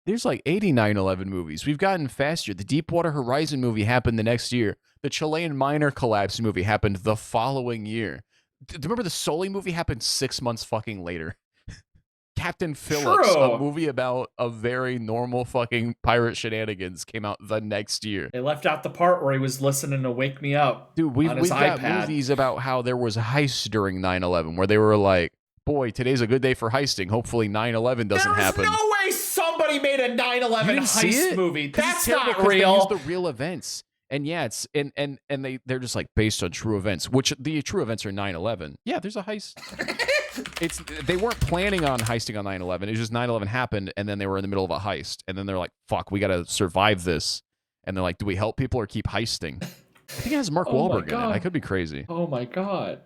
There's like 89/11 movies. We've gotten faster. The Deepwater Horizon movie happened the next year. The Chilean miner collapse movie happened the following year. Remember the Sully movie happened 6 months fucking later. Captain Phillips, True. a movie about a very normal fucking pirate shenanigans, came out the next year. They left out the part where he was listening to Wake Me Up. Dude, we've got iPad. movies about how there was heists during 9/11 where they were like, boy, today's a good day for heisting. Hopefully 9/11 doesn't happen. There's no way somebody made a 9/11 heist movie. That's not real. real. They use the real events. And yeah, it's and they're just like based on true events, which the true events are 9/11. Yeah, there's a heist. They weren't planning on heisting on 9/11. It was just 9/11 happened, and then they were in the middle of a heist, and then they're like, "Fuck, we got to survive this." And they're like, "Do we help people or keep heisting?" I think it has Mark Wahlberg in it. I could be crazy. Oh my god.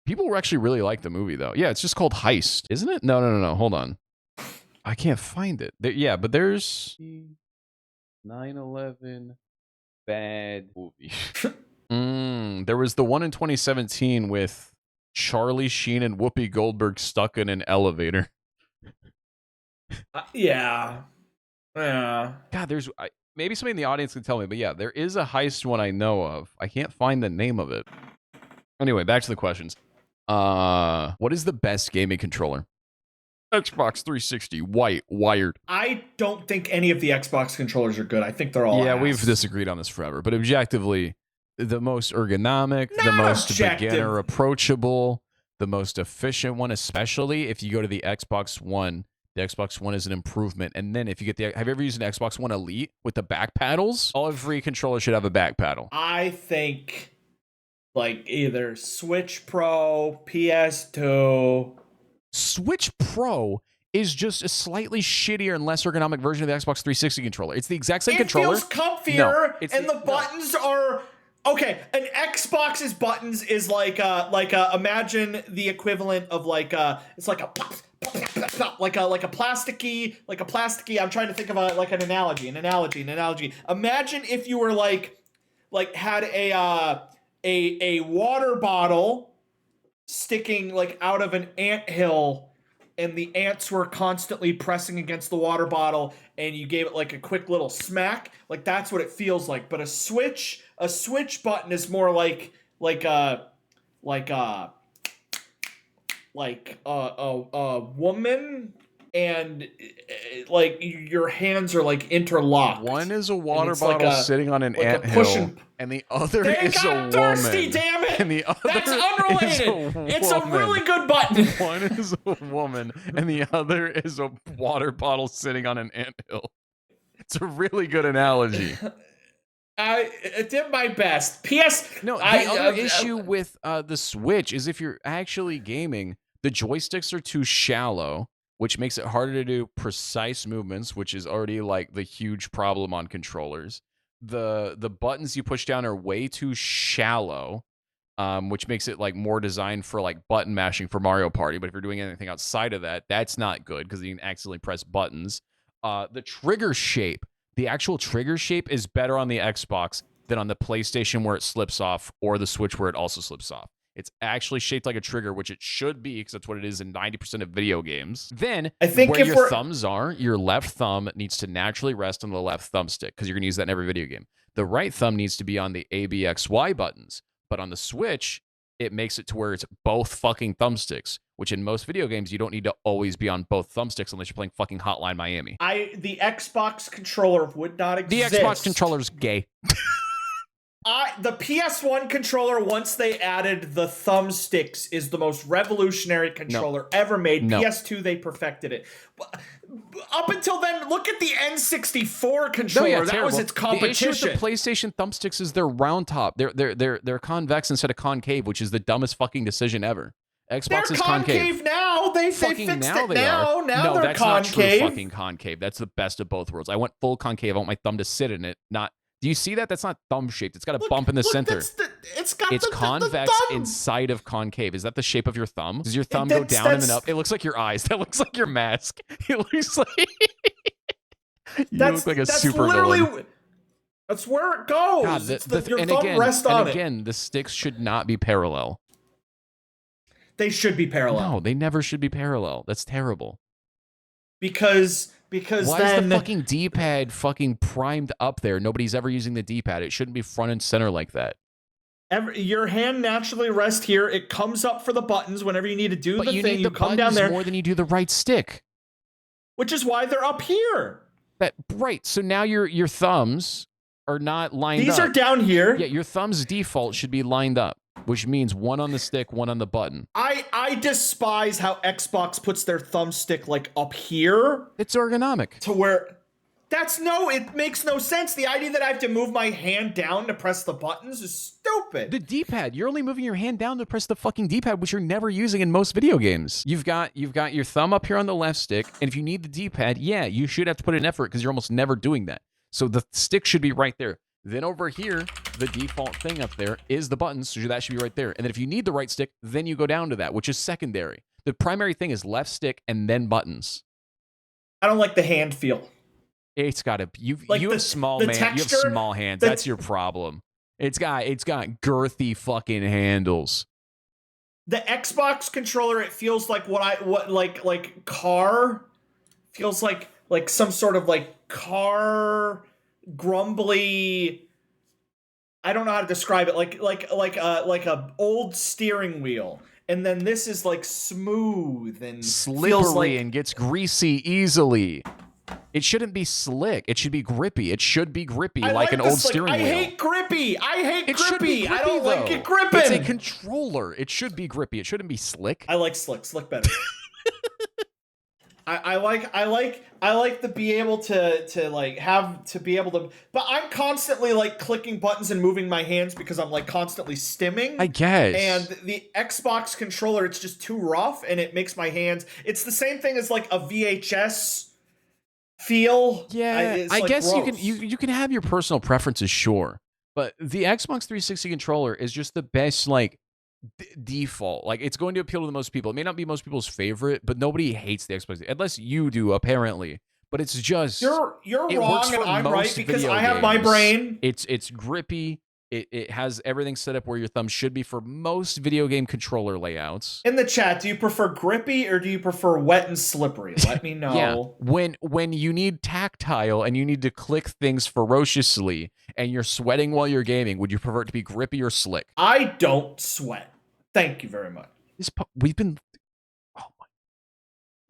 People were actually really like the movie though. Yeah, it's just called Heist, isn't it? No. Hold on, I can't find it. Yeah, but there's 9/11 bad movie. There was the one in 2017 with Charlie Sheen and Whoopi Goldberg stuck in an elevator. Yeah. God, there's maybe somebody in the audience can tell me, but yeah, there is a heist one I know of. I can't find the name of it. Anyway, back to the questions. What is the best gaming controller? Xbox 360, white, wired. I don't think any of the Xbox controllers are good. I think they're all ass. We've disagreed on this forever, but objectively, the most ergonomic, the most beginner approachable, the most efficient one, especially if you go to the Xbox One. The Xbox One is an improvement. And then if you get have you ever used an Xbox One Elite with the back paddles? Every controller should have a back paddle. I think like either Switch Pro, PS2. Switch Pro is just a slightly shittier and less ergonomic version of the Xbox 360 controller. It's the exact same controller. It feels comfier, and the buttons are okay. An Xbox's buttons is like imagine the equivalent of it's like a plasticky. I'm trying to think of an analogy. Imagine if you were had a water bottle sticking out of an anthill, and the ants were constantly pressing against the water bottle, and you gave it a quick little smack. That's what it feels like. But a switch button is more like a woman, and your hands are interlocked. One is a water bottle sitting on an anthill, and the other is a woman. Thirsty, damn it! And the other That's unrelated. It's a really good button. One is a woman, and the other is a water bottle sitting on an anthill. It's a really good analogy. I did my best. The other issue with the Switch is if you're actually gaming, the joysticks are too shallow, which makes it harder to do precise movements, which is already the huge problem on controllers. The buttons you push down are way too shallow, which makes it more designed for button mashing for Mario Party. But if you're doing anything outside of that, that's not good because you can accidentally press buttons. The trigger shape, the actual trigger shape is better on the Xbox than on the PlayStation where it slips off, or the Switch where it also slips off. It's actually shaped like a trigger, which it should be because that's what it is in 90% of video games. Then I think where if your we're thumbs are, your left thumb needs to naturally rest on the left thumbstick because you're going to use that in every video game. The right thumb needs to be on the ABXY buttons. But on the Switch, it makes it to where it's both fucking thumbsticks, which in most video games, you don't need to always be on both thumbsticks unless you're playing fucking Hotline Miami. the Xbox controller would not exist. The Xbox controller's gay. The PS1 controller, once they added the thumbsticks, is the most revolutionary controller ever made. No. PS2, they perfected it. Up until then, look at the N64 controller. That was its competition. The issue with the PlayStation thumbsticks is they're round top. They're convex instead of concave, which is the dumbest fucking decision ever. Xbox is concave now. They fixed it now. Now no, they're that's concave. not true fucking concave. That's the best of both worlds. I want full concave. I want my thumb to sit in it, not. Do you see that? That's not thumb shaped. It's got a bump in the center. It's convex the inside of concave. Is that the shape of your thumb? Does your thumb go down and then up? It looks like your eyes. That looks like your mask. It looks like you look like a super villain. That's where it goes. God, your thumb rests on it. Again, the sticks should not be parallel. They should be parallel. No, they never should be parallel. That's terrible. Because why then is the fucking D-pad fucking primed up there? Nobody's ever using the D-pad. It shouldn't be front and center like that. Your hand naturally rests here. It comes up for the buttons whenever you need to do the thing. You come down there more than you do the right stick, which is why they're up here. Right. So now your thumbs are not lined up. These are down here. Yeah, your thumb's default should be lined up, which means one on the stick, one on the button. I despise how Xbox puts their thumbstick like up here. It's ergonomic. To where it makes no sense. The idea that I have to move my hand down to press the buttons is stupid. The D-pad, you're only moving your hand down to press the fucking D-pad, which you're never using in most video games. You've got your thumb up here on the left stick, and if you need the D-pad, yeah, you should have to put in effort because you're almost never doing that. So the stick should be right there. Then over here, the default thing up there is the buttons, so that should be right there. And then if you need the right stick, then you go down to that, which is secondary. The primary thing is left stick and then buttons. I don't like the hand feel. It's got to. You have small texture, you have small hands. That's your problem. It's got girthy fucking handles. The Xbox controller, it feels like like car feels like some sort of like car grumbly. I don't know how to describe it. Like a old steering wheel, and then this is like smooth and slippery and gets greasy easily. It shouldn't be slick. It should be grippy. It should be grippy like an old steering wheel. I hate grippy. Grippy, I don't like it gripping. It's a controller. It should be grippy. It shouldn't be slick. I like slick. Slick better. I like to be able to be able to, but I'm constantly like clicking buttons and moving my hands because I'm like constantly stimming. I guess. And the Xbox controller, it's just too rough and it makes my hands. It's the same thing as like a VHS feel. Yeah, I guess gross. you can have your personal preferences, sure, but the Xbox 360 controller is just the best default. Like, it's going to appeal to the most people. It may not be most people's favorite, but nobody hates the Xbox unless you do, apparently. But it's just you're wrong and I'm right because I have my brain. It's grippy. It has everything set up where your thumb should be for most video game controller layouts. In the chat, do you prefer grippy or do you prefer wet and slippery? Let me know. Yeah. When you need tactile and you need to click things ferociously and you're sweating while you're gaming, would you prefer it to be grippy or slick? I don't sweat. Thank you very much.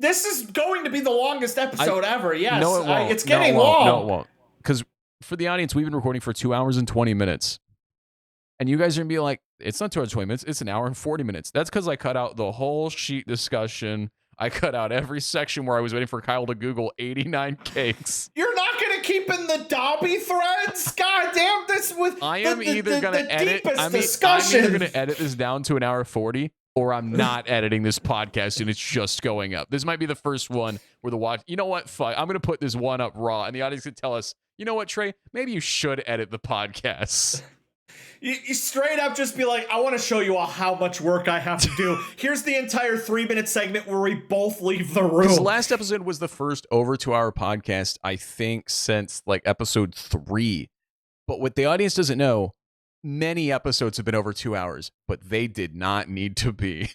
This is going to be the longest episode ever. Yes. No, it won't. It's getting long. No, it won't. Because for the audience, we've been recording for 2 hours and 20 minutes. And you guys are going to be like, it's not 2 hours and 20 minutes. It's an hour and 40 minutes. That's because I cut out the whole sheet discussion. I cut out every section where I was waiting for Kyle to Google 89 cakes. You're not going to keep in the Dobby threads? God damn, this with I am either going to edit. I'm either going to edit this down to an hour 40, or I'm not editing this podcast and it's just going up. This might be the first one where the watch. You know what? Fuck. I'm going to put this one up raw, and the audience can tell us, you know what, Trey? Maybe you should edit the podcast. You straight up just be like, I want to show you all how much work I have to do. Here's the entire 3-minute segment where we both leave the room. This last episode was the first over 2-hour podcast, I think, since like episode 3. But what the audience doesn't know, many episodes have been over 2 hours, but they did not need to be.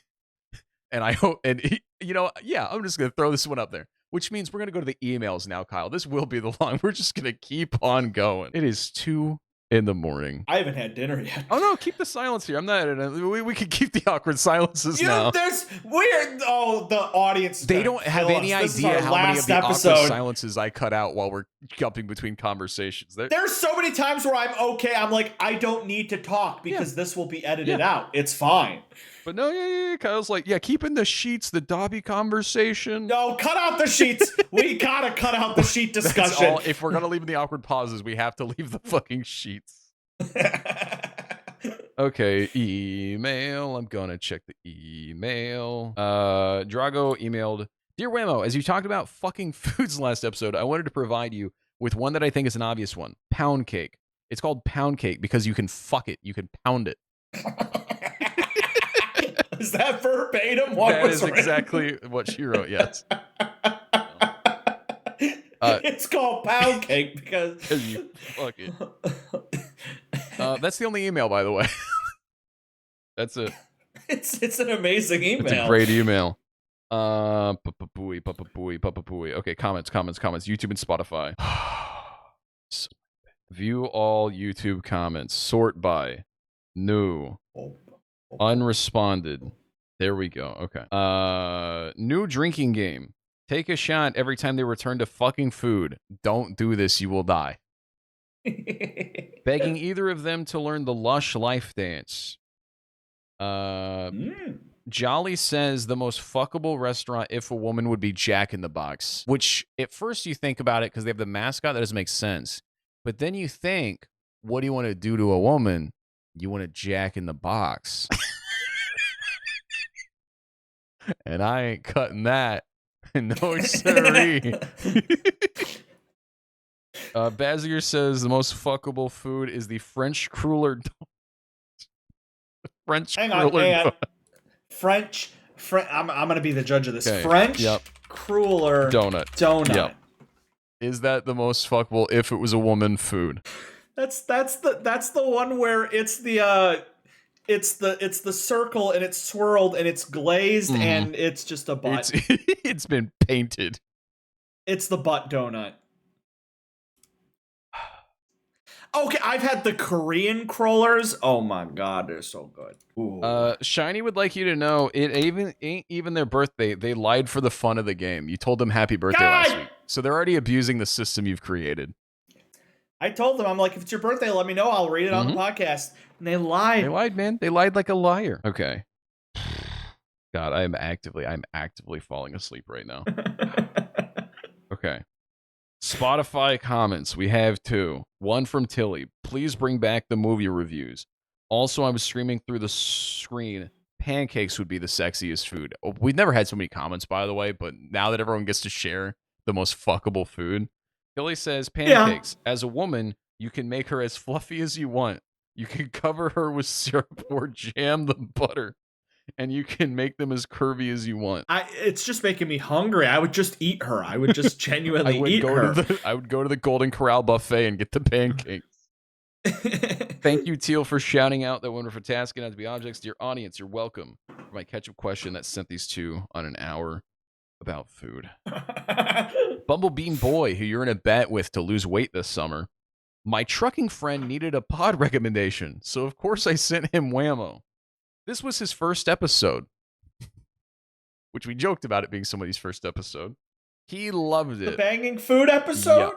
And I hope, I'm just going to throw this one up there, which means we're going to go to the emails now, Kyle. This will be the long. We're just going to keep on going. It is 2 a.m. I haven't had dinner yet. Oh no, keep the silence here. I'm not. We can keep the awkward silences now. There's weird. Oh, the audience. They don't have any idea how many of the awkward silences I cut out while we're jumping between conversations. There's so many times where I'm okay. I'm like, I don't need to talk because this will be edited out. It's fine. But no, yeah. Kyle's like, keep in the sheets, the Dobby conversation. No, cut out the sheets. We gotta cut out the sheet discussion. If we're gonna leave the awkward pauses, we have to leave the fucking sheets. Okay, email. I'm gonna check the email. Drago emailed, Dear Whammo, as you talked about fucking foods last episode, I wanted to provide you with one that I think is an obvious one. Pound cake. It's called pound cake because you can fuck it. You can pound it. Is that verbatim? That is exactly what she wrote, yes. It's called pound cake because you fuck it. That's the only email, by the way. That's it. It's an amazing email. It's a great email. Papa-pooey. Okay, comments. YouTube and Spotify. View all YouTube comments. Sort by. New. Unresponded. There we go. Okay. New drinking game. Take a shot every time they return to fucking food. Don't do this, you will die. Begging either of them to learn the Lush Life Dance. Jolly says the most fuckable restaurant if a woman would be Jack in the Box. Which, at first you think about it because they have the mascot, that doesn't make sense. But then you think, what do you want to do to a woman? You want to Jack in the Box. And I ain't cutting that. No, sirree. Baziger says the most fuckable food is the French cruller. Hang on. French. I'm going to be the judge of this. Okay. French cruller donut. Yep. Is that the most fuckable if it was a woman food? That's the one where it's the circle and it's swirled and it's glazed and it's just a butt. It's been painted. It's the butt donut. Okay, I've had the Korean crullers. Oh my god, they're so good. Ooh. Shiny would like you to know it ain't even their birthday. They lied for the fun of the game. You told them happy birthday last week, so they're already abusing the system you've created. I told them, I'm like, if it's your birthday, let me know. I'll read it on the podcast. And they lied. They lied, man. They lied like a liar. Okay. God, I'm actively falling asleep right now. Okay. Spotify comments. We have 2. One from Tilly. Please bring back the movie reviews. Also, I'm streaming through the screen. Pancakes would be the sexiest food. We've never had so many comments, by the way, but now that everyone gets to share the most fuckable food. Tilly says, pancakes. Yeah. As a woman, you can make her as fluffy as you want. You can cover her with syrup or jam the butter. And you can make them as curvy as you want. It's just making me hungry. I would just eat her. I would just genuinely eat her. I would go to the Golden Corral buffet and get the pancakes. Thank you, Teal, for shouting out that women for tasking out to be objects. Dear audience, you're welcome. For my ketchup question that sent these 2 on an hour about food. Bumblebean Boy, who you're in a bet with to lose weight this summer. My trucking friend needed a pod recommendation, so of course I sent him Whammo. This was his first episode, which we joked about it being somebody's first episode. He loved it. The banging food episode? Yeah.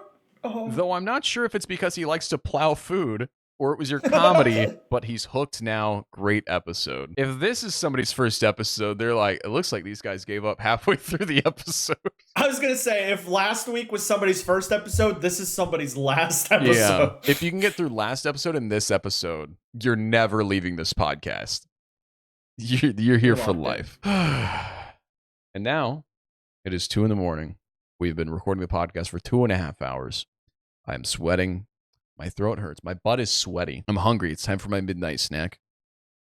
Oh. Though I'm not sure if it's because he likes to plow food or it was your comedy, but he's hooked now. Great episode. If this is somebody's first episode, they're like, it looks like these guys gave up halfway through the episode. I was going to say, if last week was somebody's first episode, this is somebody's last episode. Yeah. If you can get through last episode and this episode, you're never leaving this podcast. You're here for life. And now it is 2 a.m. We've been recording the podcast for 2.5 hours. I am sweating. My throat hurts. My butt is sweaty. I'm hungry. It's time for my midnight snack.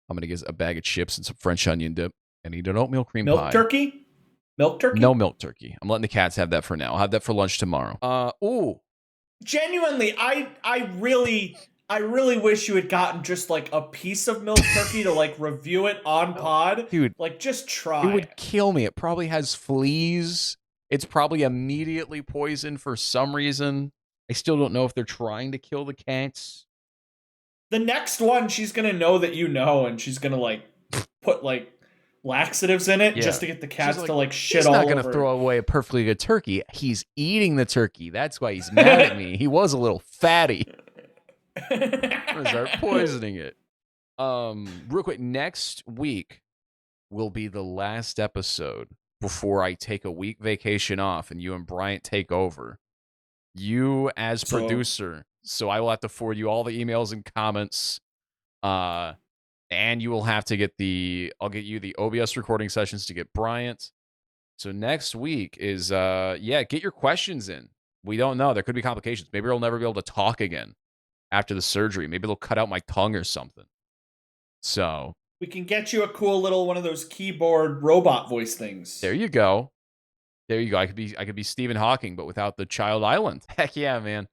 I'm going to get a bag of chips and some French onion dip and eat an oatmeal cream pie. Milk turkey? Milk turkey? No milk turkey. I'm letting the cats have that for now. I'll have that for lunch tomorrow. Genuinely, I really I really wish you had gotten just like a piece of milk turkey to like review it on pod. Dude, like just try it would kill me. It probably has fleas. It's probably immediately poisoned for some reason. I still don't know if they're trying to kill the cats. The next one, she's gonna know that you know, and she's gonna like put like laxatives in it just to get the cats to like shit all over. He's not gonna throw away a perfectly good turkey. He's eating the turkey. That's why he's mad at me. He was a little fatty. I'm gonna start poisoning it. Real quick, next week will be the last episode before I take a week vacation off and you and Bryant take over. You as producer, so I will have to forward you all the emails and comments. And you will have to get I'll get you the OBS recording sessions to get Bryant. So next week is get your questions in. We don't know. There could be complications. Maybe I'll never be able to talk again after the surgery. Maybe they'll cut out my tongue or something. So we can get you a cool little one of those keyboard robot voice things. There you go. There you go. I could be Stephen Hawking, but without the child island. Heck yeah, man.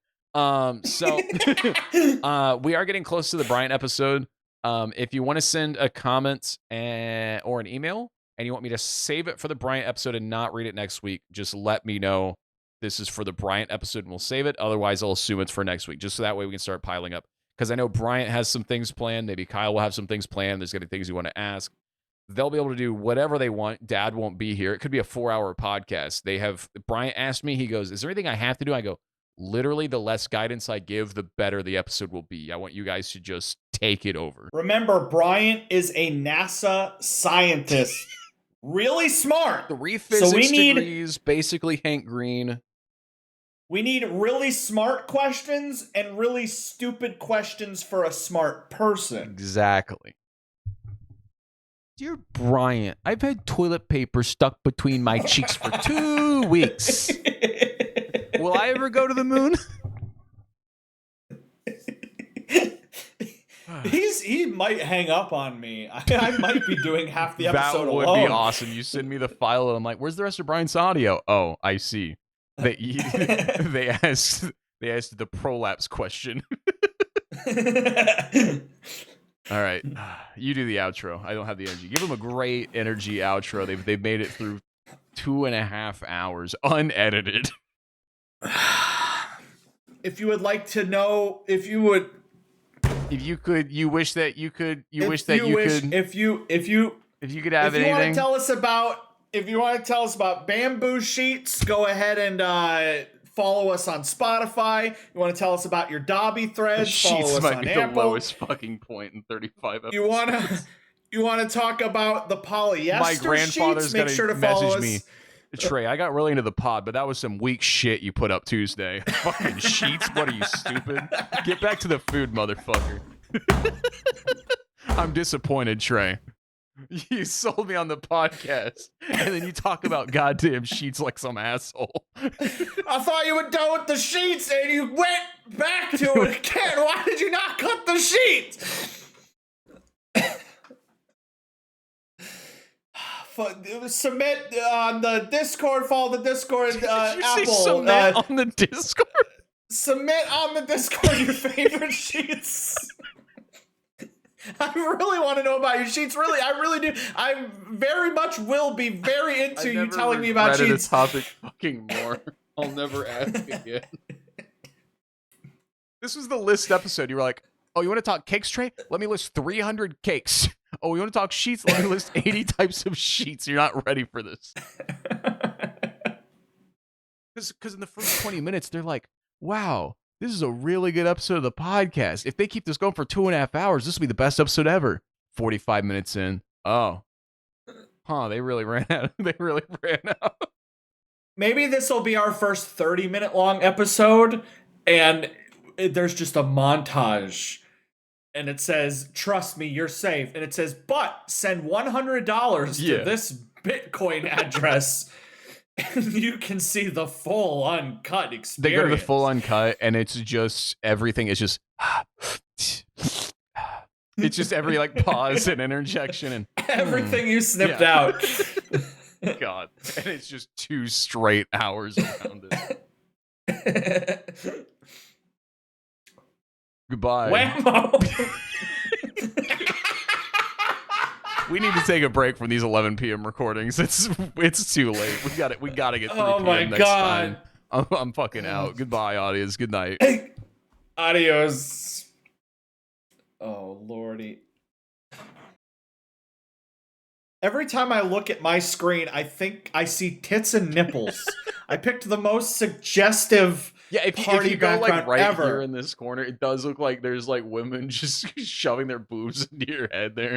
So we are getting close to the Bryant episode. If you want to send a comment or an email and you want me to save it for the Bryant episode and not read it next week, just let me know this is for the Bryant episode and we'll save it. Otherwise, I'll assume it's for next week, just so that way we can start piling up. Because I know Bryant has some things planned. Maybe Kyle will have some things planned. There's going to be things you want to ask. They'll be able to do whatever they want. Dad won't be here. It could be a 4-hour podcast. Bryant asked me, he goes, is there anything I have to do? I go, literally, the less guidance I give, the better the episode will be. I want you guys to just take it over. Remember, Bryant is a NASA scientist. Really smart. 3 physics degrees, basically Hank Green. We need really smart questions and really stupid questions for a smart person. Exactly. Dear Bryant, I've had toilet paper stuck between my cheeks for 2 weeks. Will I ever go to the moon? He might hang up on me. I might be doing half the episode alone. That would be awesome. You send me the file and I'm like, where's the rest of Brian's audio? Oh, I see. They asked the prolapse question. All right, you do the outro. I don't have the energy. Give them a great energy outro. They've made it through 2.5 hours unedited. If you would like to know, if you wish that you could have anything. If you want to tell us about bamboo sheets, go ahead and follow us on Spotify. You want to tell us about your Dobby threads, follow us might on be Apple. The lowest fucking point in 35 episodes. You want to talk about the polyester My grandfather's sheets? Make sure to message follow me. us. Trey, I got really into the pod, but that was some weak shit you put up Tuesday. Fucking sheets? What are you, stupid? Get back to the food, motherfucker. I'm disappointed, Trey. You sold me on the podcast, and then you talk about goddamn sheets like some asshole. I thought you were done with the sheets, and you went back to it again. Why did you not cut the sheets? Submit on the Discord. Follow the Discord. Did you Apple. say submit on the Discord? Submit on the Discord your favorite sheets. I really want to know about your sheets. Really, I really do. I very much will be very into you telling me about sheets. The topic fucking more. I'll never ask again. This was the list episode. You were like, "Oh, you want to talk cakes, Trey? Let me list 300 cakes." Oh, you want to talk sheets? Let me list 80 types of sheets. You're not ready for this. Because in the first 20 minutes, they're like, "Wow, this is a really good episode of the podcast. If they keep this going for 2.5 hours, this will be the best episode ever." 45 minutes in. Oh. They really ran out. Maybe this will be our first 30-minute long episode, and there's just a montage. And it says, "Trust me, you're safe." And it says, "But send $100 to this Bitcoin address." And you can see the full uncut experience. They go to the full uncut, and it's just everything is just it's just every like pause and interjection and everything you snipped out. God, and it's just 2 straight hours around it. Goodbye. Whammo. We need to take a break from these 11 p.m. recordings. It's too late. We gotta get 3 Oh p.m. my next God. time. I'm fucking out. Goodbye, audience. Good night. Adios. Oh lordy. Every time I look at my screen, I think I see tits and nipples. I picked the most suggestive Yeah, if party you go like background right ever. here in this corner, it does look like there's like women just shoving their boobs into your head there.